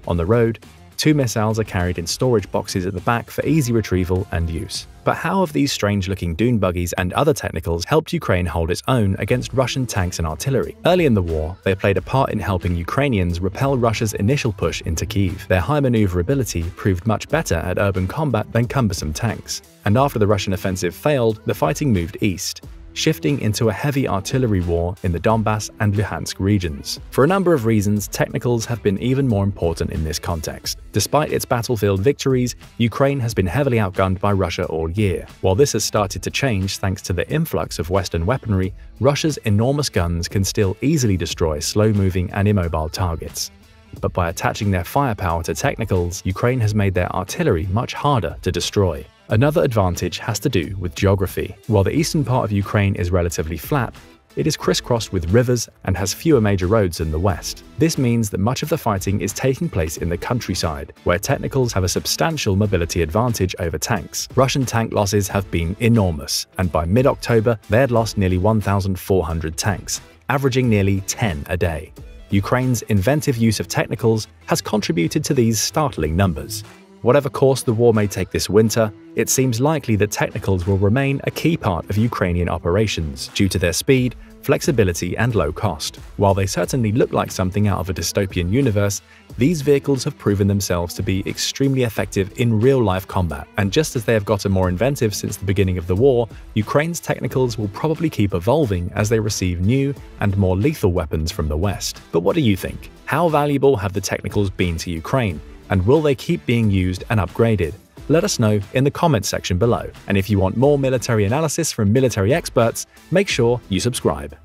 On the road, 2 missiles are carried in storage boxes at the back for easy retrieval and use. But how have these strange-looking dune buggies and other technicals helped Ukraine hold its own against Russian tanks and artillery? Early in the war, they played a part in helping Ukrainians repel Russia's initial push into Kyiv. Their high maneuverability proved much better at urban combat than cumbersome tanks. And after the Russian offensive failed, the fighting moved east, shifting into a heavy artillery war in the Donbass and Luhansk regions. For a number of reasons, technicals have been even more important in this context. Despite its battlefield victories, Ukraine has been heavily outgunned by Russia all year. While this has started to change thanks to the influx of Western weaponry, Russia's enormous guns can still easily destroy slow-moving and immobile targets. But by attaching their firepower to technicals, Ukraine has made their artillery much harder to destroy. Another advantage has to do with geography. While the eastern part of Ukraine is relatively flat, it is crisscrossed with rivers and has fewer major roads than the west. This means that much of the fighting is taking place in the countryside, where technicals have a substantial mobility advantage over tanks. Russian tank losses have been enormous, and by mid-October they had lost nearly 1,400 tanks, averaging nearly 10 a day. Ukraine's inventive use of technicals has contributed to these startling numbers. Whatever course the war may take this winter, it seems likely that technicals will remain a key part of Ukrainian operations due to their speed, flexibility, and low cost. While they certainly look like something out of a dystopian universe, these vehicles have proven themselves to be extremely effective in real-life combat, and just as they have gotten more inventive since the beginning of the war, Ukraine's technicals will probably keep evolving as they receive new and more lethal weapons from the West. But what do you think? How valuable have the technicals been to Ukraine? And will they keep being used and upgraded? Let us know in the comments section below. And if you want more military analysis from military experts, make sure you subscribe.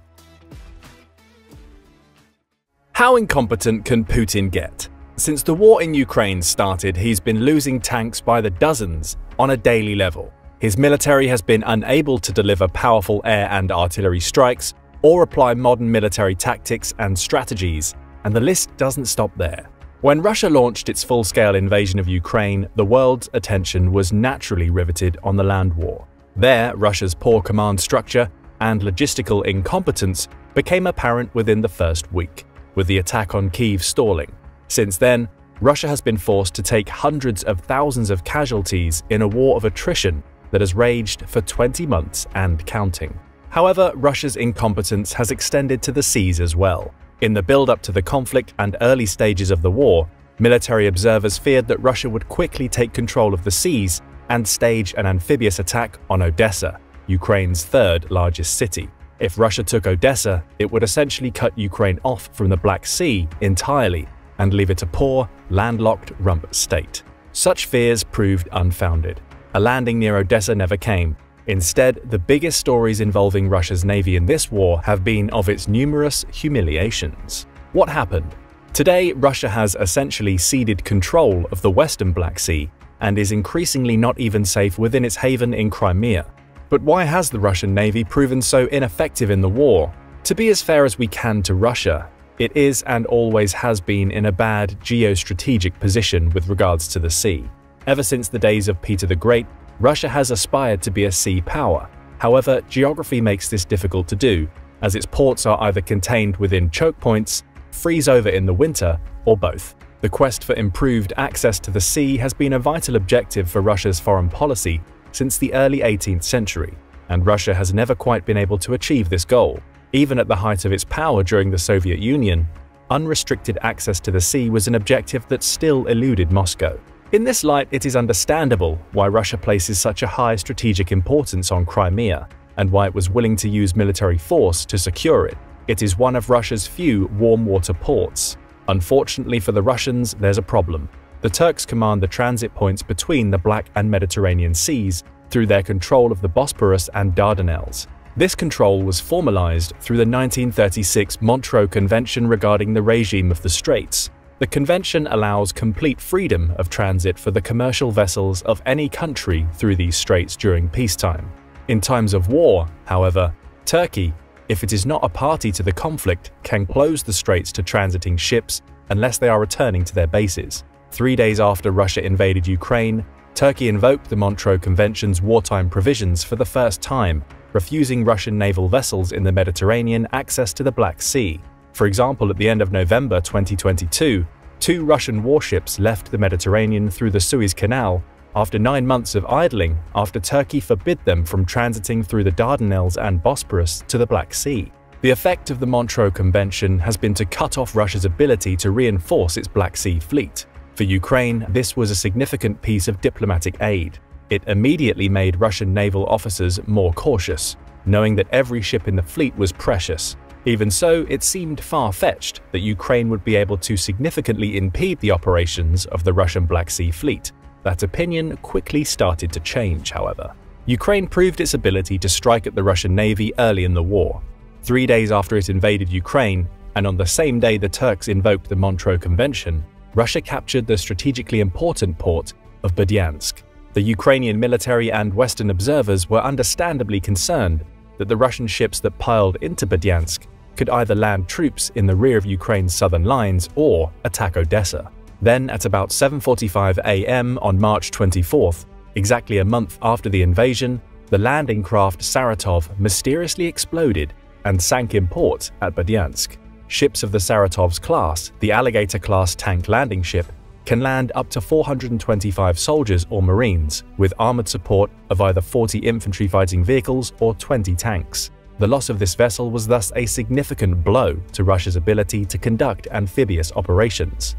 How incompetent can Putin get? Since the war in Ukraine started, he's been losing tanks by the dozens on a daily level. His military has been unable to deliver powerful air and artillery strikes or apply modern military tactics and strategies, and the list doesn't stop there. When Russia launched its full-scale invasion of Ukraine, the world's attention was naturally riveted on the land war. There, Russia's poor command structure and logistical incompetence became apparent within the first week, with the attack on Kyiv stalling. Since then, Russia has been forced to take hundreds of thousands of casualties in a war of attrition that has raged for 20 months and counting. However, Russia's incompetence has extended to the seas as well. In the build-up to the conflict and early stages of the war, military observers feared that Russia would quickly take control of the seas and stage an amphibious attack on Odessa, Ukraine's third largest city. If Russia took Odessa, it would essentially cut Ukraine off from the Black Sea entirely and leave it a poor, landlocked rump state. Such fears proved unfounded. A landing near Odessa never came. Instead, the biggest stories involving Russia's navy in this war have been of its numerous humiliations. What happened? Today, Russia has essentially ceded control of the western Black Sea and is increasingly not even safe within its haven in Crimea. But why has the Russian navy proven so ineffective in the war? To be as fair as we can to Russia, it is and always has been in a bad geostrategic position with regards to the sea. Ever since the days of Peter the Great, Russia has aspired to be a sea power. However, geography makes this difficult to do, as its ports are either contained within choke points, freeze over in the winter, or both. The quest for improved access to the sea has been a vital objective for Russia's foreign policy since the early 18th century, and Russia has never quite been able to achieve this goal. Even at the height of its power during the Soviet Union, unrestricted access to the sea was an objective that still eluded Moscow. In this light, it is understandable why Russia places such a high strategic importance on Crimea and why it was willing to use military force to secure it. It is one of Russia's few warm water ports. Unfortunately for the Russians, there's a problem. The Turks command the transit points between the Black and Mediterranean seas through their control of the Bosporus and Dardanelles. This control was formalized through the 1936 Montreux Convention regarding the regime of the Straits. The convention allows complete freedom of transit for the commercial vessels of any country through these straits during peacetime. In times of war, however, Turkey, if it is not a party to the conflict, can close the straits to transiting ships unless they are returning to their bases. 3 days after Russia invaded Ukraine, Turkey invoked the Montreux Convention's wartime provisions for the first time, refusing Russian naval vessels in the Mediterranean access to the Black Sea. For example, at the end of November 2022, 2 Russian warships left the Mediterranean through the Suez Canal after 9 months of idling after Turkey forbid them from transiting through the Dardanelles and Bosporus to the Black Sea. The effect of the Montreux Convention has been to cut off Russia's ability to reinforce its Black Sea fleet. For Ukraine, this was a significant piece of diplomatic aid. It immediately made Russian naval officers more cautious, knowing that every ship in the fleet was precious. Even so, it seemed far-fetched that Ukraine would be able to significantly impede the operations of the Russian Black Sea Fleet. That opinion quickly started to change, however. Ukraine proved its ability to strike at the Russian Navy early in the war. 3 days after it invaded Ukraine, and on the same day the Turks invoked the Montreux Convention, Russia captured the strategically important port of Berdyansk. The Ukrainian military and Western observers were understandably concerned that the Russian ships that piled into Berdyansk could either land troops in the rear of Ukraine's southern lines or attack Odessa. Then, at about 7:45 a.m. on March 24th, exactly a month after the invasion, the landing craft Saratov mysteriously exploded and sank in port at Berdyansk. ships of the Saratov's class, the Alligator-class tank landing ship, can land up to 425 soldiers or marines, with armored support of either 40 infantry fighting vehicles or 20 tanks. The loss of this vessel was thus a significant blow to Russia's ability to conduct amphibious operations.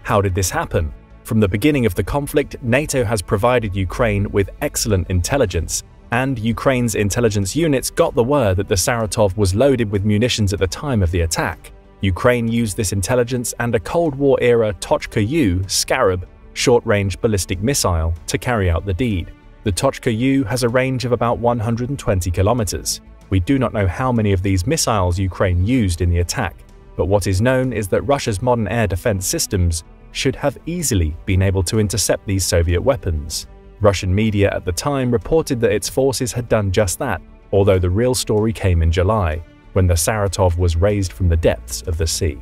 How did this happen? From the beginning of the conflict, NATO has provided Ukraine with excellent intelligence, and Ukraine's intelligence units got the word that the Saratov was loaded with munitions at the time of the attack. Ukraine used this intelligence and a Cold War-era Tochka-U Scarab short-range ballistic missile to carry out the deed. The Tochka-U has a range of about 120 kilometers. We do not know how many of these missiles Ukraine used in the attack, but what is known is that Russia's modern air defense systems should have easily been able to intercept these Soviet weapons. Russian media at the time reported that its forces had done just that, although the real story came in July, when the Saratov was raised from the depths of the sea.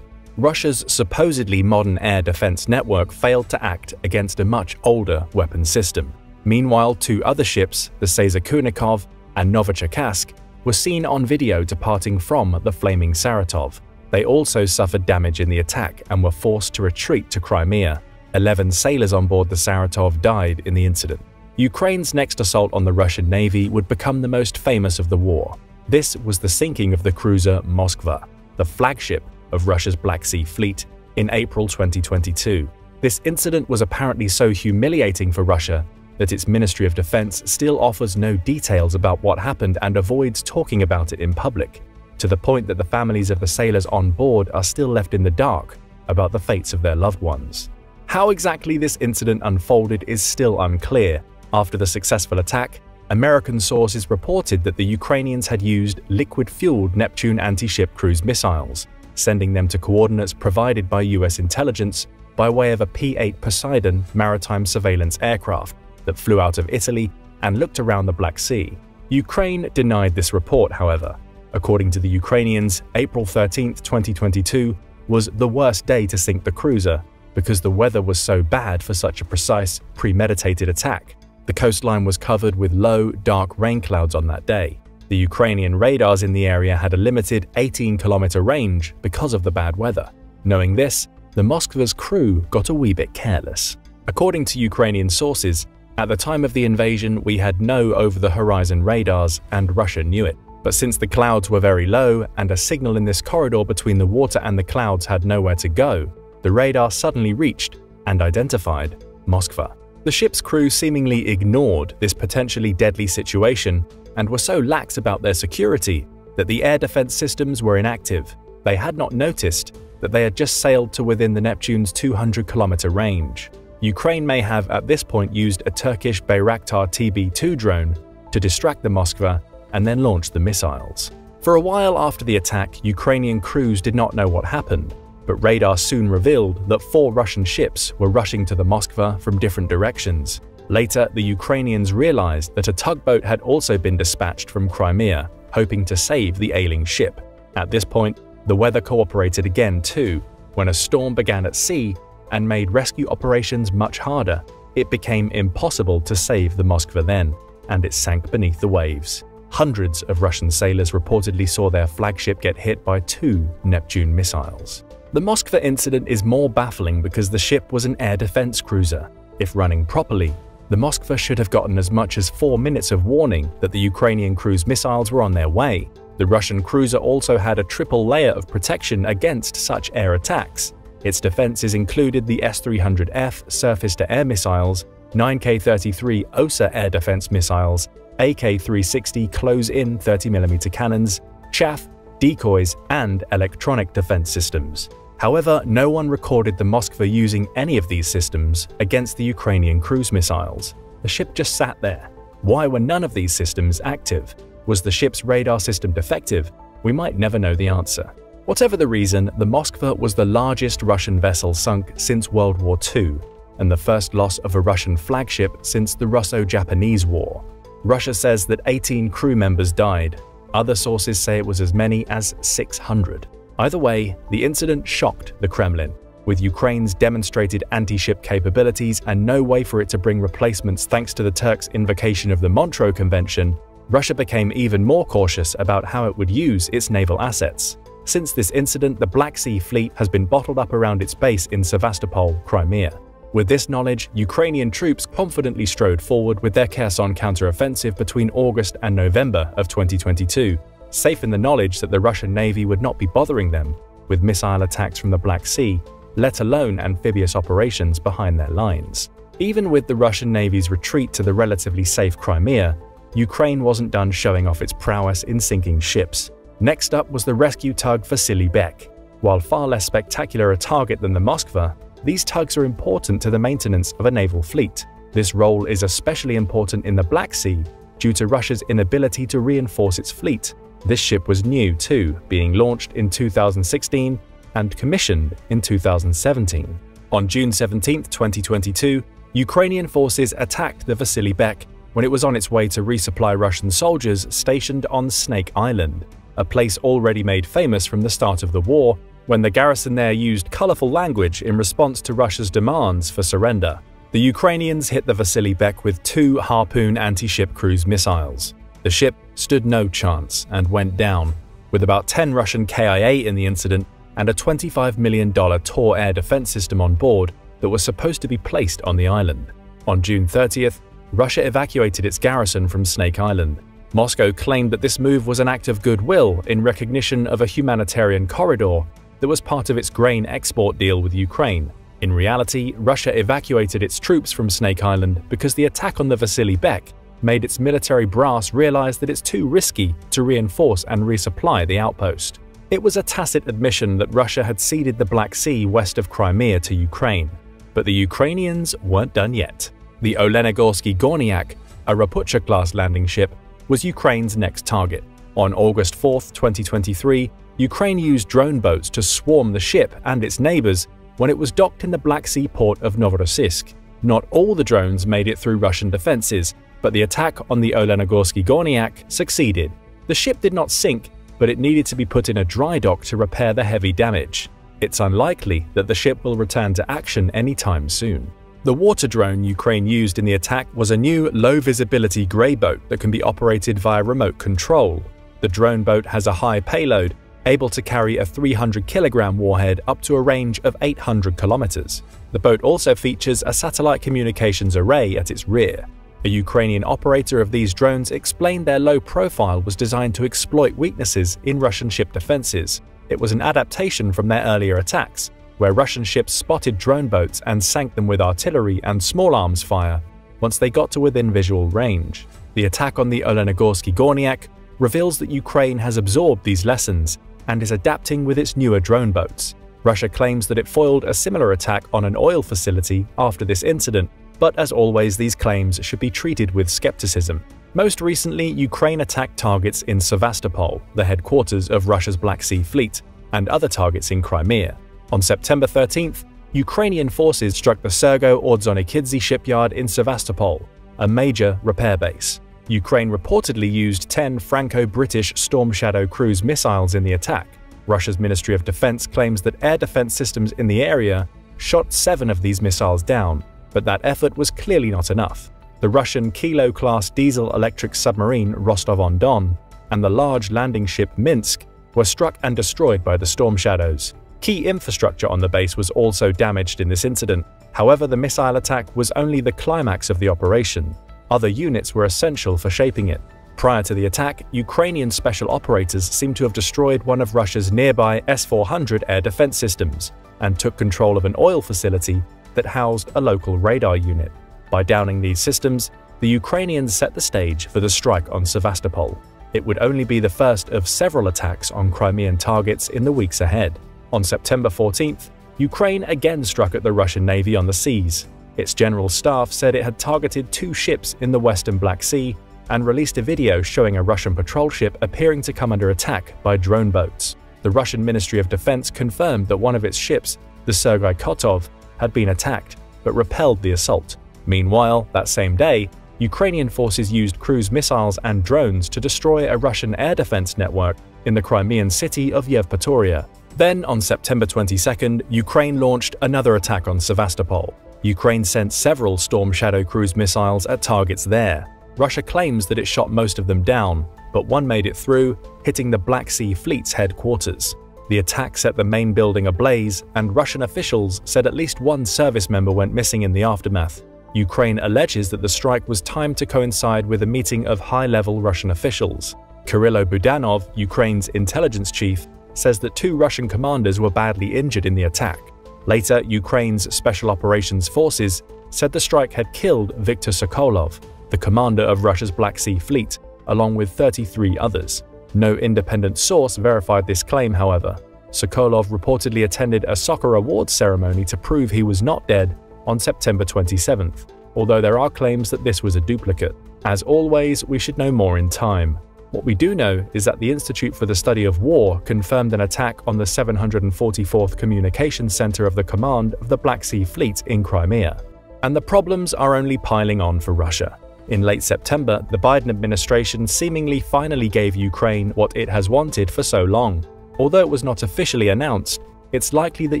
Russia's supposedly modern air defense network failed to act against a much older weapon system. Meanwhile, two other ships, the Seyza-Kunikov and Novocherkassk, were seen on video departing from the flaming Saratov. They also suffered damage in the attack and were forced to retreat to Crimea. 11 sailors on board the Saratov died in the incident. Ukraine's next assault on the Russian Navy would become the most famous of the war. This was the sinking of the cruiser Moskva, the flagship of Russia's Black Sea Fleet, in April 2022. This incident was apparently so humiliating for Russia that its Ministry of Defense still offers no details about what happened and avoids talking about it in public, to the point that the families of the sailors on board are still left in the dark about the fates of their loved ones. How exactly this incident unfolded is still unclear. After the successful attack, American sources reported that the Ukrainians had used liquid-fueled Neptune anti-ship cruise missiles, sending them to coordinates provided by US intelligence by way of a P-8 Poseidon maritime surveillance aircraft that flew out of Italy and looked around the Black Sea. Ukraine denied this report, however. According to the Ukrainians, April 13, 2022 was the worst day to sink the cruiser because the weather was so bad for such a precise, premeditated attack. The coastline was covered with low, dark rain clouds on that day. The Ukrainian radars in the area had a limited 18-kilometer range because of the bad weather. Knowing this, the Moskva's crew got a wee bit careless. According to Ukrainian sources, at the time of the invasion, we had no over-the-horizon radars, and Russia knew it. But since the clouds were very low and a signal in this corridor between the water and the clouds had nowhere to go, the radar suddenly reached and identified Moskva. The ship's crew seemingly ignored this potentially deadly situation and were so lax about their security that the air defense systems were inactive. They had not noticed that they had just sailed to within the Neptune's 200-kilometer range. Ukraine may have at this point used a Turkish Bayraktar TB2 drone to distract the Moskva and then launched the missiles. For a while after the attack, Ukrainian crews did not know what happened, but radar soon revealed that 4 Russian ships were rushing to the Moskva from different directions. Later, the Ukrainians realized that a tugboat had also been dispatched from Crimea, hoping to save the ailing ship. At this point, the weather cooperated again too, when a storm began at sea and made rescue operations much harder. It became impossible to save the Moskva then, and it sank beneath the waves. Hundreds of Russian sailors reportedly saw their flagship get hit by 2 Neptune missiles. The Moskva incident is more baffling because the ship was an air defense cruiser. If running properly, the Moskva should have gotten as much as 4 minutes of warning that the Ukrainian cruise missiles were on their way. The Russian cruiser also had a triple layer of protection against such air attacks. Its defenses included the S-300F surface-to-air missiles, 9K-33 OSA air defense missiles, AK-360 close-in 30mm cannons, chaff, decoys, and electronic defense systems. However, no one recorded the Moskva using any of these systems against the Ukrainian cruise missiles. The ship just sat there. Why were none of these systems active? Was the ship's radar system defective? We might never know the answer. Whatever the reason, the Moskva was the largest Russian vessel sunk since World War II, and the first loss of a Russian flagship since the Russo-Japanese War. Russia says that 18 crew members died. Other sources say it was as many as 600. Either way, the incident shocked the Kremlin. With Ukraine's demonstrated anti-ship capabilities and no way for it to bring replacements thanks to the Turks' invocation of the Montreux Convention, Russia became even more cautious about how it would use its naval assets. Since this incident, the Black Sea Fleet has been bottled up around its base in Sevastopol, Crimea. With this knowledge, Ukrainian troops confidently strode forward with their Kherson counteroffensive between August and November of 2022, safe in the knowledge that the Russian Navy would not be bothering them with missile attacks from the Black Sea, let alone amphibious operations behind their lines. Even with the Russian Navy's retreat to the relatively safe Crimea, Ukraine wasn't done showing off its prowess in sinking ships. Next up was the rescue tug Vasily Bek. While far less spectacular a target than the Moskva, these tugs are important to the maintenance of a naval fleet. This role is especially important in the Black Sea due to Russia's inability to reinforce its fleet. This ship was new too, being launched in 2016 and commissioned in 2017. On June 17, 2022, Ukrainian forces attacked the Vasily Bek when it was on its way to resupply Russian soldiers stationed on Snake Island, a place already made famous from the start of the war, when the garrison there used colorful language in response to Russia's demands for surrender. The Ukrainians hit the Vasily Bek with 2 Harpoon anti-ship cruise missiles. The ship stood no chance and went down, with about 10 Russian KIA in the incident and a $25 million Tor air defense system on board that was supposed to be placed on the island. On June 30th, Russia evacuated its garrison from Snake Island. Moscow claimed that this move was an act of goodwill in recognition of a humanitarian corridor that was part of its grain export deal with Ukraine. In reality, Russia evacuated its troops from Snake Island because the attack on the Vasily Bek made its military brass realize that it's too risky to reinforce and resupply the outpost. It was a tacit admission that Russia had ceded the Black Sea west of Crimea to Ukraine. But the Ukrainians weren't done yet. The Olenigorsky Gornyak, a Rapucha-class landing ship, was Ukraine's next target. On August 4, 2023, Ukraine used drone boats to swarm the ship and its neighbors when it was docked in the Black Sea port of Novorossiysk. Not all the drones made it through Russian defenses, but the attack on the Olenigorsky Gornyak succeeded. The ship did not sink, but it needed to be put in a dry dock to repair the heavy damage. It's unlikely that the ship will return to action anytime soon. The water drone Ukraine used in the attack was a new low-visibility grey boat that can be operated via remote control. The drone boat has a high payload, able to carry a 300-kilogram warhead up to a range of 800 kilometers. The boat also features a satellite communications array at its rear. A Ukrainian operator of these drones explained their low profile was designed to exploit weaknesses in Russian ship defenses. It was an adaptation from their earlier attacks, where Russian ships spotted drone boats and sank them with artillery and small arms fire once they got to within visual range. The attack on the Olenigorsky Gornyak reveals that Ukraine has absorbed these lessons and is adapting with its newer drone boats. Russia claims that it foiled a similar attack on an oil facility after this incident, but as always, these claims should be treated with skepticism. Most recently, Ukraine attacked targets in Sevastopol, the headquarters of Russia's Black Sea Fleet, and other targets in Crimea. On September 13th, Ukrainian forces struck the Sergo-Ordzhonikidze shipyard in Sevastopol, a major repair base. Ukraine reportedly used 10 Franco-British Storm Shadow cruise missiles in the attack. Russia's Ministry of Defense claims that air defense systems in the area shot 7 of these missiles down, but that effort was clearly not enough. The Russian Kilo-class diesel-electric submarine Rostov-on-Don and the large landing ship Minsk were struck and destroyed by the Storm Shadows. Key infrastructure on the base was also damaged in this incident. However, the missile attack was only the climax of the operation. Other units were essential for shaping it. Prior to the attack, Ukrainian special operators seem to have destroyed one of Russia's nearby S-400 air defense systems and took control of an oil facility that housed a local radar unit. By downing these systems, the Ukrainians set the stage for the strike on Sevastopol. It would only be the first of several attacks on Crimean targets in the weeks ahead. On September 14th, Ukraine again struck at the Russian Navy on the seas. Its general staff said it had targeted 2 ships in the western Black Sea and released a video showing a Russian patrol ship appearing to come under attack by drone boats. The Russian Ministry of Defense confirmed that one of its ships, the Sergei Kotov, had been attacked, but repelled the assault. Meanwhile, that same day, Ukrainian forces used cruise missiles and drones to destroy a Russian air defense network in the Crimean city of Yevpatoria. Then, on September 22nd, Ukraine launched another attack on Sevastopol. Ukraine sent several Storm Shadow cruise missiles at targets there. Russia claims that it shot most of them down, but one made it through, hitting the Black Sea Fleet's headquarters. The attack set the main building ablaze, and Russian officials said at least one service member went missing in the aftermath. Ukraine alleges that the strike was timed to coincide with a meeting of high-level Russian officials. Kirillo Budanov, Ukraine's intelligence chief, says that 2 Russian commanders were badly injured in the attack. Later, Ukraine's Special Operations Forces said the strike had killed Viktor Sokolov, the commander of Russia's Black Sea Fleet, along with 33 others. No independent source verified this claim, however. Sokolov reportedly attended a soccer awards ceremony to prove he was not dead on September 27th, although there are claims that this was a duplicate. As always, we should know more in time. What we do know is that the Institute for the Study of War confirmed an attack on the 744th Communications Center of the Command of the Black Sea Fleet in Crimea. And the problems are only piling on for Russia. In late September, the Biden administration seemingly finally gave Ukraine what it has wanted for so long. Although it was not officially announced, it's likely that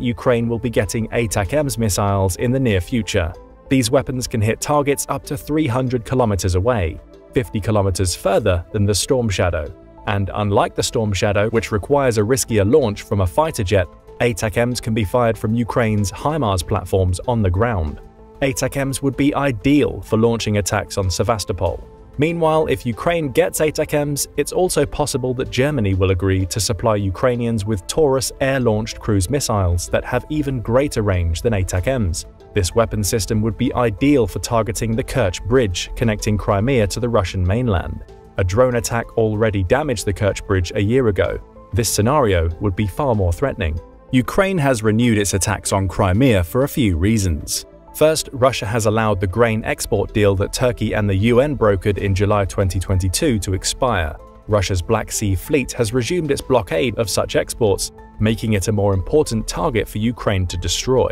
Ukraine will be getting ATACMS missiles in the near future. These weapons can hit targets up to 300 kilometers away, 50 kilometers further than the Storm Shadow. And unlike the Storm Shadow, which requires a riskier launch from a fighter jet, ATACMS can be fired from Ukraine's HIMARS platforms on the ground. ATACMS would be ideal for launching attacks on Sevastopol. Meanwhile, if Ukraine gets ATACMS, it's also possible that Germany will agree to supply Ukrainians with Taurus air-launched cruise missiles that have even greater range than ATACMS. This weapon system would be ideal for targeting the Kerch Bridge connecting Crimea to the Russian mainland. A drone attack already damaged the Kerch Bridge a year ago. This scenario would be far more threatening. Ukraine has renewed its attacks on Crimea for a few reasons. First, Russia has allowed the grain export deal that Turkey and the UN brokered in July 2022 to expire. Russia's Black Sea Fleet has resumed its blockade of such exports, making it a more important target for Ukraine to destroy.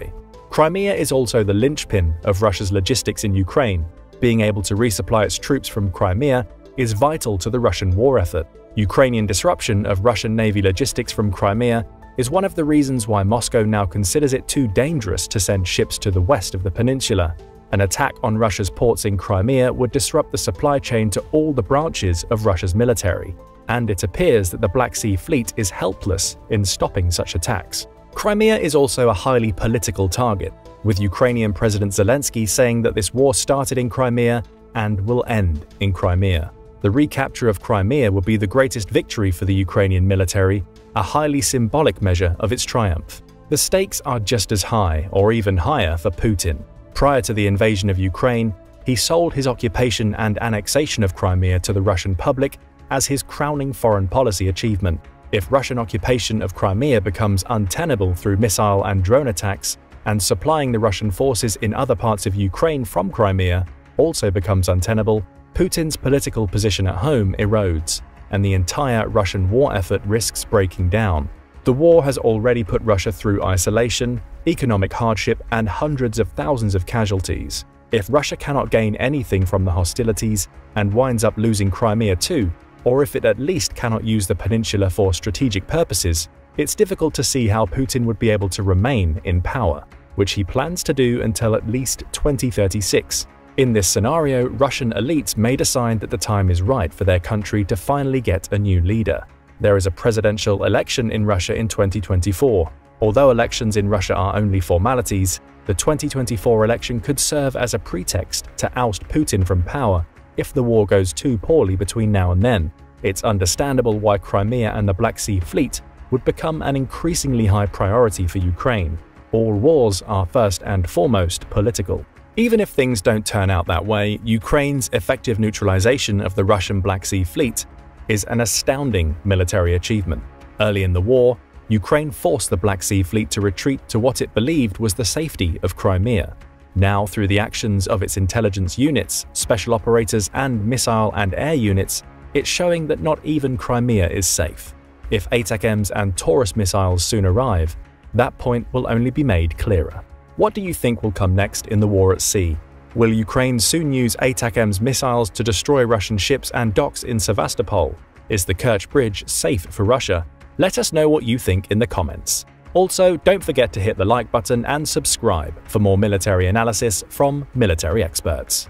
Crimea is also the linchpin of Russia's logistics in Ukraine. Being able to resupply its troops from Crimea is vital to the Russian war effort. Ukrainian disruption of Russian Navy logistics from Crimea is one of the reasons why Moscow now considers it too dangerous to send ships to the west of the peninsula. An attack on Russia's ports in Crimea would disrupt the supply chain to all the branches of Russia's military, and it appears that the Black Sea Fleet is helpless in stopping such attacks. Crimea is also a highly political target, with Ukrainian President Zelensky saying that this war started in Crimea and will end in Crimea. The recapture of Crimea would be the greatest victory for the Ukrainian military, a highly symbolic measure of its triumph. The stakes are just as high, or even higher, for Putin. Prior to the invasion of Ukraine, he sold his occupation and annexation of Crimea to the Russian public as his crowning foreign policy achievement. If Russian occupation of Crimea becomes untenable through missile and drone attacks, and supplying the Russian forces in other parts of Ukraine from Crimea also becomes untenable, Putin's political position at home erodes, and the entire Russian war effort risks breaking down. The war has already put Russia through isolation, economic hardship, and hundreds of thousands of casualties. If Russia cannot gain anything from the hostilities and winds up losing Crimea too, or if it at least cannot use the peninsula for strategic purposes, it's difficult to see how Putin would be able to remain in power, which he plans to do until at least 2036. In this scenario, Russian elites may decide that the time is right for their country to finally get a new leader. There is a presidential election in Russia in 2024. Although elections in Russia are only formalities, the 2024 election could serve as a pretext to oust Putin from power if the war goes too poorly between now and then. It's understandable why Crimea and the Black Sea Fleet would become an increasingly high priority for Ukraine. All wars are first and foremost political. Even if things don't turn out that way, Ukraine's effective neutralization of the Russian Black Sea Fleet is an astounding military achievement. Early in the war, Ukraine forced the Black Sea Fleet to retreat to what it believed was the safety of Crimea. Now, through the actions of its intelligence units, special operators, and missile and air units, it's showing that not even Crimea is safe. If ATACMS and Taurus missiles soon arrive, that point will only be made clearer. What do you think will come next in the war at sea? Will Ukraine soon use ATACMS missiles to destroy Russian ships and docks in Sevastopol? Is the Kerch Bridge safe for Russia? Let us know what you think in the comments. Also, don't forget to hit the like button and subscribe for more military analysis from military experts.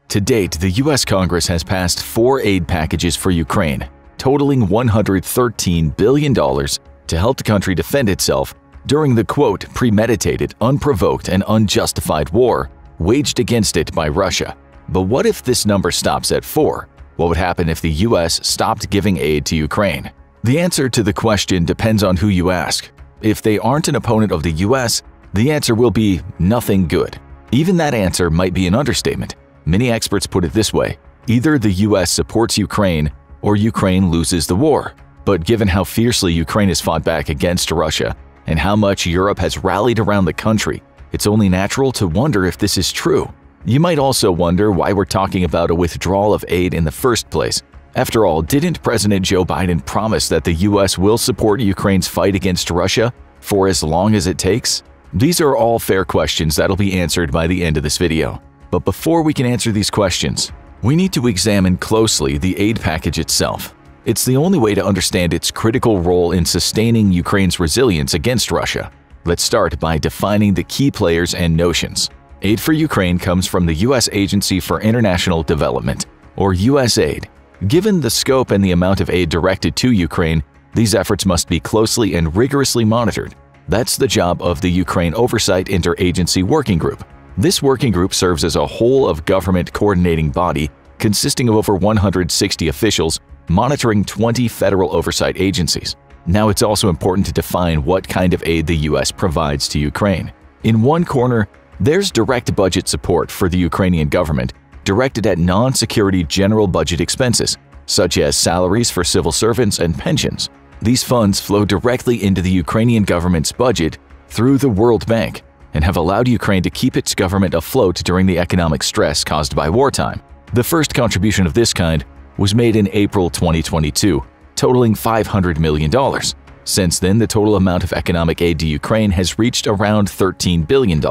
To date, the U.S. Congress has passed 4 aid packages for Ukraine, totaling $113 billion to to help the country defend itself during the quote, premeditated, unprovoked, and unjustified war waged against it by Russia. But what if this number stops at 4? What would happen if the US stopped giving aid to Ukraine? The answer to the question depends on who you ask. If they aren't an opponent of the US, the answer will be nothing good. Even that answer might be an understatement. Many experts put it this way: either the US supports Ukraine or Ukraine loses the war. But given how fiercely Ukraine has fought back against Russia and how much Europe has rallied around the country, it's only natural to wonder if this is true. You might also wonder why we're talking about a withdrawal of aid in the first place. After all, didn't President Joe Biden promise that the US will support Ukraine's fight against Russia for as long as it takes? These are all fair questions that'll be answered by the end of this video. But before we can answer these questions, we need to examine closely the aid package itself. It's the only way to understand its critical role in sustaining Ukraine's resilience against Russia. Let's start by defining the key players and notions. Aid for Ukraine comes from the U.S. Agency for International Development, or USAID. Given the scope and the amount of aid directed to Ukraine, these efforts must be closely and rigorously monitored. That's the job of the Ukraine Oversight Interagency Working Group. This working group serves as a whole-of-government coordinating body consisting of over 160 officials monitoring 20 federal oversight agencies. Now, it's also important to define what kind of aid the U.S. provides to Ukraine. In one corner, there's direct budget support for the Ukrainian government directed at non-security general budget expenses, such as salaries for civil servants and pensions. These funds flow directly into the Ukrainian government's budget through the World Bank and have allowed Ukraine to keep its government afloat during the economic stress caused by wartime. The first contribution of this kind was made in April 2022, totaling $500 million. Since then, the total amount of economic aid to Ukraine has reached around $13 billion.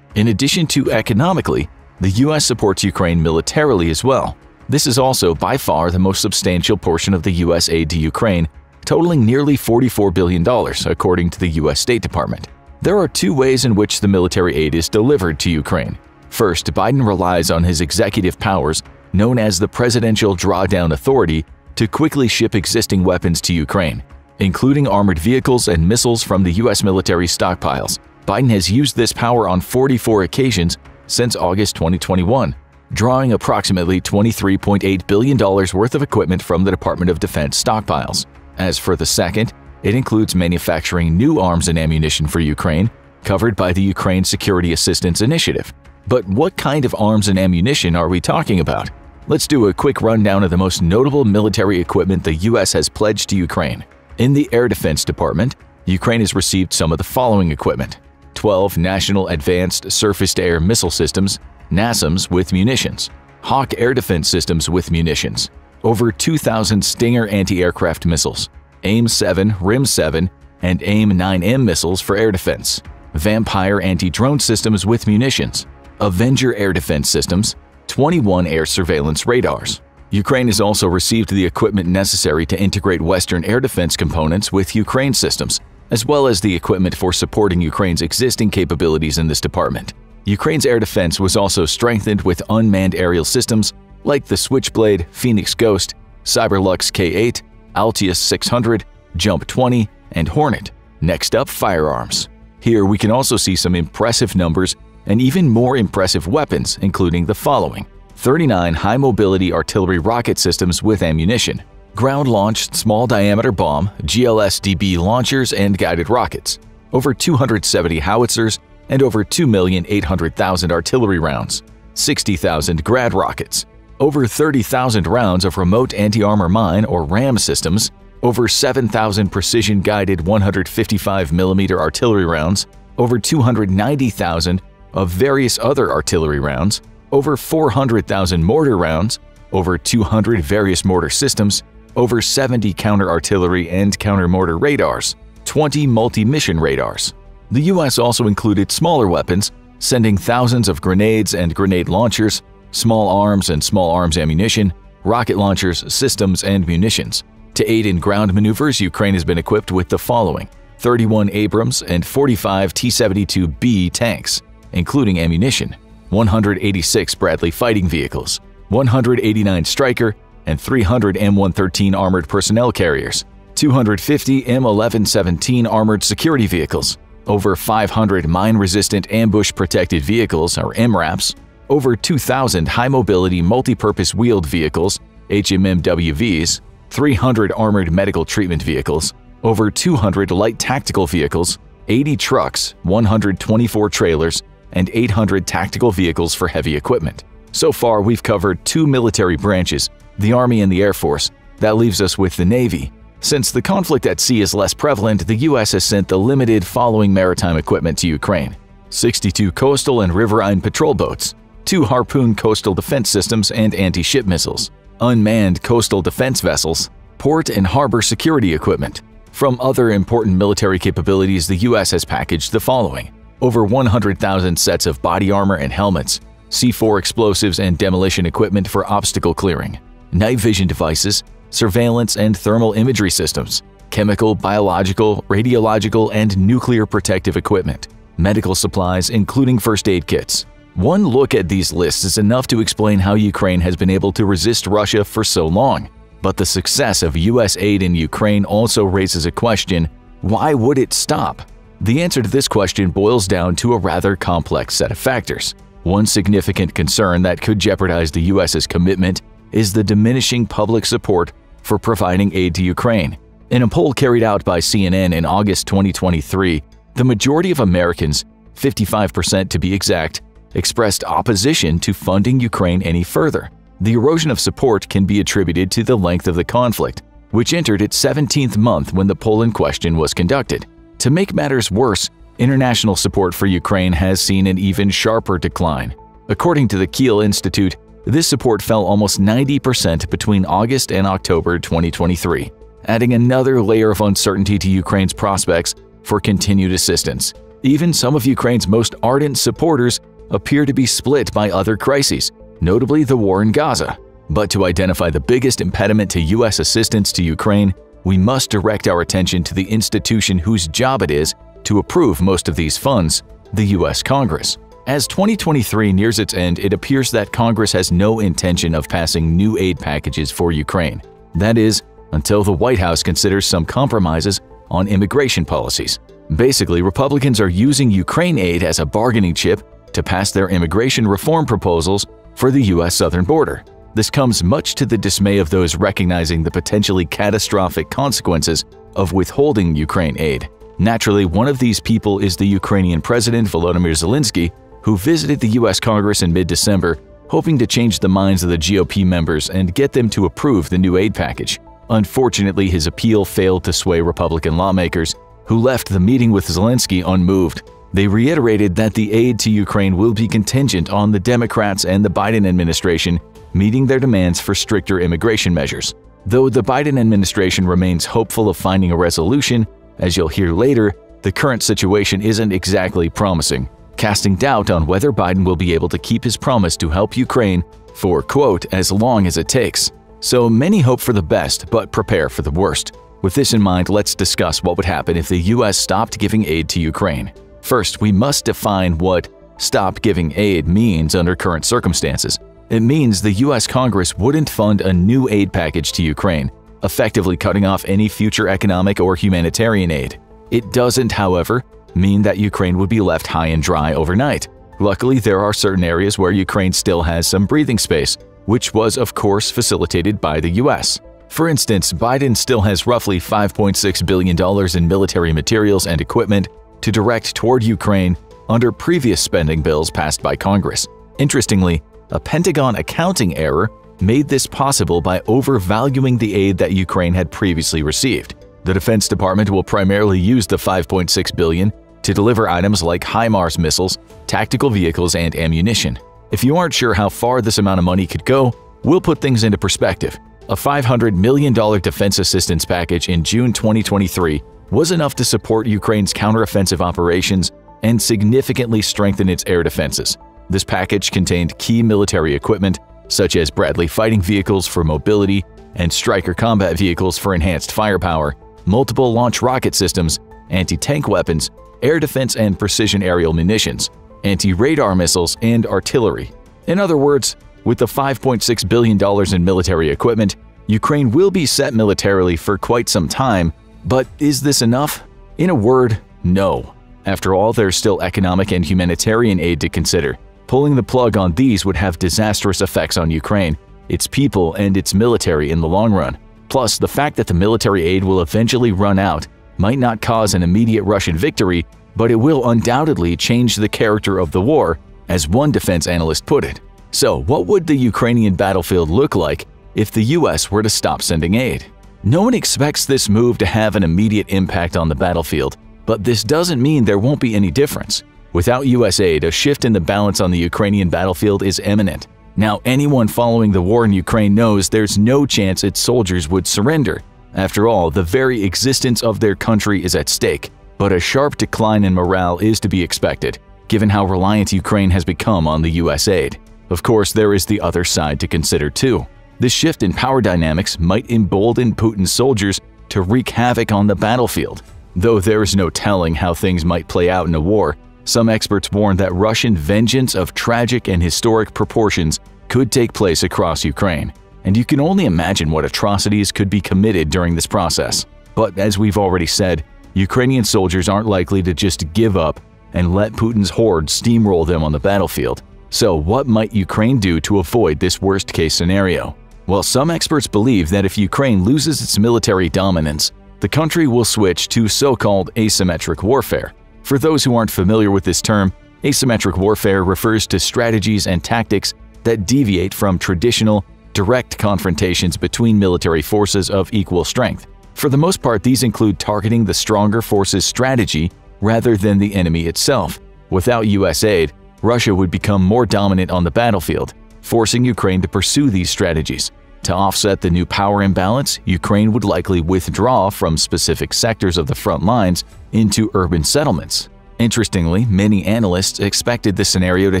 In addition to economically, the U.S. supports Ukraine militarily as well. This is also by far the most substantial portion of the U.S. aid to Ukraine, totaling nearly $44 billion, according to the U.S. State Department. There are two ways in which the military aid is delivered to Ukraine. First, Biden relies on his executive powers, known as the Presidential Drawdown Authority, to quickly ship existing weapons to Ukraine, including armored vehicles and missiles from the U.S. military stockpiles. Biden has used this power on 44 occasions since August 2021, drawing approximately $23.8 billion worth of equipment from the Department of Defense stockpiles. As for the second, it includes manufacturing new arms and ammunition for Ukraine, covered by the Ukraine Security Assistance Initiative. But what kind of arms and ammunition are we talking about? Let's do a quick rundown of the most notable military equipment the U.S. has pledged to Ukraine. In the Air Defense Department, Ukraine has received some of the following equipment: 12 National Advanced Surface-to-Air Missile Systems, NASAMS with munitions, Hawk Air Defense Systems with munitions, over 2,000 Stinger anti-aircraft missiles, AIM-7, RIM-7, and AIM-9M missiles for air defense, Vampire anti-drone systems with munitions, Avenger air defense systems, 21 air surveillance radars. Ukraine has also received the equipment necessary to integrate Western air defense components with Ukraine systems, as well as the equipment for supporting Ukraine's existing capabilities in this department. Ukraine's air defense was also strengthened with unmanned aerial systems like the Switchblade, Phoenix Ghost, Cyberlux K-8, Altius 600, Jump 20, and Hornet. Next up, firearms. Here we can also see some impressive numbers and even more impressive weapons, including the following: 39 high-mobility artillery rocket systems with ammunition, ground-launched small-diameter bomb, GLSDB launchers and guided rockets, over 270 howitzers, and over 2,800,000 artillery rounds, 60,000 Grad rockets, over 30,000 rounds of remote anti-armor mine or RAM systems, over 7,000 precision-guided 155mm artillery rounds, over 290,000 of various other artillery rounds, over 400,000 mortar rounds, over 200 various mortar systems, over 70 counter-artillery and counter-mortar radars, 20 multi-mission radars. The U.S. also included smaller weapons, sending thousands of grenades and grenade launchers, small arms and small arms ammunition, rocket launchers, systems, and munitions. To aid in ground maneuvers, Ukraine has been equipped with the following: 31 Abrams and 45 T-72B tanks, including ammunition, 186 Bradley fighting vehicles, 189 Stryker and 300 M113 armored personnel carriers, 250 M1117 armored security vehicles, over 500 mine-resistant ambush-protected vehicles or MRAPs, over 2,000 high-mobility multi-purpose wheeled vehicles HMMWVs, 300 armored medical treatment vehicles, over 200 light tactical vehicles, 80 trucks, 124 trailers, and 800 tactical vehicles for heavy equipment. So far, we've covered 2 military branches, the Army and the Air Force. That leaves us with the Navy. Since the conflict at sea is less prevalent, the U.S. has sent the limited following maritime equipment to Ukraine: 62 coastal and riverine patrol boats, 2 Harpoon coastal defense systems and anti-ship missiles, unmanned coastal defense vessels, port and harbor security equipment. From other important military capabilities, the U.S. has packaged the following: over 100,000 sets of body armor and helmets, C4 explosives and demolition equipment for obstacle clearing, night vision devices, surveillance and thermal imagery systems, chemical, biological, radiological, and nuclear protective equipment, medical supplies including first aid kits. One look at these lists is enough to explain how Ukraine has been able to resist Russia for so long. But the success of U.S. aid in Ukraine also raises a question: why would it stop? The answer to this question boils down to a rather complex set of factors. One significant concern that could jeopardize the U.S.'s commitment is the diminishing public support for providing aid to Ukraine. In a poll carried out by CNN in August 2023, the majority of Americans, 55% to be exact, expressed opposition to funding Ukraine any further. The erosion of support can be attributed to the length of the conflict, which entered its 17th month when the poll in question was conducted. To make matters worse, international support for Ukraine has seen an even sharper decline. According to the Kiel Institute, this support fell almost 90% between August and October 2023, adding another layer of uncertainty to Ukraine's prospects for continued assistance. Even some of Ukraine's most ardent supporters appear to be split by other crises, notably the war in Gaza. But to identify the biggest impediment to U.S. assistance to Ukraine, we must direct our attention to the institution whose job it is to approve most of these funds, the U.S. Congress. As 2023 nears its end, it appears that Congress has no intention of passing new aid packages for Ukraine. That is, until the White House considers some compromises on immigration policies. Basically, Republicans are using Ukraine aid as a bargaining chip to pass their immigration reform proposals for the U.S. southern border. This comes much to the dismay of those recognizing the potentially catastrophic consequences of withholding Ukraine aid. Naturally, one of these people is the Ukrainian President Volodymyr Zelensky, who visited the U.S. Congress in mid-December, hoping to change the minds of the GOP members and get them to approve the new aid package. Unfortunately, his appeal failed to sway Republican lawmakers, who left the meeting with Zelensky unmoved. They reiterated that the aid to Ukraine will be contingent on the Democrats and the Biden administration meeting their demands for stricter immigration measures. Though the Biden administration remains hopeful of finding a resolution, as you'll hear later, the current situation isn't exactly promising, casting doubt on whether Biden will be able to keep his promise to help Ukraine for, quote, as long as it takes. So many hope for the best, but prepare for the worst. With this in mind, let's discuss what would happen if the U.S. stopped giving aid to Ukraine. First, we must define what "stop giving aid" means under current circumstances. It means the U.S. Congress wouldn't fund a new aid package to Ukraine, effectively cutting off any future economic or humanitarian aid. It doesn't, however, mean that Ukraine would be left high and dry overnight. Luckily, there are certain areas where Ukraine still has some breathing space, which was, of course, facilitated by the U.S. For instance, Biden still has roughly $5.6 billion in military materials and equipment to direct toward Ukraine under previous spending bills passed by Congress. Interestingly, a Pentagon accounting error made this possible by overvaluing the aid that Ukraine had previously received. The Defense Department will primarily use the $5.6 billion to deliver items like HIMARS missiles, tactical vehicles, and ammunition. If you aren't sure how far this amount of money could go, we'll put things into perspective. A $500 million defense assistance package in June 2023 was enough to support Ukraine's counteroffensive operations and significantly strengthen its air defenses. This package contained key military equipment, such as Bradley fighting vehicles for mobility and Stryker combat vehicles for enhanced firepower, multiple launch rocket systems, anti-tank weapons, air defense and precision aerial munitions, anti-radar missiles, and artillery. In other words, with the $5.6 billion in military equipment, Ukraine will be set militarily for quite some time, but is this enough? In a word, no. After all, there's still economic and humanitarian aid to consider. Pulling the plug on these would have disastrous effects on Ukraine, its people, and its military in the long run. Plus, the fact that the military aid will eventually run out might not cause an immediate Russian victory, but it will undoubtedly change the character of the war, as one defense analyst put it. So, what would the Ukrainian battlefield look like if the US were to stop sending aid? No one expects this move to have an immediate impact on the battlefield, but this doesn't mean there won't be any difference. Without US aid, a shift in the balance on the Ukrainian battlefield is imminent. Now, anyone following the war in Ukraine knows there's no chance its soldiers would surrender. After all, the very existence of their country is at stake, but a sharp decline in morale is to be expected, given how reliant Ukraine has become on the US aid. Of course, there is the other side to consider too. This shift in power dynamics might embolden Putin's soldiers to wreak havoc on the battlefield. Though there is no telling how things might play out in a war, some experts warn that Russian vengeance of tragic and historic proportions could take place across Ukraine. And you can only imagine what atrocities could be committed during this process. But as we've already said, Ukrainian soldiers aren't likely to just give up and let Putin's horde steamroll them on the battlefield. So what might Ukraine do to avoid this worst-case scenario? Well, some experts believe that if Ukraine loses its military dominance, the country will switch to so-called asymmetric warfare. For those who aren't familiar with this term, asymmetric warfare refers to strategies and tactics that deviate from traditional, direct confrontations between military forces of equal strength. For the most part, these include targeting the stronger force's strategy rather than the enemy itself. Without US aid, Russia would become more dominant on the battlefield, forcing Ukraine to pursue these strategies. To offset the new power imbalance, Ukraine would likely withdraw from specific sectors of the front lines into urban settlements. Interestingly, many analysts expected this scenario to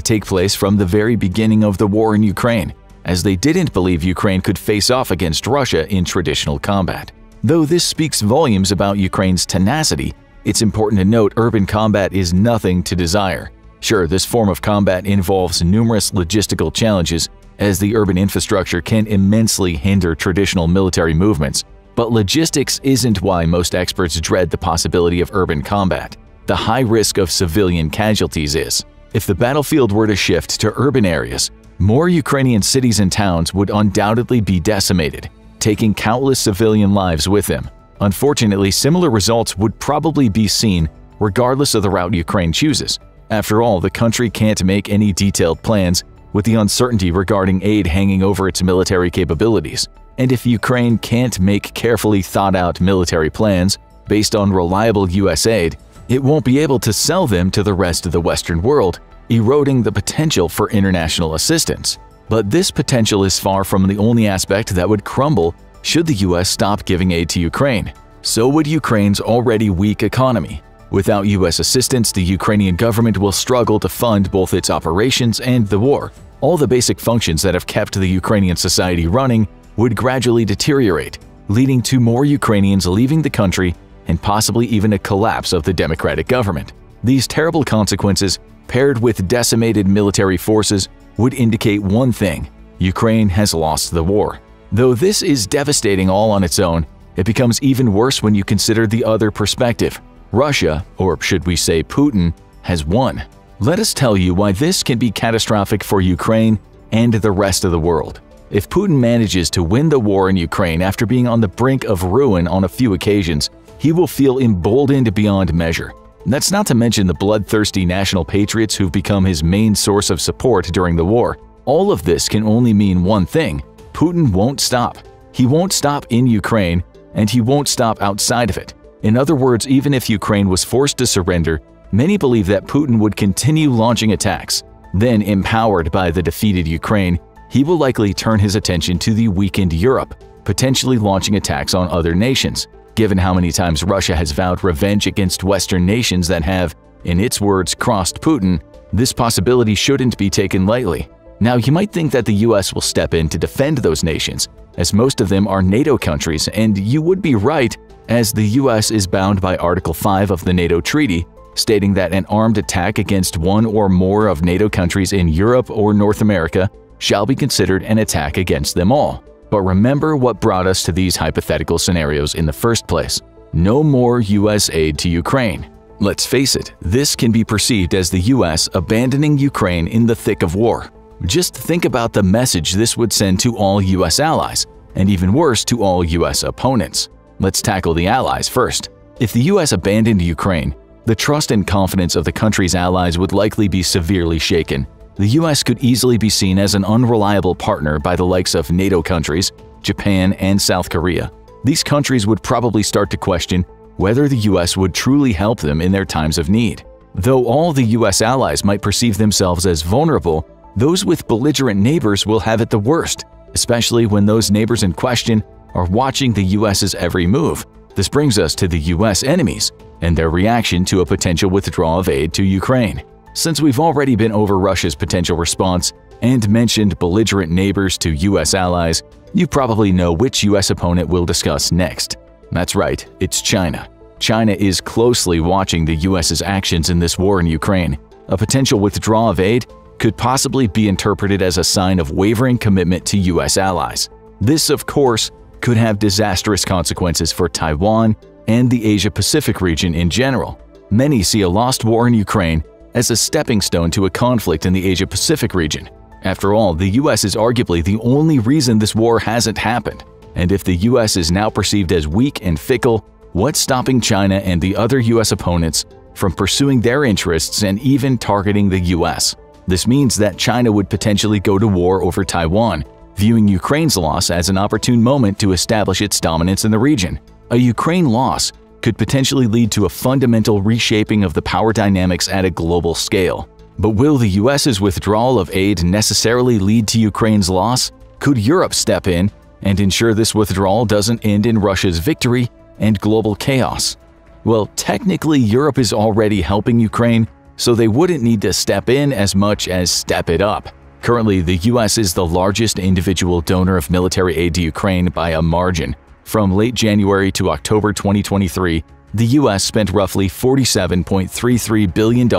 take place from the very beginning of the war in Ukraine, as they didn't believe Ukraine could face off against Russia in traditional combat. Though this speaks volumes about Ukraine's tenacity, it's important to note urban combat is nothing to desire. Sure, this form of combat involves numerous logistical challenges, as the urban infrastructure can immensely hinder traditional military movements, but logistics isn't why most experts dread the possibility of urban combat. The high risk of civilian casualties is. If the battlefield were to shift to urban areas, more Ukrainian cities and towns would undoubtedly be decimated, taking countless civilian lives with them. Unfortunately, similar results would probably be seen regardless of the route Ukraine chooses. After all, the country can't make any detailed plans, with the uncertainty regarding aid hanging over its military capabilities. And if Ukraine can't make carefully thought-out military plans based on reliable US aid, it won't be able to sell them to the rest of the Western world, eroding the potential for international assistance. But this potential is far from the only aspect that would crumble should the US stop giving aid to Ukraine. So would Ukraine's already weak economy. Without US assistance, the Ukrainian government will struggle to fund both its operations and the war. All the basic functions that have kept the Ukrainian society running would gradually deteriorate, leading to more Ukrainians leaving the country and possibly even a collapse of the democratic government. These terrible consequences, paired with decimated military forces, would indicate one thing: Ukraine has lost the war. Though this is devastating all on its own, it becomes even worse when you consider the other perspective. Russia, or should we say Putin, has won. Let us tell you why this can be catastrophic for Ukraine and the rest of the world. If Putin manages to win the war in Ukraine after being on the brink of ruin on a few occasions, he will feel emboldened beyond measure. That's not to mention the bloodthirsty national patriots who've become his main source of support during the war. All of this can only mean one thing: Putin won't stop. He won't stop in Ukraine, and he won't stop outside of it. In other words, even if Ukraine was forced to surrender, many believe that Putin would continue launching attacks. Then, empowered by the defeated Ukraine, he will likely turn his attention to the weakened Europe, potentially launching attacks on other nations. Given how many times Russia has vowed revenge against Western nations that have, in its words, crossed Putin, this possibility shouldn't be taken lightly. Now, you might think that the US will step in to defend those nations, as most of them are NATO countries, and you would be right, as the US is bound by Article 5 of the NATO Treaty, stating that an armed attack against one or more of NATO countries in Europe or North America shall be considered an attack against them all. But remember what brought us to these hypothetical scenarios in the first place. No more US aid to Ukraine. Let's face it, this can be perceived as the US abandoning Ukraine in the thick of war. Just think about the message this would send to all US allies, and even worse, to all US opponents. Let's tackle the allies first. If the US abandoned Ukraine, the trust and confidence of the country's allies would likely be severely shaken. The US could easily be seen as an unreliable partner by the likes of NATO countries, Japan, and South Korea. These countries would probably start to question whether the US would truly help them in their times of need. Though all the US allies might perceive themselves as vulnerable, those with belligerent neighbors will have it the worst, especially when those neighbors in question are watching the US's every move. This brings us to the US enemies and their reaction to a potential withdrawal of aid to Ukraine. Since we've already been over Russia's potential response and mentioned belligerent neighbors to US allies, you probably know which US opponent we'll discuss next. That's right, it's China. China is closely watching the US's actions in this war in Ukraine. A potential withdrawal of aid could possibly be interpreted as a sign of wavering commitment to US allies. This, of course, could have disastrous consequences for Taiwan and the Asia-Pacific region in general. Many see a lost war in Ukraine as a stepping stone to a conflict in the Asia-Pacific region. After all, the US is arguably the only reason this war hasn't happened. And if the US is now perceived as weak and fickle, what's stopping China and the other US opponents from pursuing their interests and even targeting the US? This means that China would potentially go to war over Taiwan, viewing Ukraine's loss as an opportune moment to establish its dominance in the region. A Ukraine loss could potentially lead to a fundamental reshaping of the power dynamics at a global scale. But will the US's withdrawal of aid necessarily lead to Ukraine's loss? Could Europe step in and ensure this withdrawal doesn't end in Russia's victory and global chaos? Well, technically Europe is already helping Ukraine, so they wouldn't need to step in as much as step it up. Currently, the US is the largest individual donor of military aid to Ukraine by a margin. From late January to October 2023, the US spent roughly $47.33 billion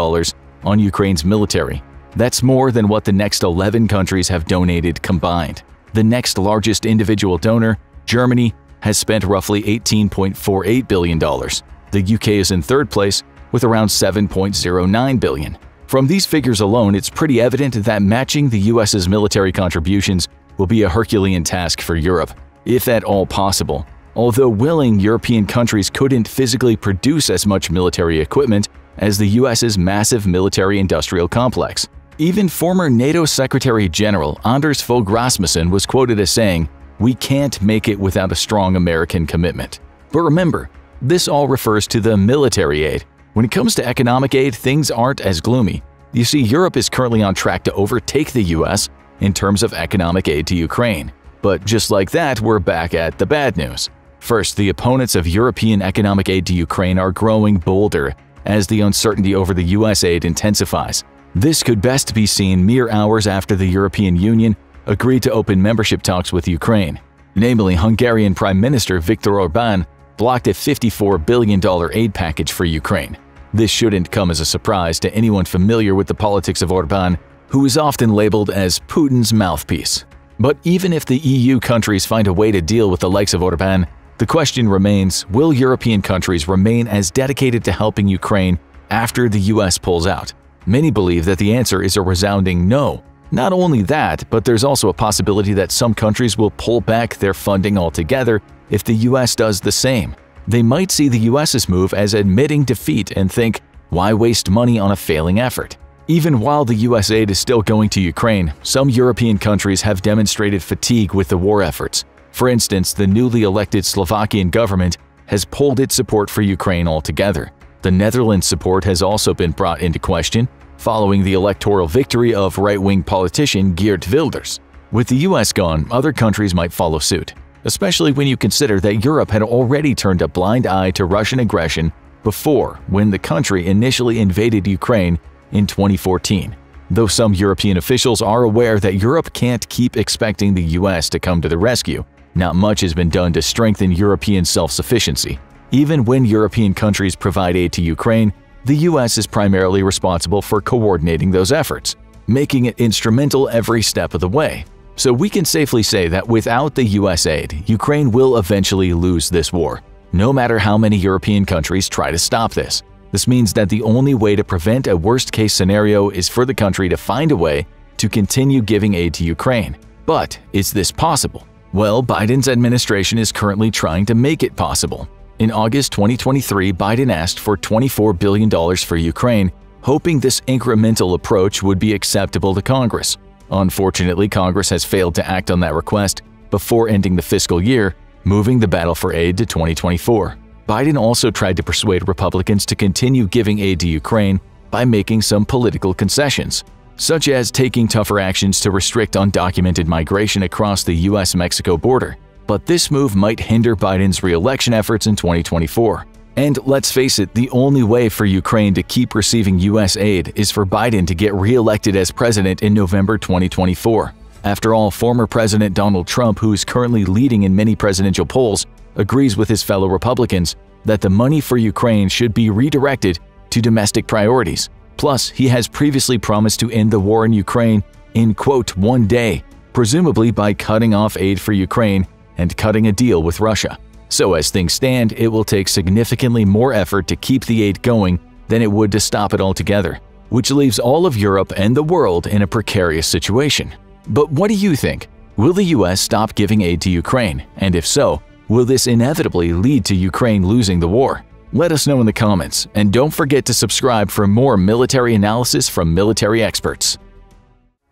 on Ukraine's military. That's more than what the next 11 countries have donated combined. The next largest individual donor, Germany, has spent roughly $18.48 billion. The UK is in third place with around $7.09 billion. From these figures alone, it's pretty evident that matching the US's military contributions will be a Herculean task for Europe, if at all possible. Although willing, European countries couldn't physically produce as much military equipment as the US's massive military-industrial complex. Even former NATO Secretary General Anders Fogh Rasmussen was quoted as saying, "We can't make it without a strong American commitment." But remember, this all refers to the military aid. When it comes to economic aid, things aren't as gloomy. You see, Europe is currently on track to overtake the US in terms of economic aid to Ukraine. But just like that, we're back at the bad news. First, the opponents of European economic aid to Ukraine are growing bolder as the uncertainty over the US aid intensifies. This could best be seen mere hours after the European Union agreed to open membership talks with Ukraine. Namely, Hungarian Prime Minister Viktor Orbán blocked a $54 billion aid package for Ukraine. This shouldn't come as a surprise to anyone familiar with the politics of Orbán, who is often labeled as Putin's mouthpiece. But even if the EU countries find a way to deal with the likes of Orbán, the question remains, will European countries remain as dedicated to helping Ukraine after the US pulls out? Many believe that the answer is a resounding no. Not only that, but there's also a possibility that some countries will pull back their funding altogether if the US does the same. They might see the US's move as admitting defeat and think, why waste money on a failing effort? Even while the US aid is still going to Ukraine, some European countries have demonstrated fatigue with the war efforts. For instance, the newly elected Slovakian government has pulled its support for Ukraine altogether. The Netherlands' support has also been brought into question, following the electoral victory of right-wing politician Geert Wilders. With the US gone, other countries might follow suit, especially when you consider that Europe had already turned a blind eye to Russian aggression before, when the country initially invaded Ukraine in 2014. Though some European officials are aware that Europe can't keep expecting the US to come to the rescue, not much has been done to strengthen European self-sufficiency. Even when European countries provide aid to Ukraine, the US is primarily responsible for coordinating those efforts, making it instrumental every step of the way. So we can safely say that without the US aid, Ukraine will eventually lose this war, no matter how many European countries try to stop this. This means that the only way to prevent a worst-case scenario is for the country to find a way to continue giving aid to Ukraine. But is this possible? Well, Biden's administration is currently trying to make it possible. In August 2023, Biden asked for $24 billion for Ukraine, hoping this incremental approach would be acceptable to Congress. Unfortunately, Congress has failed to act on that request before ending the fiscal year, moving the battle for aid to 2024. Biden also tried to persuade Republicans to continue giving aid to Ukraine by making some political concessions, such as taking tougher actions to restrict undocumented migration across the US-Mexico border. But this move might hinder Biden's re-election efforts in 2024. And let's face it, the only way for Ukraine to keep receiving US aid is for Biden to get re-elected as president in November 2024. After all, former President Donald Trump, who is currently leading in many presidential polls, agrees with his fellow Republicans that the money for Ukraine should be redirected to domestic priorities. Plus, he has previously promised to end the war in Ukraine in, quote, one day, presumably by cutting off aid for Ukraine and cutting a deal with Russia. So as things stand, it will take significantly more effort to keep the aid going than it would to stop it altogether, which leaves all of Europe and the world in a precarious situation. But what do you think? Will the US stop giving aid to Ukraine? And if so, will this inevitably lead to Ukraine losing the war? Let us know in the comments, and don't forget to subscribe for more military analysis from military experts.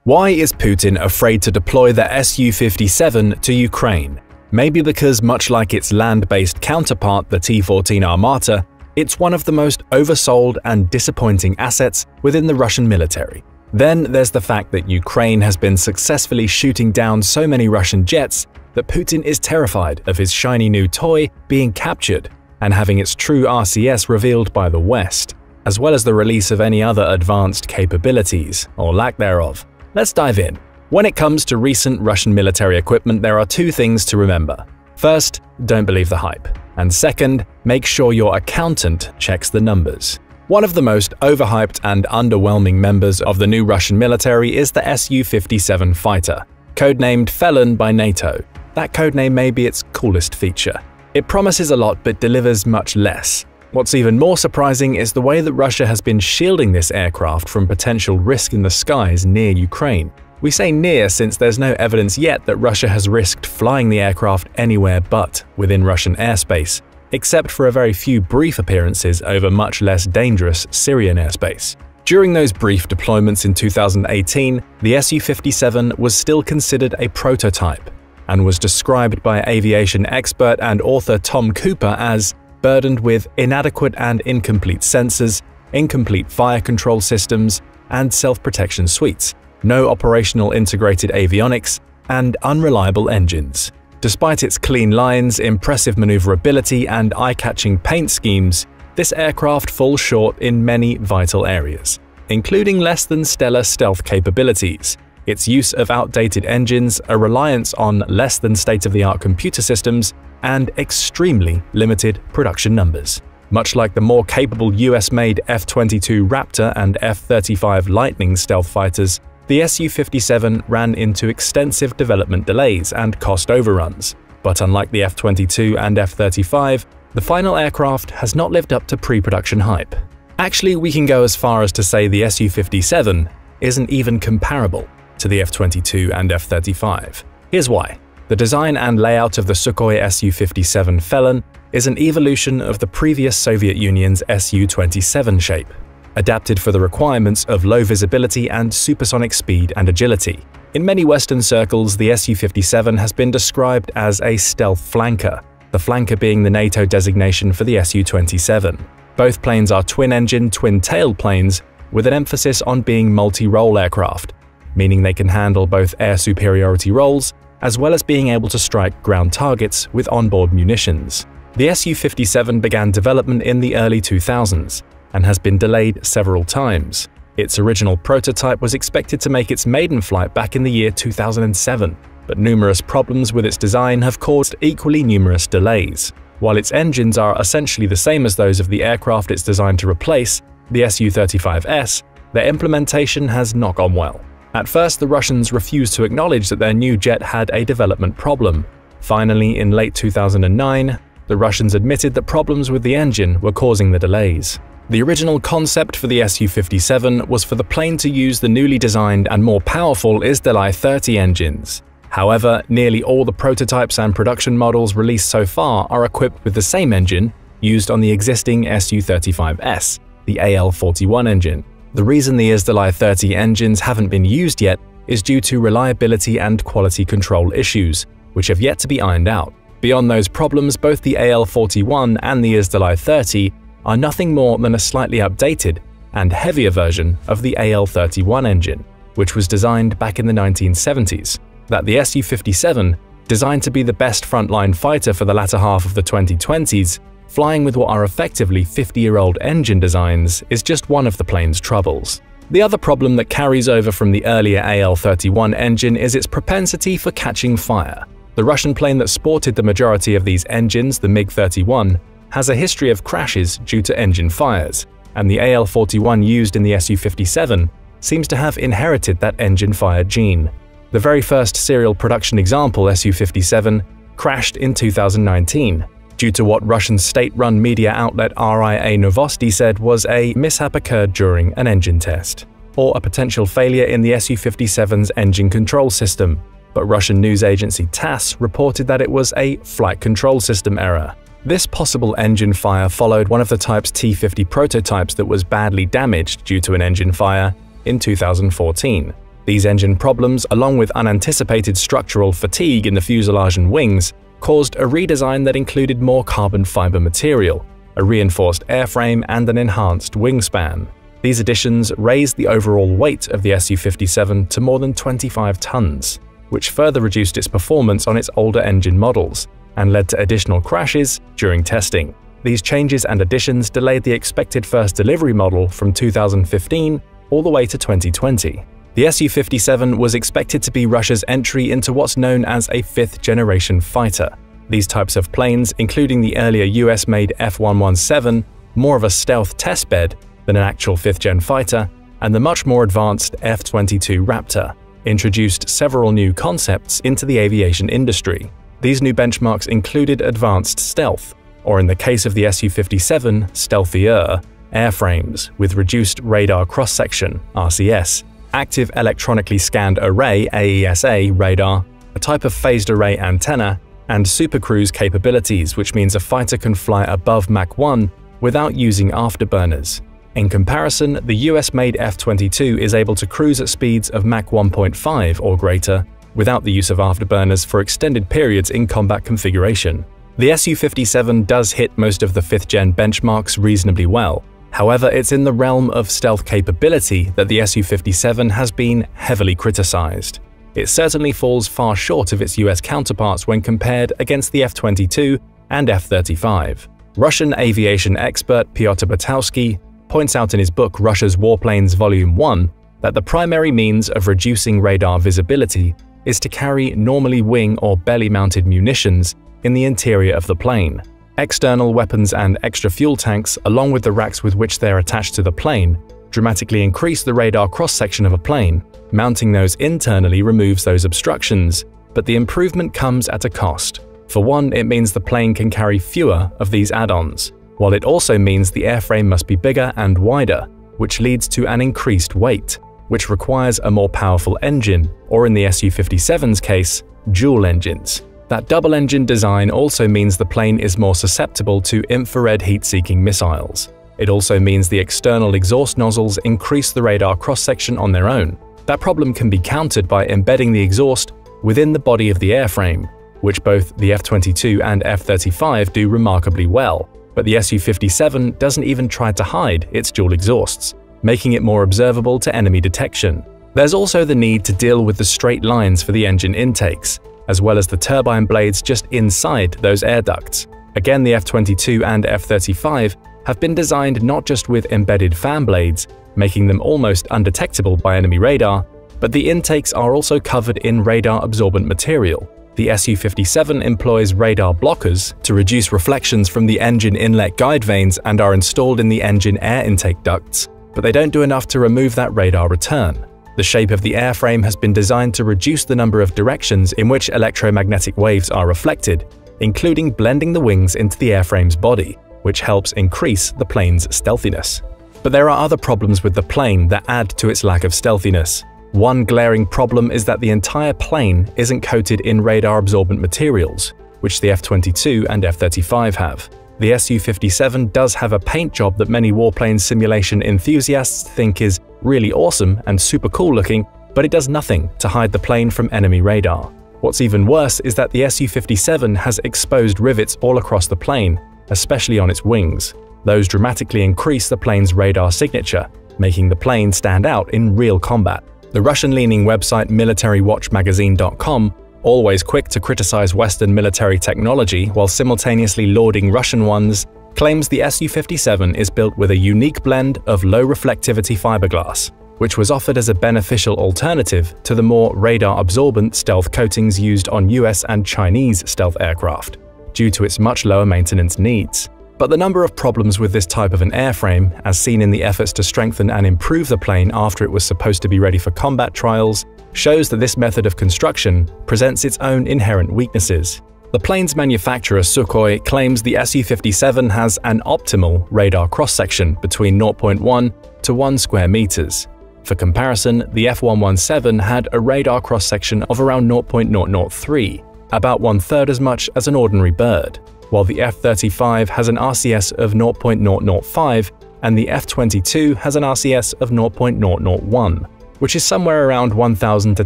Why is Putin afraid to deploy the Su-57 to Ukraine? Maybe because, much like its land-based counterpart, the T-14 Armata, it's one of the most oversold and disappointing assets within the Russian military. Then there's the fact that Ukraine has been successfully shooting down so many Russian jets that Putin is terrified of his shiny new toy being captured and having its true RCS revealed by the West, as well as the release of any other advanced capabilities, or lack thereof. Let's dive in. When it comes to recent Russian military equipment, there are two things to remember. First, don't believe the hype. And second, make sure your accountant checks the numbers. One of the most overhyped and underwhelming members of the new Russian military is the Su-57 fighter, codenamed Felon by NATO. That codename may be its coolest feature. It promises a lot but delivers much less. What's even more surprising is the way that Russia has been shielding this aircraft from potential risk in the skies near Ukraine. We say near since there's no evidence yet that Russia has risked flying the aircraft anywhere but within Russian airspace, except for a very few brief appearances over much less dangerous Syrian airspace. During those brief deployments in 2018, the Su-57 was still considered a prototype and was described by aviation expert and author Tom Cooper as burdened with inadequate and incomplete sensors, incomplete fire control systems, and self-protection suites, no operational integrated avionics, and unreliable engines. Despite its clean lines, impressive maneuverability, and eye-catching paint schemes, this aircraft falls short in many vital areas, including less than stellar stealth capabilities, its use of outdated engines, a reliance on less than state-of-the-art computer systems, and extremely limited production numbers. Much like the more capable US-made F-22 Raptor and F-35 Lightning stealth fighters, the Su-57 ran into extensive development delays and cost overruns. But unlike the F-22 and F-35, the final aircraft has not lived up to pre-production hype. Actually, we can go as far as to say the Su-57 isn't even comparable to the F-22 and F-35. Here's why. The design and layout of the Sukhoi Su-57 Felon is an evolution of the previous Soviet Union's Su-27 shape, adapted for the requirements of low visibility and supersonic speed and agility. In many Western circles, the Su-57 has been described as a stealth flanker, the flanker being the NATO designation for the Su-27. Both planes are twin-engine, twin-tailed planes with an emphasis on being multi-role aircraft, meaning they can handle both air superiority roles as well as being able to strike ground targets with onboard munitions. The Su-57 began development in the early 2000s and has been delayed several times. Its original prototype was expected to make its maiden flight back in the year 2007, but numerous problems with its design have caused equally numerous delays. While its engines are essentially the same as those of the aircraft it's designed to replace, the Su-35S, their implementation has not gone well. At first, the Russians refused to acknowledge that their new jet had a development problem. Finally, in late 2009, the Russians admitted that problems with the engine were causing the delays. The original concept for the Su-57 was for the plane to use the newly designed and more powerful Su-30 engines. However, nearly all the prototypes and production models released so far are equipped with the same engine used on the existing Su-35S, the AL-41 engine. The reason the Su-30 engines haven't been used yet is due to reliability and quality control issues, which have yet to be ironed out. Beyond those problems, both the AL-41 and the Su-30 are nothing more than a slightly updated and heavier version of the AL-31 engine, which was designed back in the 1970s. That the Su-57, designed to be the best frontline fighter for the latter half of the 2020s, flying with what are effectively 50-year-old engine designs, is just one of the plane's troubles. The other problem that carries over from the earlier AL-31 engine is its propensity for catching fire. The Russian plane that sported the majority of these engines, the MiG-31, has a history of crashes due to engine fires, and the AL-41 used in the Su-57 seems to have inherited that engine fire gene. The very first serial production example, Su-57, crashed in 2019, due to what Russian state-run media outlet RIA Novosti said was a mishap occurred during an engine test, or a potential failure in the Su-57's engine control system. But Russian news agency TASS reported that it was a flight control system error. This possible engine fire followed one of the type's T-50 prototypes that was badly damaged due to an engine fire in 2014. These engine problems, along with unanticipated structural fatigue in the fuselage and wings, caused a redesign that included more carbon fiber material, a reinforced airframe, and an enhanced wingspan. These additions raised the overall weight of the Su-57 to more than 25 tons, which further reduced its performance on its older engine models and led to additional crashes during testing. These changes and additions delayed the expected first delivery model from 2015 all the way to 2020. The Su-57 was expected to be Russia's entry into what's known as a fifth-generation fighter. These types of planes, including the earlier US-made F-117, more of a stealth testbed than an actual fifth-gen fighter, and the much more advanced F-22 Raptor, introduced several new concepts into the aviation industry. These new benchmarks included advanced stealth, or in the case of the Su-57, stealthier, airframes with reduced radar cross-section (RCS), active electronically scanned array (AESA) radar, a type of phased array antenna, and supercruise capabilities, which means a fighter can fly above Mach 1 without using afterburners. In comparison, the US-made F-22 is able to cruise at speeds of Mach 1.5 or greater without the use of afterburners for extended periods in combat configuration. The Su-57 does hit most of the 5th-gen benchmarks reasonably well. However, it's in the realm of stealth capability that the Su-57 has been heavily criticized. It certainly falls far short of its US counterparts when compared against the F-22 and F-35. Russian aviation expert Pyotr Batowski points out in his book Russia's Warplanes Volume 1 that the primary means of reducing radar visibility is to carry normally wing or belly-mounted munitions in the interior of the plane. External weapons and extra fuel tanks, along with the racks with which they are attached to the plane, dramatically increase the radar cross-section of a plane. Mounting those internally removes those obstructions, but the improvement comes at a cost. For one, it means the plane can carry fewer of these add-ons, while it also means the airframe must be bigger and wider, which leads to an increased weight, which requires a more powerful engine, or in the Su-57's case, dual engines. That double-engine design also means the plane is more susceptible to infrared heat-seeking missiles. It also means the external exhaust nozzles increase the radar cross-section on their own. That problem can be countered by embedding the exhaust within the body of the airframe, which both the F-22 and F-35 do remarkably well, but the Su-57 doesn't even try to hide its dual exhausts, making it more observable to enemy detection. There's also the need to deal with the straight lines for the engine intakes, as well as the turbine blades just inside those air ducts. Again, the F-22 and F-35 have been designed not just with embedded fan blades, making them almost undetectable by enemy radar, but the intakes are also covered in radar-absorbent material. The Su-57 employs radar blockers to reduce reflections from the engine inlet guide vanes and are installed in the engine air intake ducts, but they don't do enough to remove that radar return. The shape of the airframe has been designed to reduce the number of directions in which electromagnetic waves are reflected, including blending the wings into the airframe's body, which helps increase the plane's stealthiness. But there are other problems with the plane that add to its lack of stealthiness. One glaring problem is that the entire plane isn't coated in radar-absorbent materials, which the F-22 and F-35 have. The Su-57 does have a paint job that many warplane simulation enthusiasts think is really awesome and super cool looking, but it does nothing to hide the plane from enemy radar. What's even worse is that the Su-57 has exposed rivets all across the plane, especially on its wings. Those dramatically increase the plane's radar signature, making the plane stand out in real combat. The Russian-leaning website militarywatchmagazine.com, always quick to criticize Western military technology while simultaneously lauding Russian ones, claims the Su-57 is built with a unique blend of low reflectivity fiberglass, which was offered as a beneficial alternative to the more radar-absorbent stealth coatings used on US and Chinese stealth aircraft, due to its much lower maintenance needs. But the number of problems with this type of an airframe, as seen in the efforts to strengthen and improve the plane after it was supposed to be ready for combat trials, shows that this method of construction presents its own inherent weaknesses. The plane's manufacturer Sukhoi claims the Su-57 has an optimal radar cross-section between 0.1 to 1 square meters. For comparison, the F-117 had a radar cross-section of around 0.003, about 1/3 as much as an ordinary bird, while the F-35 has an RCS of 0.005 and the F-22 has an RCS of 0.001, which is somewhere around 1,000 to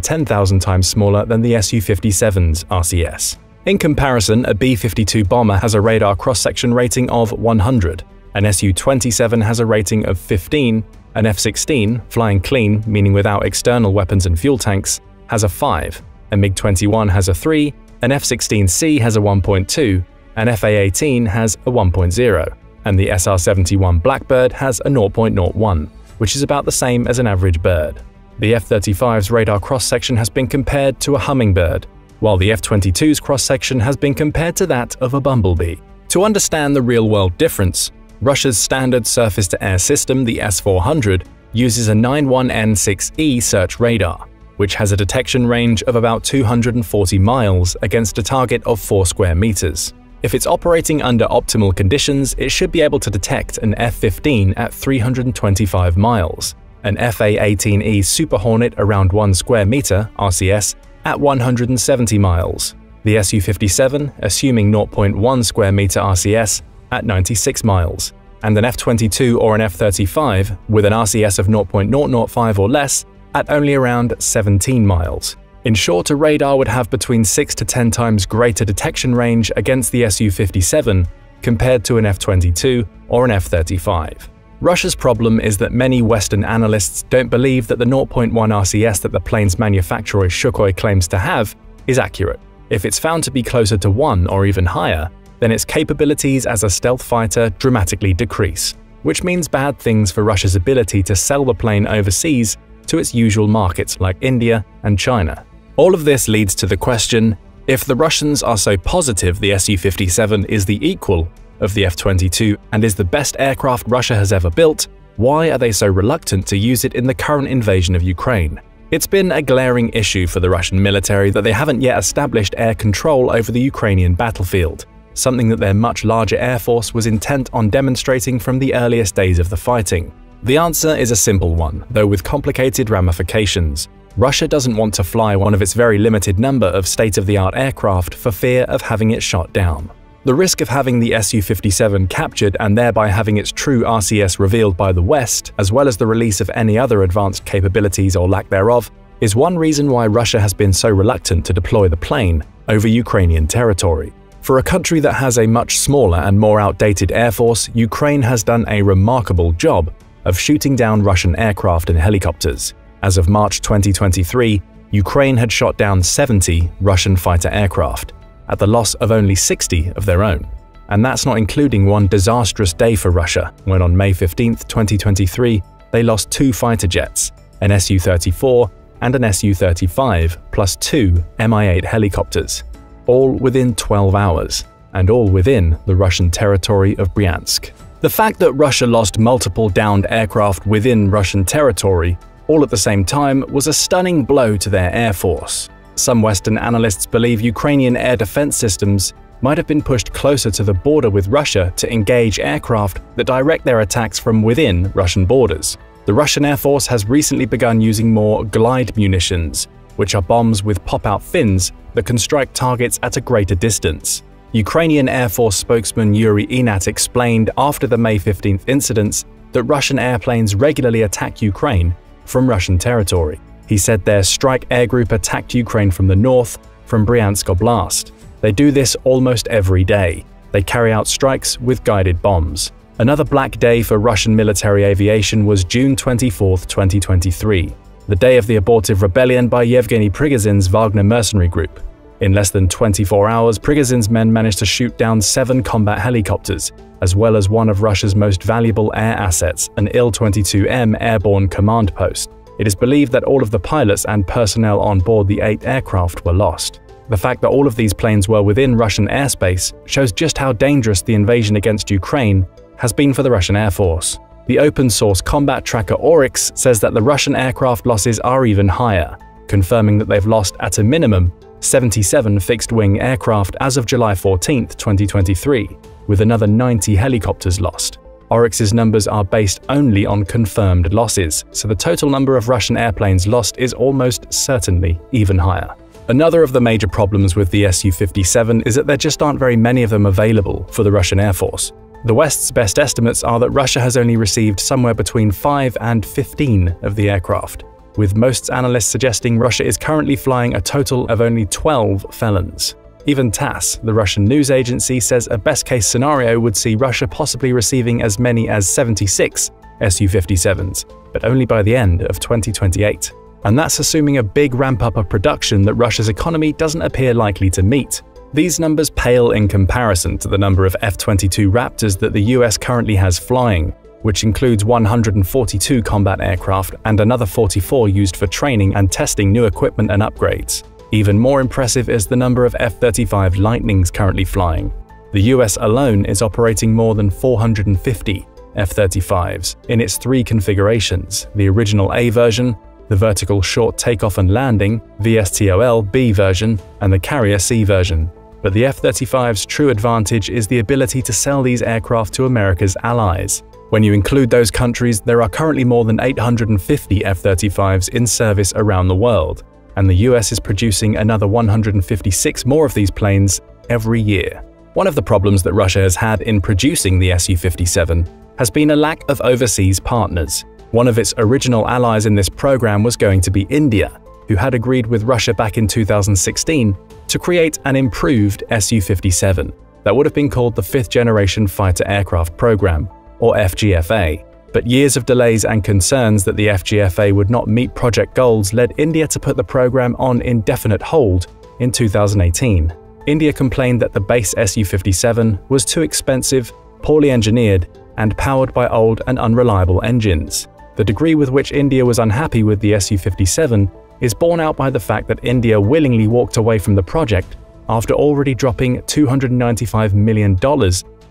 10,000 times smaller than the Su-57's RCS. In comparison, a B-52 bomber has a radar cross-section rating of 100, an Su-27 has a rating of 15, an F-16, flying clean, meaning without external weapons and fuel tanks, has a 5, a MiG-21 has a 3, an F-16C has a 1.2, an FA-18 has a 1.0, and the SR-71 Blackbird has a 0.01, which is about the same as an average bird. The F-35's radar cross-section has been compared to a hummingbird, while the F-22's cross-section has been compared to that of a bumblebee. To understand the real-world difference, Russia's standard surface-to-air system, the S-400, uses a 91N6E search radar, which has a detection range of about 240 miles against a target of 4 square meters. If it's operating under optimal conditions, it should be able to detect an F-15 at 325 miles, an FA-18E Super Hornet around 1 square meter RCS at 170 miles, the Su-57, assuming 0.1 square meter RCS, at 96 miles, and an F-22 or an F-35 with an RCS of 0.005 or less at only around 17 miles. In short, a radar would have between 6 to 10 times greater detection range against the Su-57 compared to an F-22 or an F-35. Russia's problem is that many Western analysts don't believe that the 0.1 RCS that the plane's manufacturer Sukhoi claims to have is accurate. If it's found to be closer to 1 or even higher, then its capabilities as a stealth fighter dramatically decrease, which means bad things for Russia's ability to sell the plane overseas to its usual markets like India and China. All of this leads to the question, if the Russians are so positive the Su-57 is the equal of the F-22 and is the best aircraft Russia has ever built, why are they so reluctant to use it in the current invasion of Ukraine? It's been a glaring issue for the Russian military that they haven't yet established air control over the Ukrainian battlefield, something that their much larger air force was intent on demonstrating from the earliest days of the fighting. The answer is a simple one, though with complicated ramifications. Russia doesn't want to fly one of its very limited number of state-of-the-art aircraft for fear of having it shot down. The risk of having the Su-57 captured and thereby having its true RCS revealed by the West, as well as the release of any other advanced capabilities or lack thereof, is one reason why Russia has been so reluctant to deploy the plane over Ukrainian territory. For a country that has a much smaller and more outdated air force, Ukraine has done a remarkable job of shooting down Russian aircraft and helicopters. As of March 2023, Ukraine had shot down 70 Russian fighter aircraft, at the loss of only 60 of their own. And that's not including one disastrous day for Russia, when on May 15, 2023, they lost 2 fighter jets, an Su-34 and an Su-35, plus 2 Mi-8 helicopters, all within 12 hours, and all within the Russian territory of Bryansk. The fact that Russia lost multiple downed aircraft within Russian territory all at the same time, was a stunning blow to their air force. Some Western analysts believe Ukrainian air defense systems might have been pushed closer to the border with Russia to engage aircraft that direct their attacks from within Russian borders. The Russian Air Force has recently begun using more glide munitions, which are bombs with pop-out fins that can strike targets at a greater distance. Ukrainian Air Force spokesman Yuri Inat explained after the May 15th incidents that Russian airplanes regularly attack Ukraine from Russian territory. He said their strike air group attacked Ukraine from the north, from Bryansk Oblast. They do this almost every day. They carry out strikes with guided bombs. Another black day for Russian military aviation was June 24, 2023, the day of the abortive rebellion by Yevgeny Prigozhin's Wagner mercenary group. In less than 24 hours, Prigozhin's men managed to shoot down 7 combat helicopters, as well as one of Russia's most valuable air assets, an Il-22M airborne command post. It is believed that all of the pilots and personnel on board the 8 aircraft were lost. The fact that all of these planes were within Russian airspace shows just how dangerous the invasion against Ukraine has been for the Russian Air Force. The open-source combat tracker Oryx says that the Russian aircraft losses are even higher, confirming that they've lost at a minimum 77 fixed-wing aircraft as of July 14, 2023, with another 90 helicopters lost. Oryx's numbers are based only on confirmed losses, so the total number of Russian airplanes lost is almost certainly even higher. Another of the major problems with the Su-57 is that there just aren't very many of them available for the Russian Air Force. The West's best estimates are that Russia has only received somewhere between 5 and 15 of the aircraft, with most analysts suggesting Russia is currently flying a total of only 12 Felons. Even TASS, the Russian news agency, says a best-case scenario would see Russia possibly receiving as many as 76 Su-57s, but only by the end of 2028. And that's assuming a big ramp-up of production that Russia's economy doesn't appear likely to meet. These numbers pale in comparison to the number of F-22 Raptors that the US currently has flying, which includes 142 combat aircraft and another 44 used for training and testing new equipment and upgrades. Even more impressive is the number of F-35 Lightnings currently flying. The US alone is operating more than 450 F-35s in its 3 configurations: the original A version, the vertical short takeoff and landing (VSTOL) B version, and the carrier C version. But the F-35's true advantage is the ability to sell these aircraft to America's allies. When you include those countries, there are currently more than 850 F-35s in service around the world, and the US is producing another 156 more of these planes every year. One of the problems that Russia has had in producing the Su-57 has been a lack of overseas partners. One of its original allies in this program was going to be India, who had agreed with Russia back in 2016 to create an improved Su-57 that would have been called the 5th Generation Fighter Aircraft Program, or FGFA. But years of delays and concerns that the FGFA would not meet project goals led India to put the program on indefinite hold in 2018. India complained that the base Su-57 was too expensive, poorly engineered, and powered by old and unreliable engines. The degree with which India was unhappy with the Su-57 is borne out by the fact that India willingly walked away from the project after already dropping $295 million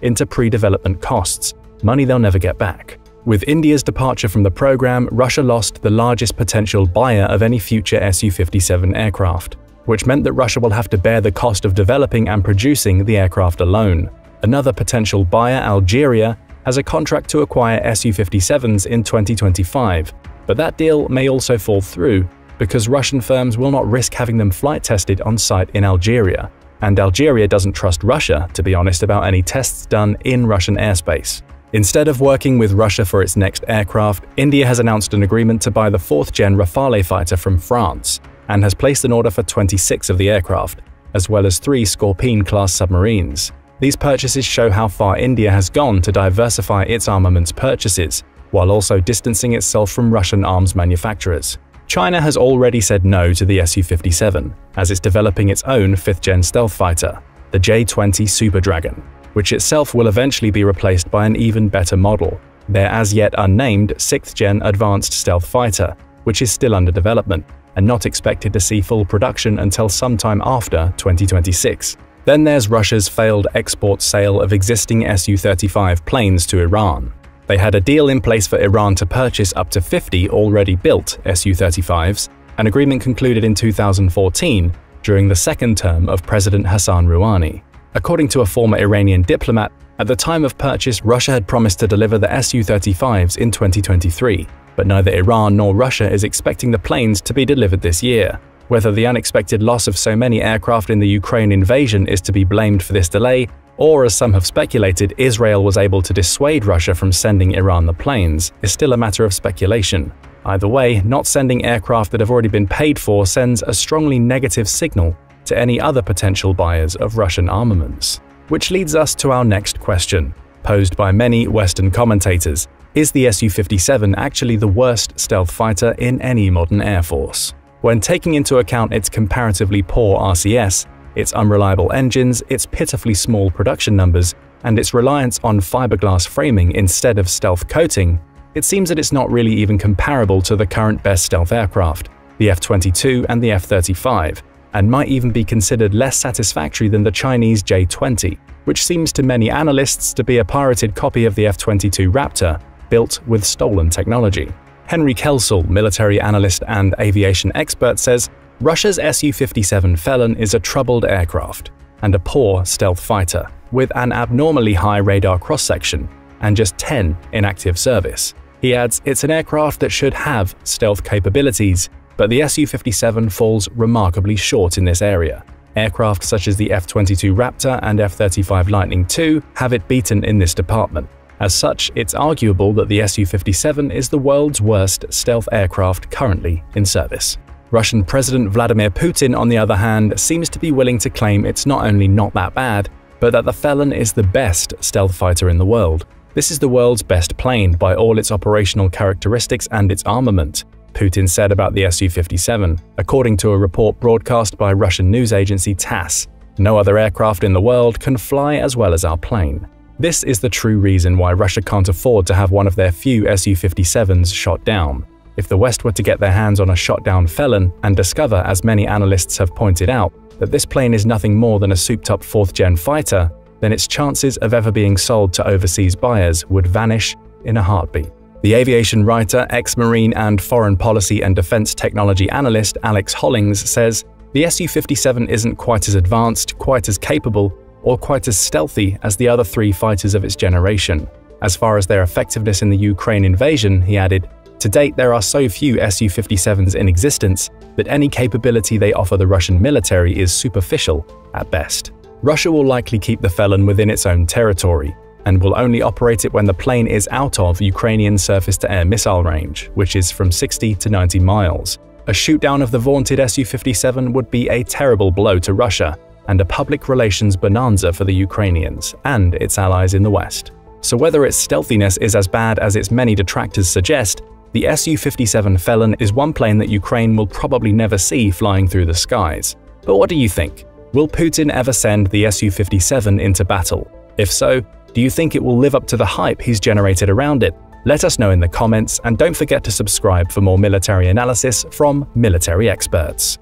into pre-development costs, money they'll never get back. With India's departure from the program, Russia lost the largest potential buyer of any future Su-57 aircraft, which meant that Russia will have to bear the cost of developing and producing the aircraft alone. Another potential buyer, Algeria, has a contract to acquire Su-57s in 2025, but that deal may also fall through because Russian firms will not risk having them flight tested on site in Algeria, and Algeria doesn't trust Russia, to be honest, about any tests done in Russian airspace. Instead of working with Russia for its next aircraft, India has announced an agreement to buy the 4th-gen Rafale fighter from France, and has placed an order for 26 of the aircraft, as well as 3 Scorpene-class submarines. These purchases show how far India has gone to diversify its armaments purchases, while also distancing itself from Russian arms manufacturers. China has already said no to the Su-57, as it's developing its own 5th-gen stealth fighter, the J-20 Super Dragon, which itself will eventually be replaced by an even better model, their as-yet unnamed 6th-gen advanced stealth fighter, which is still under development and not expected to see full production until sometime after 2026. Then there's Russia's failed export sale of existing Su-35 planes to Iran. They had a deal in place for Iran to purchase up to 50 already built Su-35s, an agreement concluded in 2014 during the second term of President Hassan Rouhani. According to a former Iranian diplomat, at the time of purchase, Russia had promised to deliver the Su-35s in 2023, but neither Iran nor Russia is expecting the planes to be delivered this year. Whether the unexpected loss of so many aircraft in the Ukraine invasion is to be blamed for this delay, or as some have speculated, Israel was able to dissuade Russia from sending Iran the planes, is still a matter of speculation. Either way, not sending aircraft that have already been paid for sends a strongly negative signal to any other potential buyers of Russian armaments. Which leads us to our next question, posed by many Western commentators. Is the Su-57 actually the worst stealth fighter in any modern air force? When taking into account its comparatively poor RCS, its unreliable engines, its pitifully small production numbers, and its reliance on fiberglass framing instead of stealth coating, it seems that it's not really even comparable to the current best stealth aircraft, the F-22 and the F-35, and might even be considered less satisfactory than the Chinese J-20, which seems to many analysts to be a pirated copy of the F-22 Raptor, built with stolen technology. Henry Kelsall, military analyst and aviation expert, says, Russia's Su-57 Felon is a troubled aircraft and a poor stealth fighter, with an abnormally high radar cross-section and just 10 in active service. He adds, it's an aircraft that should have stealth capabilities, but the Su-57 falls remarkably short in this area. Aircraft such as the F-22 Raptor and F-35 Lightning II have it beaten in this department. As such, it's arguable that the Su-57 is the world's worst stealth aircraft currently in service. Russian President Vladimir Putin, on the other hand, seems to be willing to claim it's not only not that bad, but that the Felon is the best stealth fighter in the world. This is the world's best plane by all its operational characteristics and its armament, Putin said about the Su-57, according to a report broadcast by Russian news agency TASS. No other aircraft in the world can fly as well as our plane. This is the true reason why Russia can't afford to have one of their few Su-57s shot down. If the West were to get their hands on a shot-down Felon and discover, as many analysts have pointed out, that this plane is nothing more than a souped-up 4th-gen fighter, then its chances of ever being sold to overseas buyers would vanish in a heartbeat. The aviation writer, ex-Marine and foreign policy and defense technology analyst Alex Hollings says, the Su-57 isn't quite as advanced, quite as capable, or quite as stealthy as the other three fighters of its generation. As far as their effectiveness in the Ukraine invasion, he added, to date, there are so few Su-57s in existence that any capability they offer the Russian military is superficial at best. Russia will likely keep the Felon within its own territory, and will only operate it when the plane is out of Ukrainian surface-to-air missile range, which is from 60 to 90 miles. A shoot-down of the vaunted Su-57 would be a terrible blow to Russia, and a public relations bonanza for the Ukrainians and its allies in the West. So whether its stealthiness is as bad as its many detractors suggest, the Su-57 Felon is one plane that Ukraine will probably never see flying through the skies. But what do you think? Will Putin ever send the Su-57 into battle? If so, do you think it will live up to the hype he's generated around it? Let us know in the comments, and don't forget to subscribe for more military analysis from military experts.